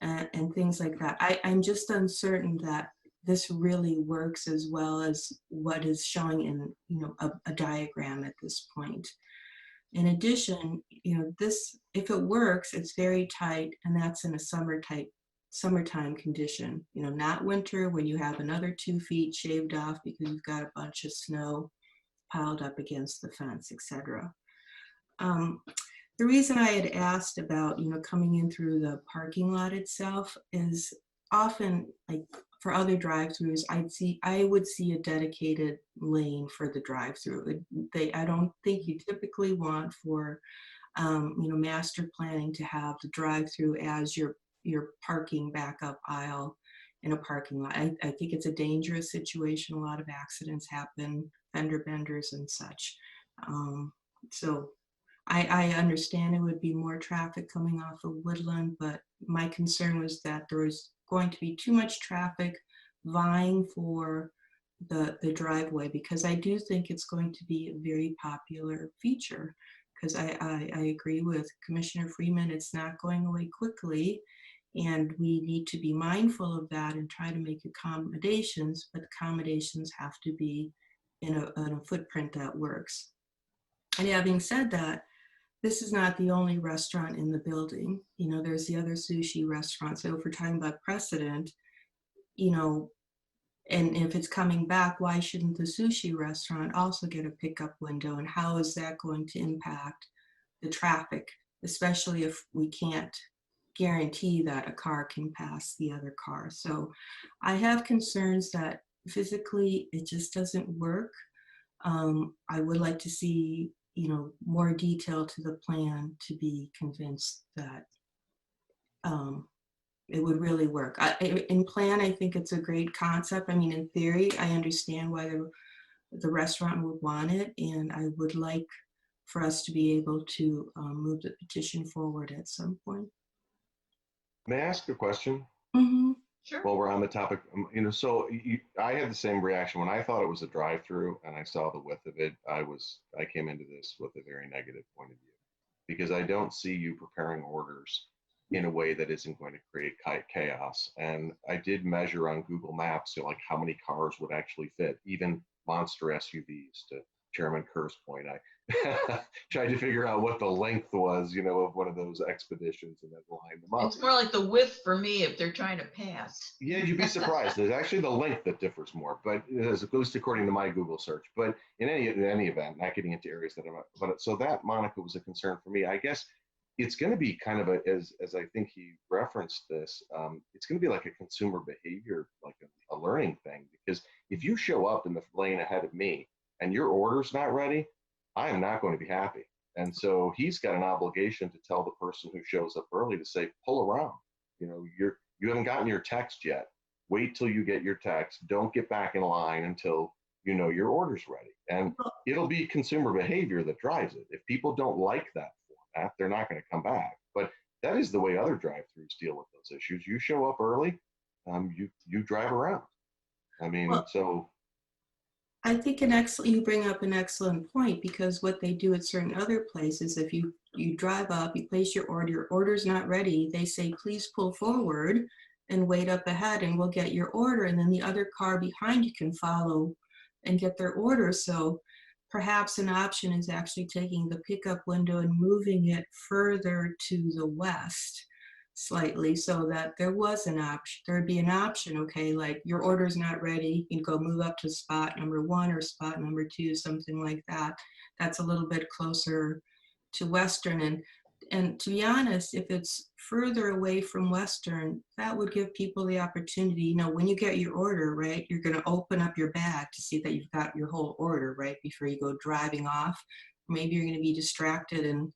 and things like that. I'm just uncertain that this really works as well as what is showing in a diagram at this point. In addition, this, if it works, it's very tight, and that's in a summertime condition, not winter when you have another 2 feet shaved off because you've got a bunch of snow piled up against the fence, etc. The reason I had asked about, coming in through the parking lot itself is often, like for other drive-throughs, I would see a dedicated lane for the drive-through. I don't think you typically want for, master planning to have the drive-through as your parking backup aisle in a parking lot. I think it's a dangerous situation. A lot of accidents happen, fender benders and such. So I understand it would be more traffic coming off of Woodland, but my concern was that there was going to be too much traffic vying for the driveway, because I do think it's going to be a very popular feature, because I agree with Commissioner Freeman, it's not going away quickly, and we need to be mindful of that and try to make accommodations, but accommodations have to be in a footprint that works. And having said that, this is not the only restaurant in the building. There's the other sushi restaurant. So if we're talking about precedent, and if it's coming back, why shouldn't the sushi restaurant also get a pickup window? And how is that going to impact the traffic, especially if we can't guarantee that a car can pass the other car? So I have concerns that physically it just doesn't work. I would like to see more detail to the plan to be convinced that it would really work. In plan, I think it's a great concept. I mean, in theory, I understand why the restaurant would want it, and I would like for us to be able to move the petition forward at some point. May I ask a question? Mm-hmm. Sure. While we're on the topic, I had the same reaction when I thought it was a drive-through and I saw the width of it. I came into this with a very negative point of view, because I don't see you preparing orders in a way that isn't going to create chaos. And I did measure on Google Maps, like how many cars would actually fit, even monster SUVs. To Chairman Kerr's point, I tried to figure out what the length was, of one of those expeditions, and then line them up. It's more like the width for me if they're trying to pass. Yeah, you'd be surprised. There's actually the length that differs more, but as it goes according to my Google search. But in any event, not getting into areas that I'm not, but so that, Monica, was a concern for me. I guess it's going to be kind of as I think he referenced this, it's going to be like a consumer behavior, like a learning thing, because if you show up in the lane ahead of me and your order's not ready, I am not going to be happy. And so he's got an obligation to tell the person who shows up early to say, pull around. You haven't gotten your text yet. Wait till you get your text. Don't get back in line until you know your order's ready. And it'll be consumer behavior that drives it. If people don't like that format, they're not going to come back. But that is the way other drive-throughs deal with those issues. You show up early, you drive around. I mean, Well, so. I think you bring up an excellent point, because what they do at certain other places, if you drive up, you place your order's not ready, they say, please pull forward and wait up ahead and we'll get your order. And then the other car behind you can follow and get their order. So perhaps an option is actually taking the pickup window and moving it further to the west slightly, so that there was an option, there'd be an option, okay, like your order's not ready, you can go move up to spot number 1 or spot number 2, something like that. That's a little bit closer to Western. And to be honest, if it's further away from Western, that would give people the opportunity, you know, when you get your order, right, you're going to open up your bag to see that you've got your whole order, right, before you go driving off. Maybe you're going to be distracted and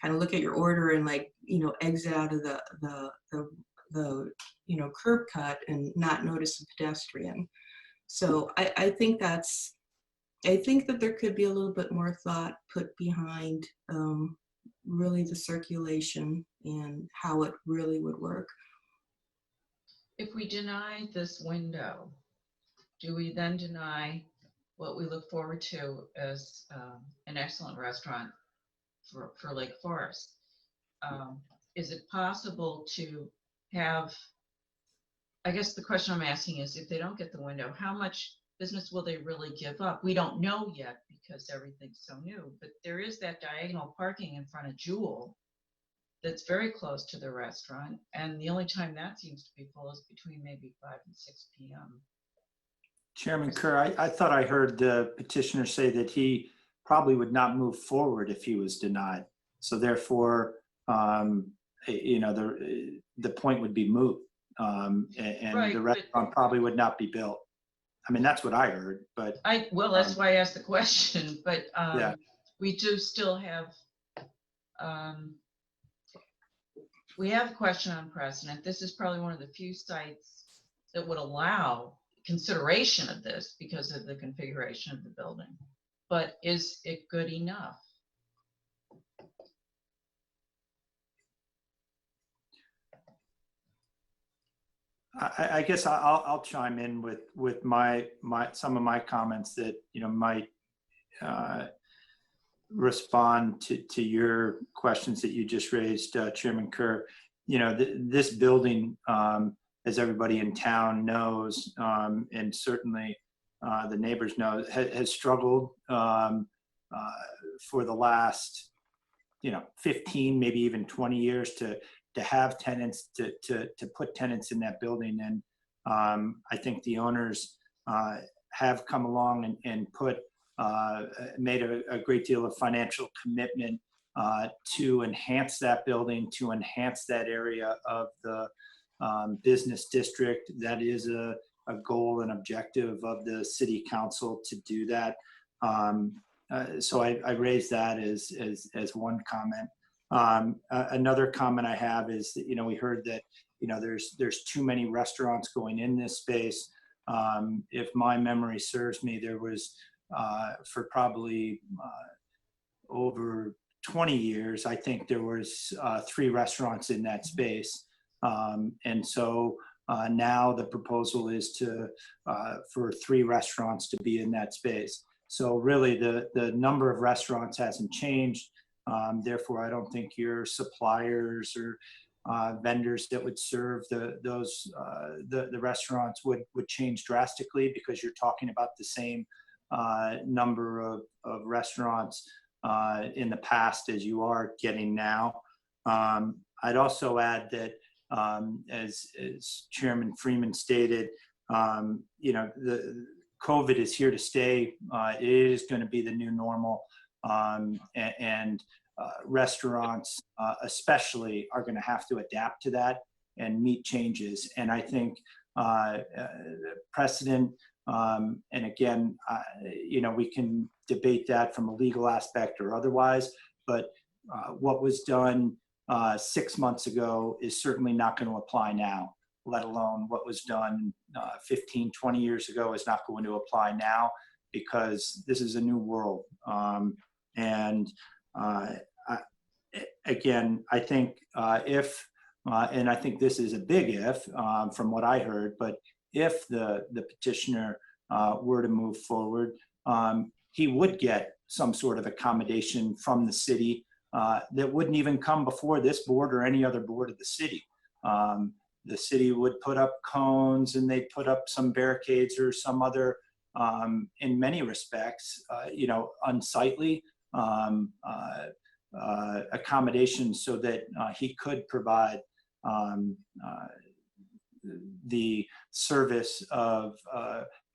kind of look at your order and, like, you know, exit out of the you know, curb cut and not notice a pedestrian. So I think that there could be a little bit more thought put behind really the circulation and how it really would work. If we deny this window, do we then deny what we look forward to as an excellent restaurant for Lake Forest? Is it possible to have, I guess the question I'm asking is, if they don't get the window, how much business will they really give up? We don't know yet because everything's so new, but there is that diagonal parking in front of Jewel that's very close to the restaurant. And the only time that seems to be full is between maybe 5 and 6 p.m. Chairman Kerr, I thought I heard the petitioner say that he probably would not move forward if he was denied. So therefore, you know, the point would be moot, and Right, the restaurant probably would not be built. I mean, that's what I heard, but. Well, that's why I asked the question, but Yeah. we do still have, we have a question on precedent. This is probably one of the few sites that would allow consideration of this because of the configuration of the building. But is it good enough? I guess I'll chime in with some of my comments that, you know, might respond to your questions that you just raised, Chairman Kerr. You know, this building, as everybody in town knows, and certainly the neighbors know, has struggled for the last, you know, 15, maybe even 20 years to have tenants, to put tenants in that building. And I think the owners have come along and made a great deal of financial commitment to enhance that building, to enhance that area of the business district. That is a goal and objective of the city council to do that. So I raised that as one comment. Another comment I have is that, you know, we heard that, you know, there's too many restaurants going in this space. If my memory serves me, there was for probably over 20 years, I think there was 3 restaurants in that space. And so now the proposal is for 3 restaurants to be in that space. So really the number of restaurants hasn't changed. Therefore, I don't think your suppliers or vendors that would serve the restaurants would change drastically, because you're talking about the same number of restaurants in the past as you are getting now. I'd also add that, as Chairman Freeman stated, you know, the COVID is here to stay. It is going to be the new normal. And restaurants especially are going to have to adapt to that and meet changes. And I think precedent, and again, you know, we can debate that from a legal aspect or otherwise, but what was done 6 months ago is certainly not going to apply now, let alone what was done 15, 20 years ago is not going to apply now, because this is a new world. And again, I think if, and I think this is a big if from what I heard, but if the petitioner were to move forward, he would get some sort of accommodation from the city that wouldn't even come before this board or any other board of the city. The city would put up cones and they'd put up some barricades or some other, in many respects, unsightly accommodations so that he could provide the service of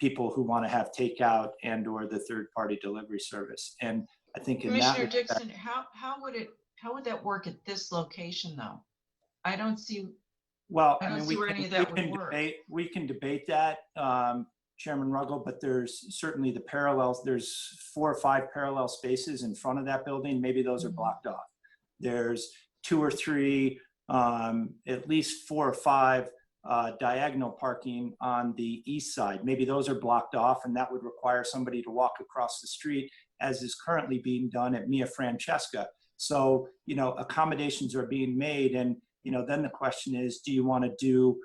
people who want to have takeout and or the third-party delivery service. And I think in that Commissioner respect, Dixon, how would that work at this location though? I don't see. well, I don't see where any of that would work. We can debate that, Chairman Ruggles, but there's certainly the parallels. There's 4 or 5 parallel spaces in front of that building. Maybe those are blocked off. There's 2 or 3, at least 4 or 5 diagonal parking on the east side. Maybe those are blocked off, and that would require somebody to walk across the street, as is currently being done at Mia Francesca. So, accommodations are being made, and then the question is, do you want to do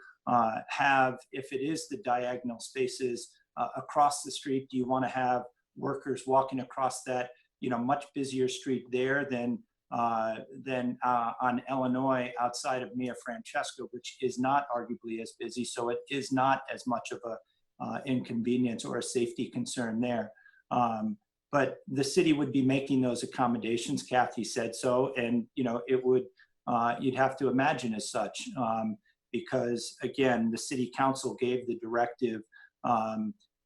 if it is the diagonal spaces across the street, do you want to have workers walking across that much busier street there than on Illinois outside of Mia Francesca, which is not arguably as busy, so it is not as much of a inconvenience or a safety concern there. But the city would be making those accommodations. Kathy said so, and it would you'd have to imagine as such, because again, the city council gave the directive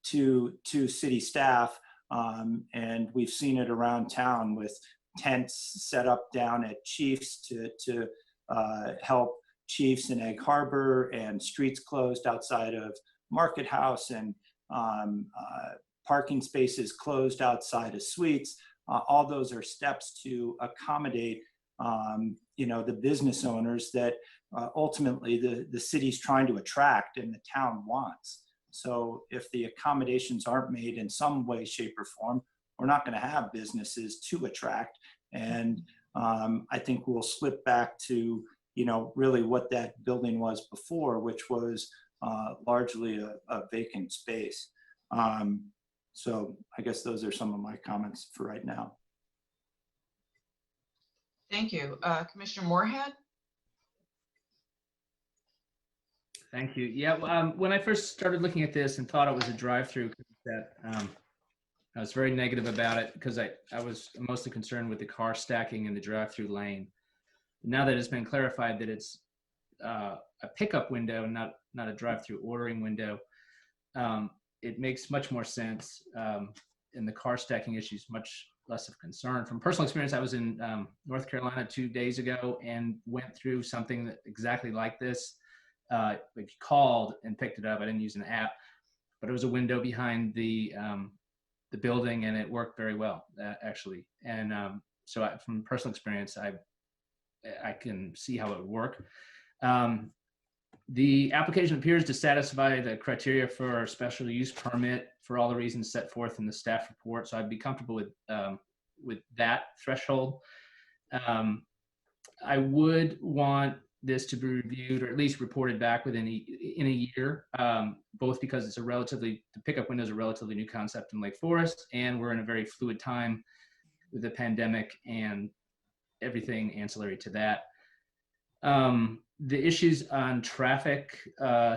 to city staff, and we've seen it around town with tents set up down at Chiefs to help Chiefs in Egg Harbor, and streets closed outside of Market House, and parking spaces closed outside of Suites. All those are steps to accommodate the business owners that ultimately the city's trying to attract and the town wants. So if the accommodations aren't made in some way, shape, or form, we're not going to have businesses to attract. And I think we'll slip back to, really what that building was before, which was largely a vacant space. So I guess those are some of my comments for right now. Thank you. Commissioner Moorhead? Thank you. Yeah, when I first started looking at this and thought it was a drive-through, I was very negative about it because I was mostly concerned with the car stacking in the drive-through lane. Now that it's been clarified that it's a pickup window, not a drive-through ordering window, it makes much more sense, and the car stacking issue is much less of concern. From personal experience, I was in North Carolina 2 days ago and went through something that exactly like this. If you called and picked it up, I didn't use an app, but it was a window behind the building, and it worked very well, actually. And so from personal experience, I can see how it would work. The application appears to satisfy the criteria for a special use permit for all the reasons set forth in the staff report. So I'd be comfortable with that threshold. I would want this to be reviewed or at least reported back in a year, both because it's the pickup window is a relatively new concept in Lake Forest, and we're in a very fluid time with the pandemic and everything ancillary to that. The issues on traffic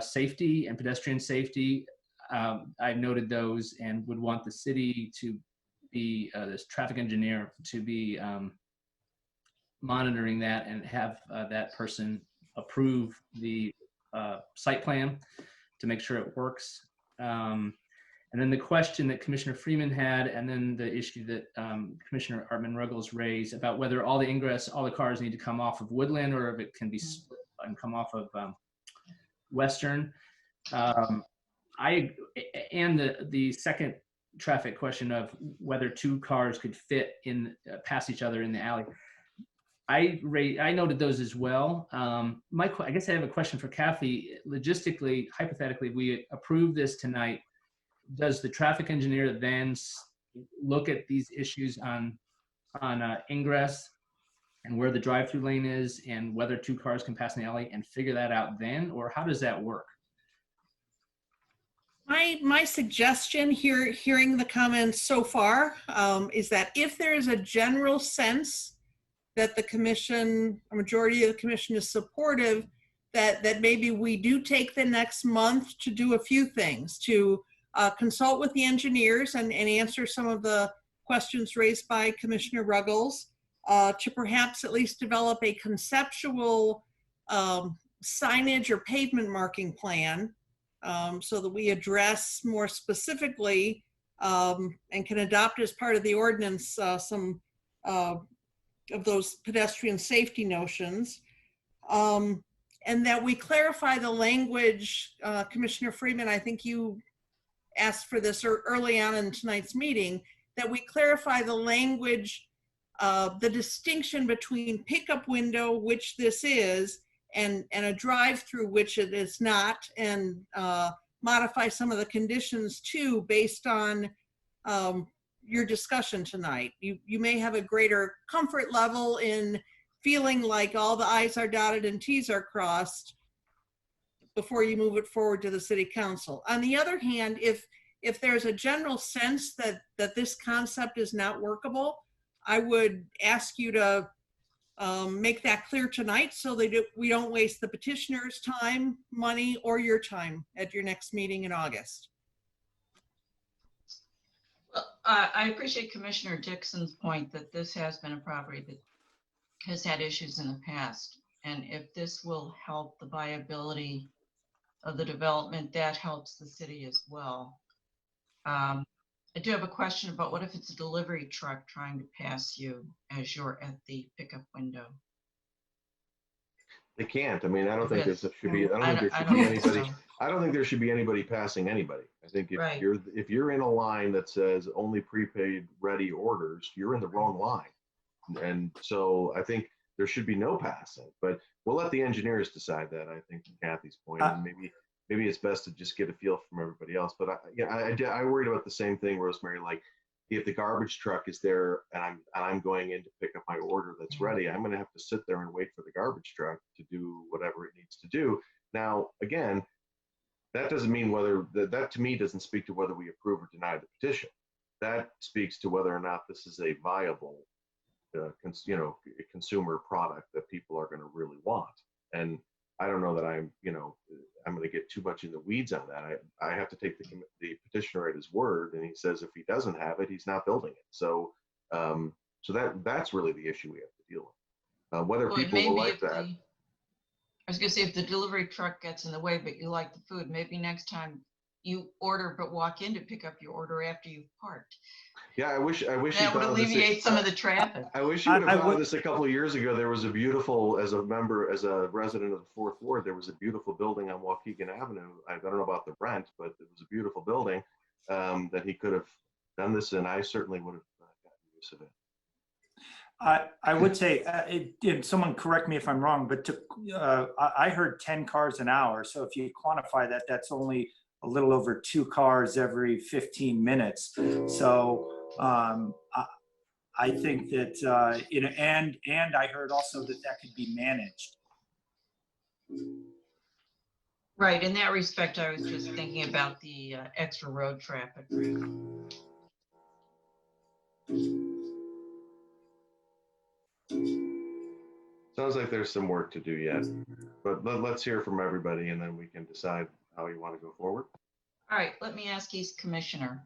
safety and pedestrian safety, I've noted those and would want the city to be, this traffic engineer to be monitoring that and have that person approve the site plan to make sure it works. And then the question that Commissioner Freeman had, and then the issue that Commissioner Artman-Ruggles raised about whether all the cars need to come off of Woodland or if it can be split and come off of Western. And the second traffic question of whether 2 cars could fit in past each other in the alley. I noted those as well. I guess I have a question for Kathy. Logistically, hypothetically, we approve this tonight. does the traffic engineer then look at these issues on ingress and where the drive-through lane is and whether two cars can pass in the alley and figure that out then, or how does that work? My suggestion here, hearing the comments so far, is that if there is a general sense that the commission, a majority of the commission is supportive, that maybe we do take the next month to do a few things, to consult with the engineers and answer some of the questions raised by Commissioner Ruggles, to perhaps at least develop a conceptual signage or pavement marking plan, so that we address more specifically and can adopt as part of the ordinance some of those pedestrian safety notions. And that we clarify the language. Commissioner Freeman, I think you asked for this early on in tonight's meeting, that we clarify the language, the distinction between pickup window, which this is, and a drive-through, which it is not, and modify some of the conditions too, based on your discussion tonight. You may have a greater comfort level in feeling like all the I's are dotted and T's are crossed before you move it forward to the city council. On the other hand, if there's a general sense that this concept is not workable, I would ask you to make that clear tonight so that we don't waste the petitioner's time, money, or your time at your next meeting in August. Well, I appreciate Commissioner Dixon's point that this has been a property that has had issues in the past. And if this will help the viability of the development, that helps the city as well. I do have a question about what if it's a delivery truck trying to pass you as you're at the pickup window? They can't. I mean, I don't think Yes. there should be. I don't think there should be anybody passing anybody. I think if you're in a line that says only prepaid ready orders, you're in the wrong line. And so I think there should be no passing. But we'll let the engineers decide that. I think, to Kathy's point, and maybe it's best to just get a feel from everybody else. But I worried about the same thing, Rosemary. Like, if the garbage truck is there and I'm going in to pick up my order that's ready, I'm going to have to sit there and wait for the garbage truck to do whatever it needs to do. Now, again, that doesn't mean whether that to me doesn't speak to whether we approve or deny the petition. That speaks to whether or not this is a viable, consumer product that people are going to really want. And I don't know that I'm going to get too much in the weeds on that. I have to take the petitioner at his word, and he says if he doesn't have it, he's not building it. So that's really the issue we have to deal with. Whether people will like that. I was going to say, if the delivery truck gets in the way, but you like the food, maybe next time you order but walk in to pick up your order after you've parked. Yeah, I wish that would alleviate some of the traffic. I wish you would have thought of this a couple of years ago. There was a beautiful, as a resident of the 4th Ward, there was a beautiful building on Waukegan Avenue. I don't know about the rent, but it was a beautiful building that he could have done this in. I certainly would have gotten use of it. I would say, and someone correct me if I'm wrong, but I heard 10 cars an hour. So if you quantify that, that's only a little over 2 cars every 15 minutes. So I think that, and I heard also that could be managed. Right, in that respect, I was just thinking about the extra road traffic. Sounds like there's some work to do yet, but let's hear from everybody and then we can decide how you want to go forward. All right, let me ask each commissioner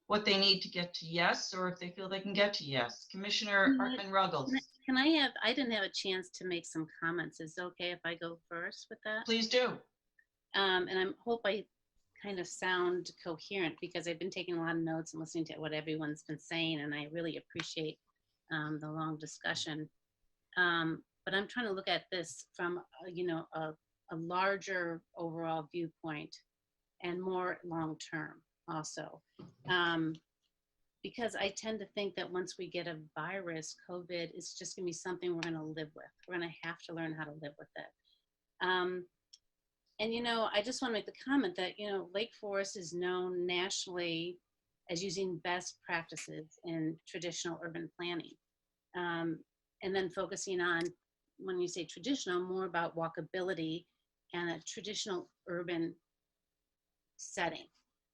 what they need to get to yes, or if they feel they can get to yes. Commissioner Hartman Ruggles. I didn't have a chance to make some comments. Is it okay if I go first with that? Please do. And I hope I kind of sound coherent because I've been taking a lot of notes and listening to what everyone's been saying, and I really appreciate the long discussion. But I'm trying to look at this from, a larger overall viewpoint and more long-term also. Because I tend to think that once we get a virus, COVID is just gonna be something we're gonna live with. We're gonna have to learn how to live with it. And, I just want to make the comment that, Lake Forest is known nationally as using best practices in traditional urban planning. And then focusing on, when you say traditional, more about walkability and a traditional urban setting.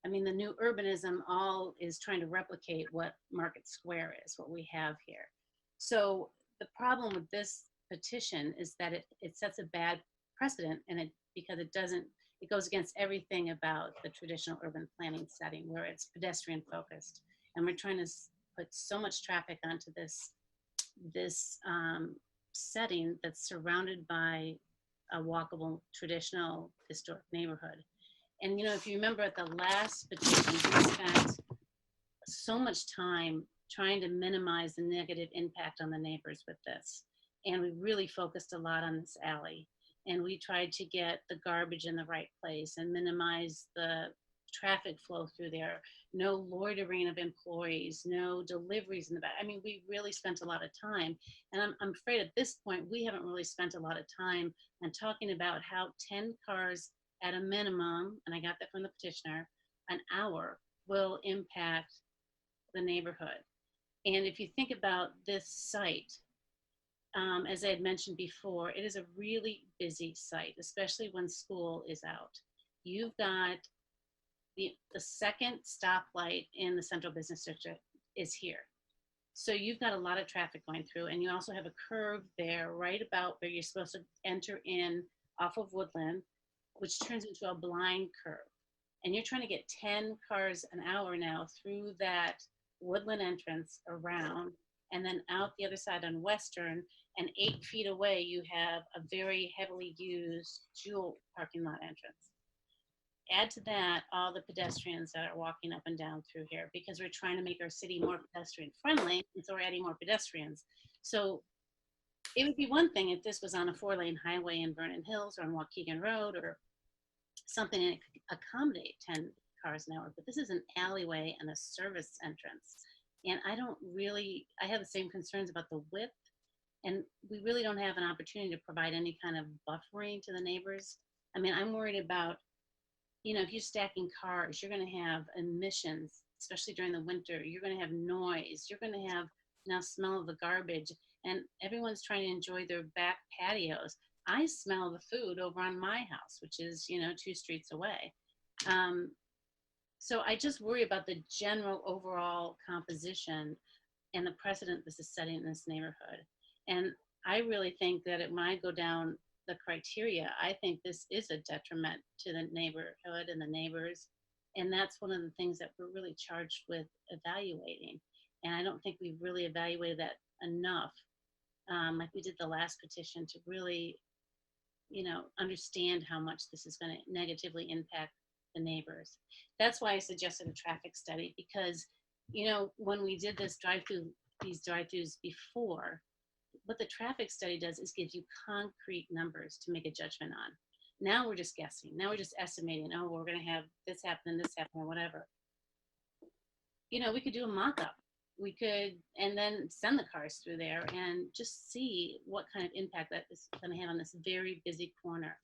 I mean, the new urbanism all is trying to replicate what Market Square is, what we have here. So the problem with this petition is that it sets a bad precedent, and because it goes against everything about the traditional urban planning setting where it's pedestrian focused. And we're trying to put so much traffic onto this setting that's surrounded by a walkable traditional historic neighborhood. And if you remember at the last petition, we spent so much time trying to minimize the negative impact on the neighbors with this. And we really focused a lot on this alley. And we tried to get the garbage in the right place and minimize the traffic flow through there. No loitering of employees, no deliveries in the back. I mean, we really spent a lot of time. And I'm afraid at this point, we haven't really spent a lot of time on talking about how 10 cars at a minimum, and I got that from the petitioner, an hour will impact the neighborhood. And if you think about this site, as I had mentioned before, it is a really busy site, especially when school is out. You've got the second stoplight in the central business district is here. So you've got a lot of traffic going through, and you also have a curve there right about where you're supposed to enter in off of Woodland, which turns into a blind curve. And you're trying to get 10 cars an hour now through that Woodland entrance around, and then out the other side on Western, and 8 feet away, you have a very heavily used Jewel parking lot entrance. Add to that all the pedestrians that are walking up and down through here, because we're trying to make our city more pedestrian friendly, and so we're adding more pedestrians. So it would be one thing if this was on a 4-lane highway in Vernon Hills or on Waukegan Road or something that could accommodate 10 cars an hour, but this is an alleyway and a service entrance. And I have the same concerns about the width, and we really don't have an opportunity to provide any kind of buffering to the neighbors. I mean, I'm worried about, if you're stacking cars, you're going to have emissions, especially during the winter. You're going to have noise. You're going to have now smell of the garbage, and everyone's trying to enjoy their back patios. I smell the food over on my house, which is, 2 streets away. So I just worry about the general overall composition and the precedent this is setting in this neighborhood. And I really think that when I go down the criteria, I think this is a detriment to the neighborhood and the neighbors. And that's one of the things that we're really charged with evaluating. And I don't think we've really evaluated that enough, like we did the last petition, to really, understand how much this is going to negatively impact the neighbors. That's why I suggested a traffic study, because, when we did these drive-throughs before, what the traffic study does is gives you concrete numbers to make a judgment on. Now we're just guessing. Now we're just estimating, oh, we're going to have this happen and this happen or whatever. We could do a mock-up. We could, and then send the cars through there and just see what kind of impact that is going to have on this very busy corner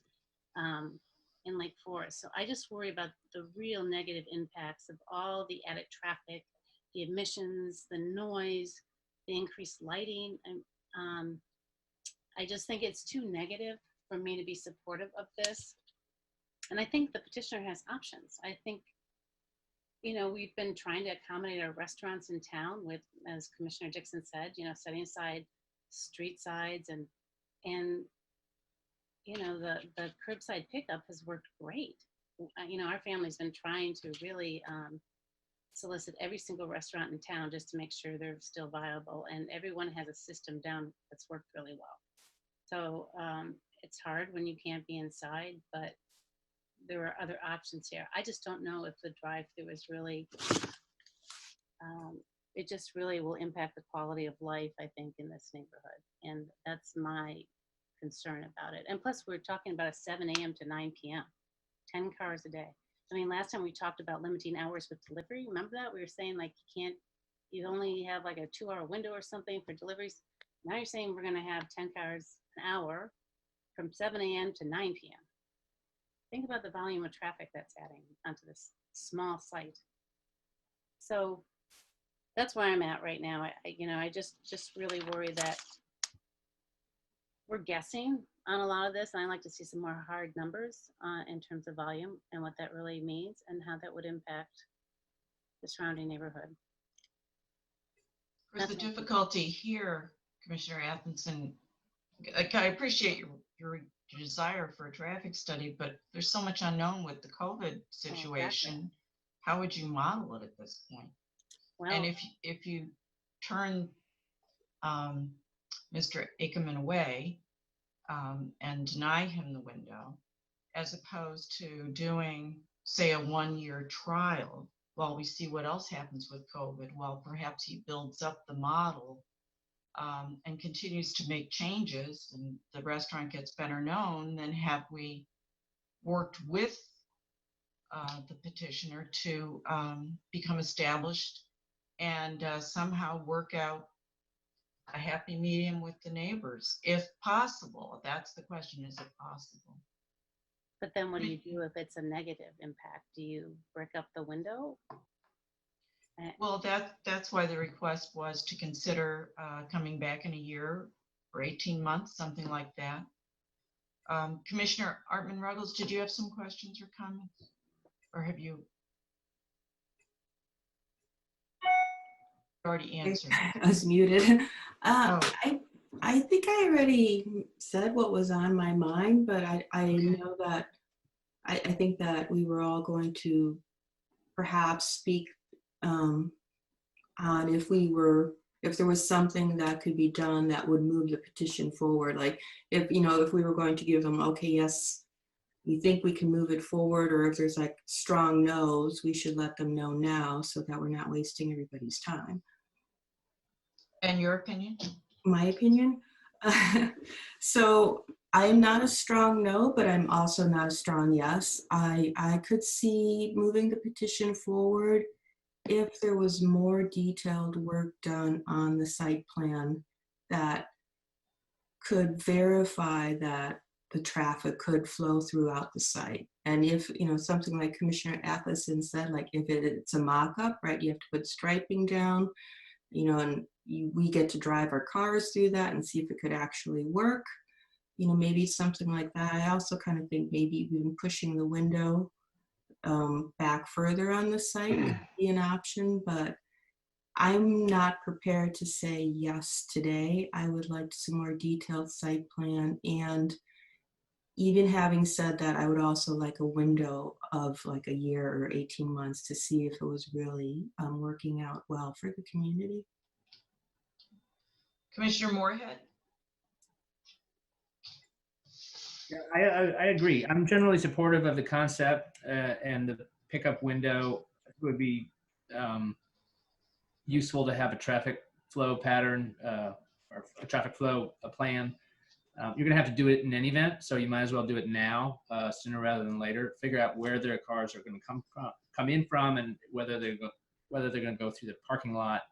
in Lake Forest. So I just worry about the real negative impacts of all the added traffic, the emissions, the noise, the increased lighting. And I just think it's too negative for me to be supportive of this. And I think the petitioner has options. I think, we've been trying to accommodate our restaurants in town with, as Commissioner Dixon said, setting aside street sides and the curbside pickup has worked great. Our family's been trying to really solicit every single restaurant in town just to make sure they're still viable, and everyone has a system down that's worked really well. So it's hard when you can't be inside, but there are other options here. I just don't know if the drive-through is really, it just really will impact the quality of life, I think, in this neighborhood. And that's my concern about it. And plus, we're talking about a 7 a.m. to 9 p.m., 10 cars a day. I mean, last time we talked about limiting hours with delivery. Remember that? We were saying like you only have like a 2-hour window or something for deliveries. Now you're saying we're going to have 10 cars an hour from 7 a.m. to 9 p.m. think about the volume of traffic that's adding onto this small site. So that's where I'm at right now. I just really worry that we're guessing on a lot of this, and I like to see some more hard numbers in terms of volume and what that really means and how that would impact the surrounding neighborhood. Of course, the difficulty here, Commissioner Atkinson, I appreciate your desire for a traffic study, but there's so much unknown with the COVID situation. Exactly. How would you model it at this point? Well, And if you turn Mr. Ackerman away and deny him the window, as opposed to doing, say, a 1-year trial while we see what else happens with COVID, while perhaps he builds up the model and continues to make changes and the restaurant gets better known, then have we worked with the petitioner to become established and somehow work out a happy medium with the neighbors, if possible. That's the question, is it possible? but then what do you do if it's a negative impact? Do you brick up the window? Well, that's why the request was to consider coming back in a year or 18 months, something like that. Commissioner Artman-Ruggles, did you have some questions or comments? Or have you already answered? I was muted. I think I already said what was on my mind, but I know that I think that we were all going to perhaps speak on if there was something that could be done that would move the petition forward. Like if we were going to give them, okay, yes, we think we can move it forward, or if there's like strong no's, we should let them know now so that we're not wasting everybody's time. And your opinion? My opinion? So I am not a strong no, but I'm also not a strong yes. I could see moving the petition forward if there was more detailed work done on the site plan that could verify that the traffic could flow throughout the site. And if, something like Commissioner Atkinson said, like if it's a mock-up, right, you have to put striping down, and we get to drive our cars through that and see if it could actually work. Maybe something like that. I also kind of think maybe even pushing the window back further on the site could be an option, but I'm not prepared to say yes today. I would like some more detailed site plan, and even having said that, I would also like a window of like a year or 18 months to see if it was really working out well for the community. Commissioner Moorhead? Yeah, I agree. I'm generally supportive of the concept, and the pickup window would be useful to have a traffic flow pattern or a traffic flow plan. You're going to have to do it in any event, so you might as well do it now, sooner rather than later. Figure out where their cars are going to come in from, and whether they're going to go through the parking lot.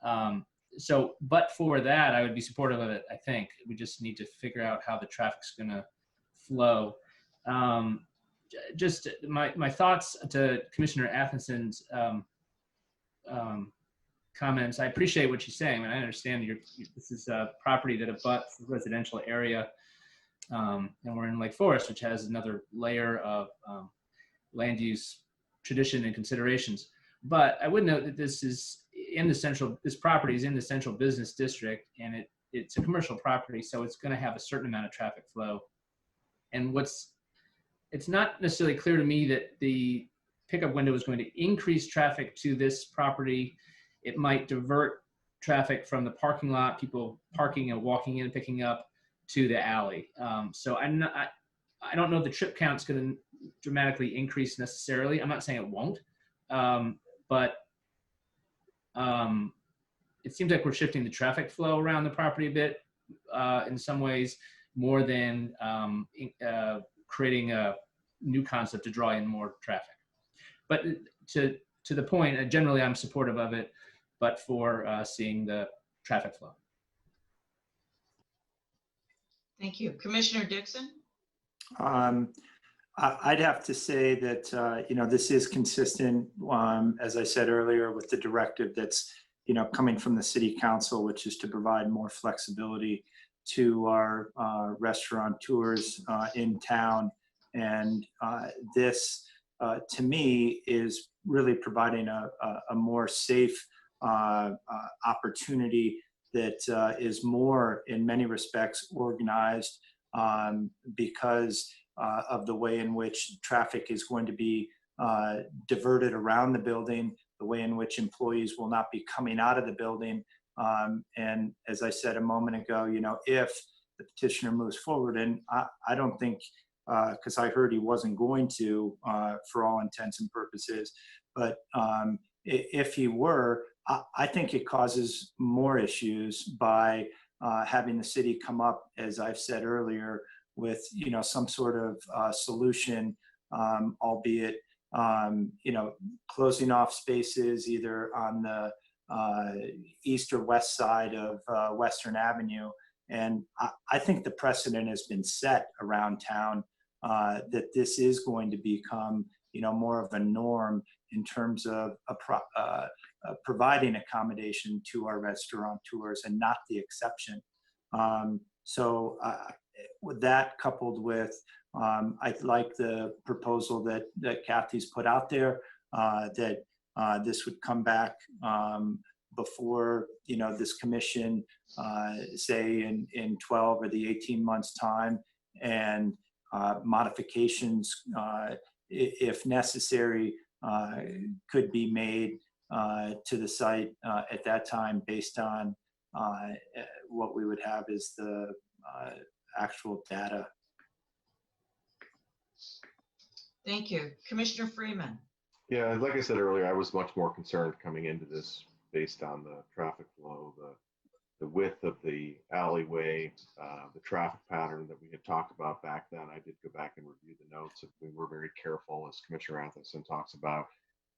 But for that, I would be supportive of it. I think we just need to figure out how the traffic's going to flow. Just my thoughts to Commissioner Atkinson's comments. I appreciate what she's saying, and I understand this is a property that abuts the residential area, and we're in Lake Forest, which has another layer of land use tradition and considerations. But I would note that this property is in the central business district, and it's a commercial property, so it's going to have a certain amount of traffic flow. And it's not necessarily clear to me that the pickup window is going to increase traffic to this property. It might divert traffic from the parking lot, people parking and walking in and picking up, to the alley. So I don't know if the trip count's going to dramatically increase necessarily. I'm not saying it won't, but it seems like we're shifting the traffic flow around the property a bit in some ways, more than creating a new concept to draw in more traffic. But to the point, generally I'm supportive of it, but for seeing the traffic flow. Thank you. Commissioner Dixon? I'd have to say that, this is consistent, as I said earlier, with the directive that's, coming from the city council, which is to provide more flexibility to our restaurateurs in town. And this, to me, is really providing a more safe opportunity that is more, in many respects, organized because of the way in which traffic is going to be diverted around the building, the way in which employees will not be coming out of the building. And as I said a moment ago, if the petitioner moves forward, and I don't think, because I heard he wasn't going to, for all intents and purposes, but if he were, I think it causes more issues by having the city come up, as I've said earlier, with some sort of solution, albeit closing off spaces either on the east or west side of Western Avenue. And I think the precedent has been set around town that this is going to become more of a norm in terms of providing accommodation to our restaurateurs and not the exception. So with that coupled with, I like the proposal that Kathy's put out there, that this would come back before this commission, say in 12 or the 18 months time, and modifications, if necessary, could be made to the site at that time based on what we would have as the actual data. Thank you. Commissioner Freeman. Yeah, like I said earlier, I was much more concerned coming into this based on the traffic flow, the width of the alleyway, the traffic pattern that we had talked about back then. I did go back and review the notes. We were very careful, as Commissioner Atherson talks about,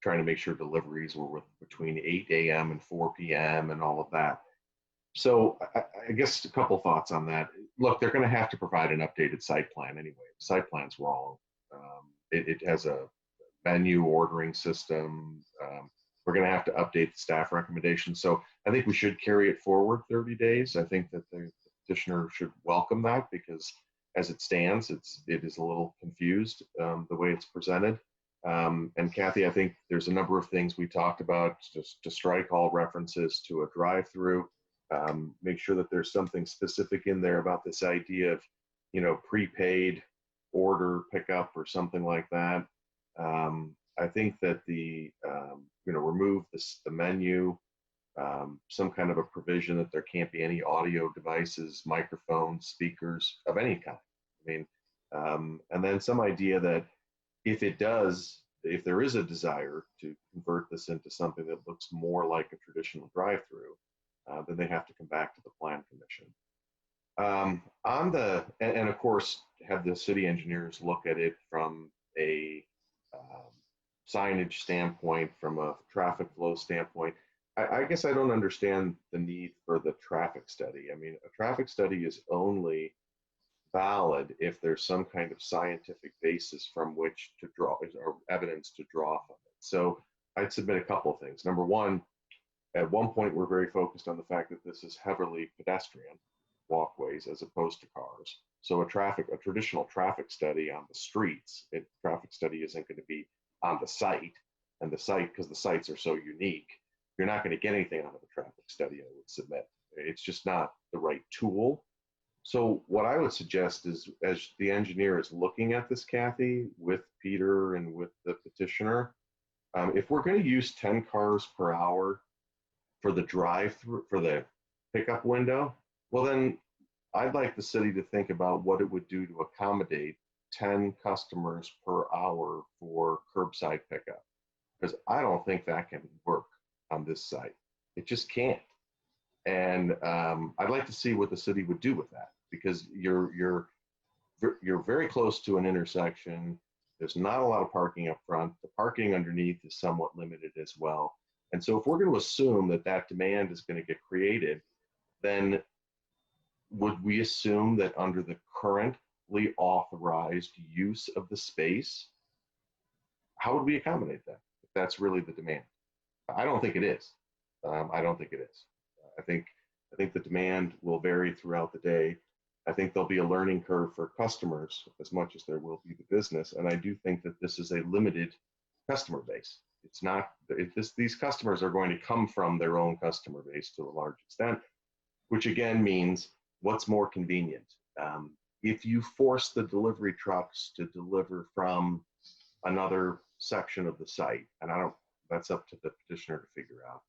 trying to make sure deliveries were between 8 a.m. and 4 p.m. and all of that. So I guess a couple thoughts on that. Look, they're going to have to provide an updated site plan anyway. The site plan's wrong. It has a menu ordering system. We're going to have to update the staff recommendations. So I think we should carry it forward 30 days. I think that the petitioner should welcome that, because as it stands, it is a little confused the way it's presented. And Kathy, I think there's a number of things we talked about, just to strike all references to a drive-through, make sure that there's something specific in there about this idea of, prepaid order pickup or something like that. I think that remove the menu, some kind of a provision that there can't be any audio devices, microphones, speakers of any kind. I mean, and then some idea that if there is a desire to convert this into something that looks more like a traditional drive-through, then they have to come back to the Plan Commission. And of course, have the city engineers look at it from a signage standpoint, from a traffic flow standpoint. I guess I don't understand the need for the traffic study. I mean, a traffic study is only valid if there's some kind of scientific basis from which to draw, or evidence to draw from it. So I'd submit a couple of things. Number one, at one point, we're very focused on the fact that this is heavily pedestrian walkways as opposed to cars. So a traditional traffic study on the streets, traffic study isn't going to be on the site, and the site, because the sites are so unique, you're not going to get anything out of a traffic study, I would submit. It's just not the right tool. So what I would suggest is, as the engineer is looking at this, Kathy, with Peter and with the petitioner, if we're going to use 10 cars per hour for the drive-through, for the pickup window, well then I'd like the city to think about what it would do to accommodate 10 customers per hour for curbside pickup, because I don't think that can work on this site. It just can't. And I'd like to see what the city would do with that, because you're very close to an intersection. There's not a lot of parking up front. The parking underneath is somewhat limited as well. And so if we're going to assume that demand is going to get created, then would we assume that under the current currently authorized use of the space, how would we accommodate that if that's really the demand? I don't think it is. I don't think it is. I think the demand will vary throughout the day. I think there'll be a learning curve for customers as much as there will be the business. And I do think that this is a limited customer base. It's not, these customers are going to come from their own customer base to a large extent, which again means what's more convenient. If you force the delivery trucks to deliver from another section of the site, and that's up to the petitioner to figure out.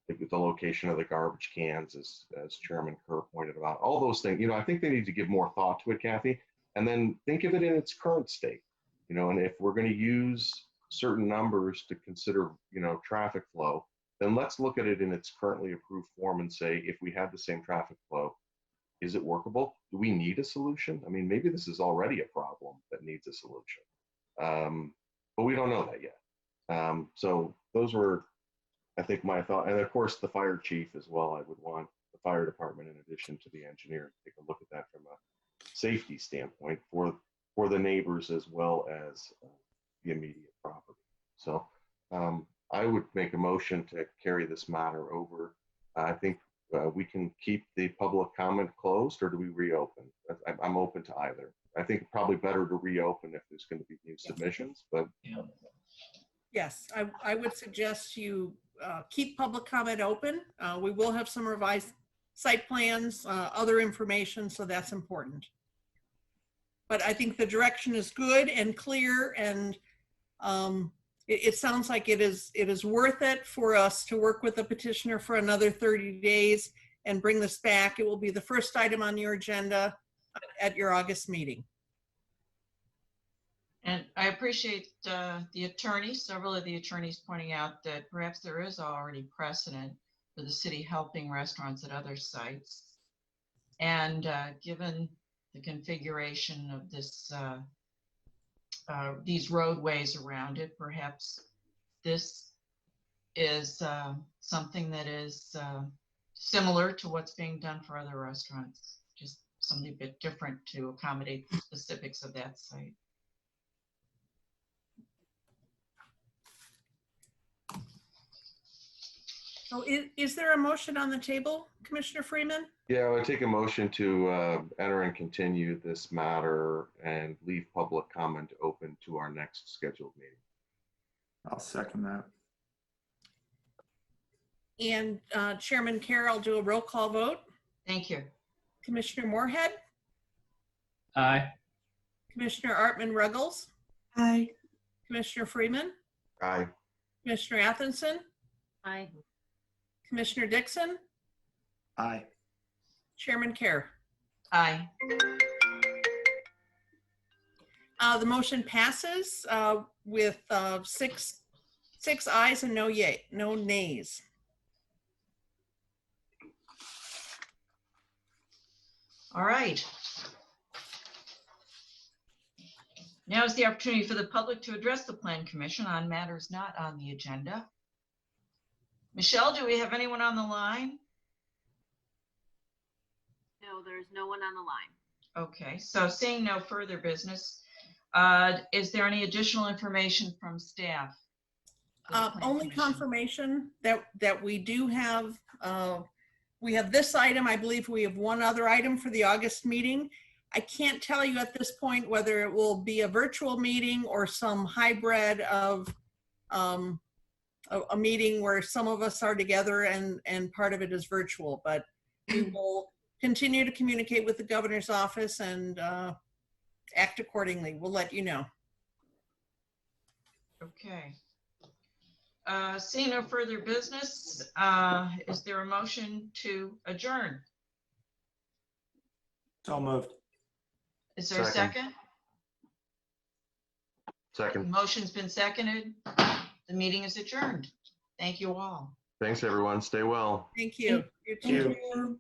The location of the garbage cans, as Chairman Kerr pointed out, all those things, I think they need to give more thought to it, Kathy, and then think of it in its current state, and if we're going to use certain numbers to consider, traffic flow, then let's look at it in its currently approved form and say, if we had the same traffic flow, is it workable? Do we need a solution? I mean, maybe this is already a problem that needs a solution, but we don't know that yet. So those were, I think, my thought. And of course, the fire chief as well. I would want the fire department, in addition to the engineer, to take a look at that from a safety standpoint for the neighbors as well as the immediate property. So I would make a motion to carry this matter over. I think we can keep the public comment closed, or do we reopen? I'm open to either. I think probably better to reopen if there's going to be new submissions, but. Yes, I would suggest you keep public comment open. We will have some revised site plans, other information, so that's important. But I think the direction is good and clear, and it sounds like it is worth it for us to work with the petitioner for another 30 days and bring this back. It will be the first item on your agenda at your August meeting. And I appreciate the attorneys, several of the attorneys pointing out that perhaps there is already precedent for the city helping restaurants at other sites. And given the configuration of this, these roadways around it, perhaps this is something that is similar to what's being done for other restaurants, just something a bit different to accommodate the specifics of that site. So is there a motion on the table, Commissioner Freeman? Yeah, I would take a motion to enter and continue this matter and leave public comment open to our next scheduled meeting. I'll second that. And Chairman Kerr, I'll do a roll call vote. Thank you. Commissioner Moorhead, Aye. Commissioner Artman Ruggles, Aye. Commissioner Freeman, Aye. Commissioner Athenson, Aye. Commissioner Dixon, Aye. Chairman Kerr. Aye. The motion passes with six ayes and no nays. All right. Now is the opportunity for the public to address the Plan Commission on matters not on the agenda. Michelle, do we have anyone on the line? No, there's no one on the line. Okay, so seeing no further business, is there any additional information from staff? Only confirmation that we do have, we have this item. I believe we have one other item for the August meeting. I can't tell you at this point whether it will be a virtual meeting or some hybrid of a meeting where some of us are together and part of it is virtual, but we will continue to communicate with the governor's office and act accordingly. We'll let you know. Okay. Seeing no further business, is there a motion to adjourn? So moved. Is there a second? Second. Motion's been seconded. The meeting is adjourned. Thank you all. Thanks, everyone. Stay well. Thank you. Thank you.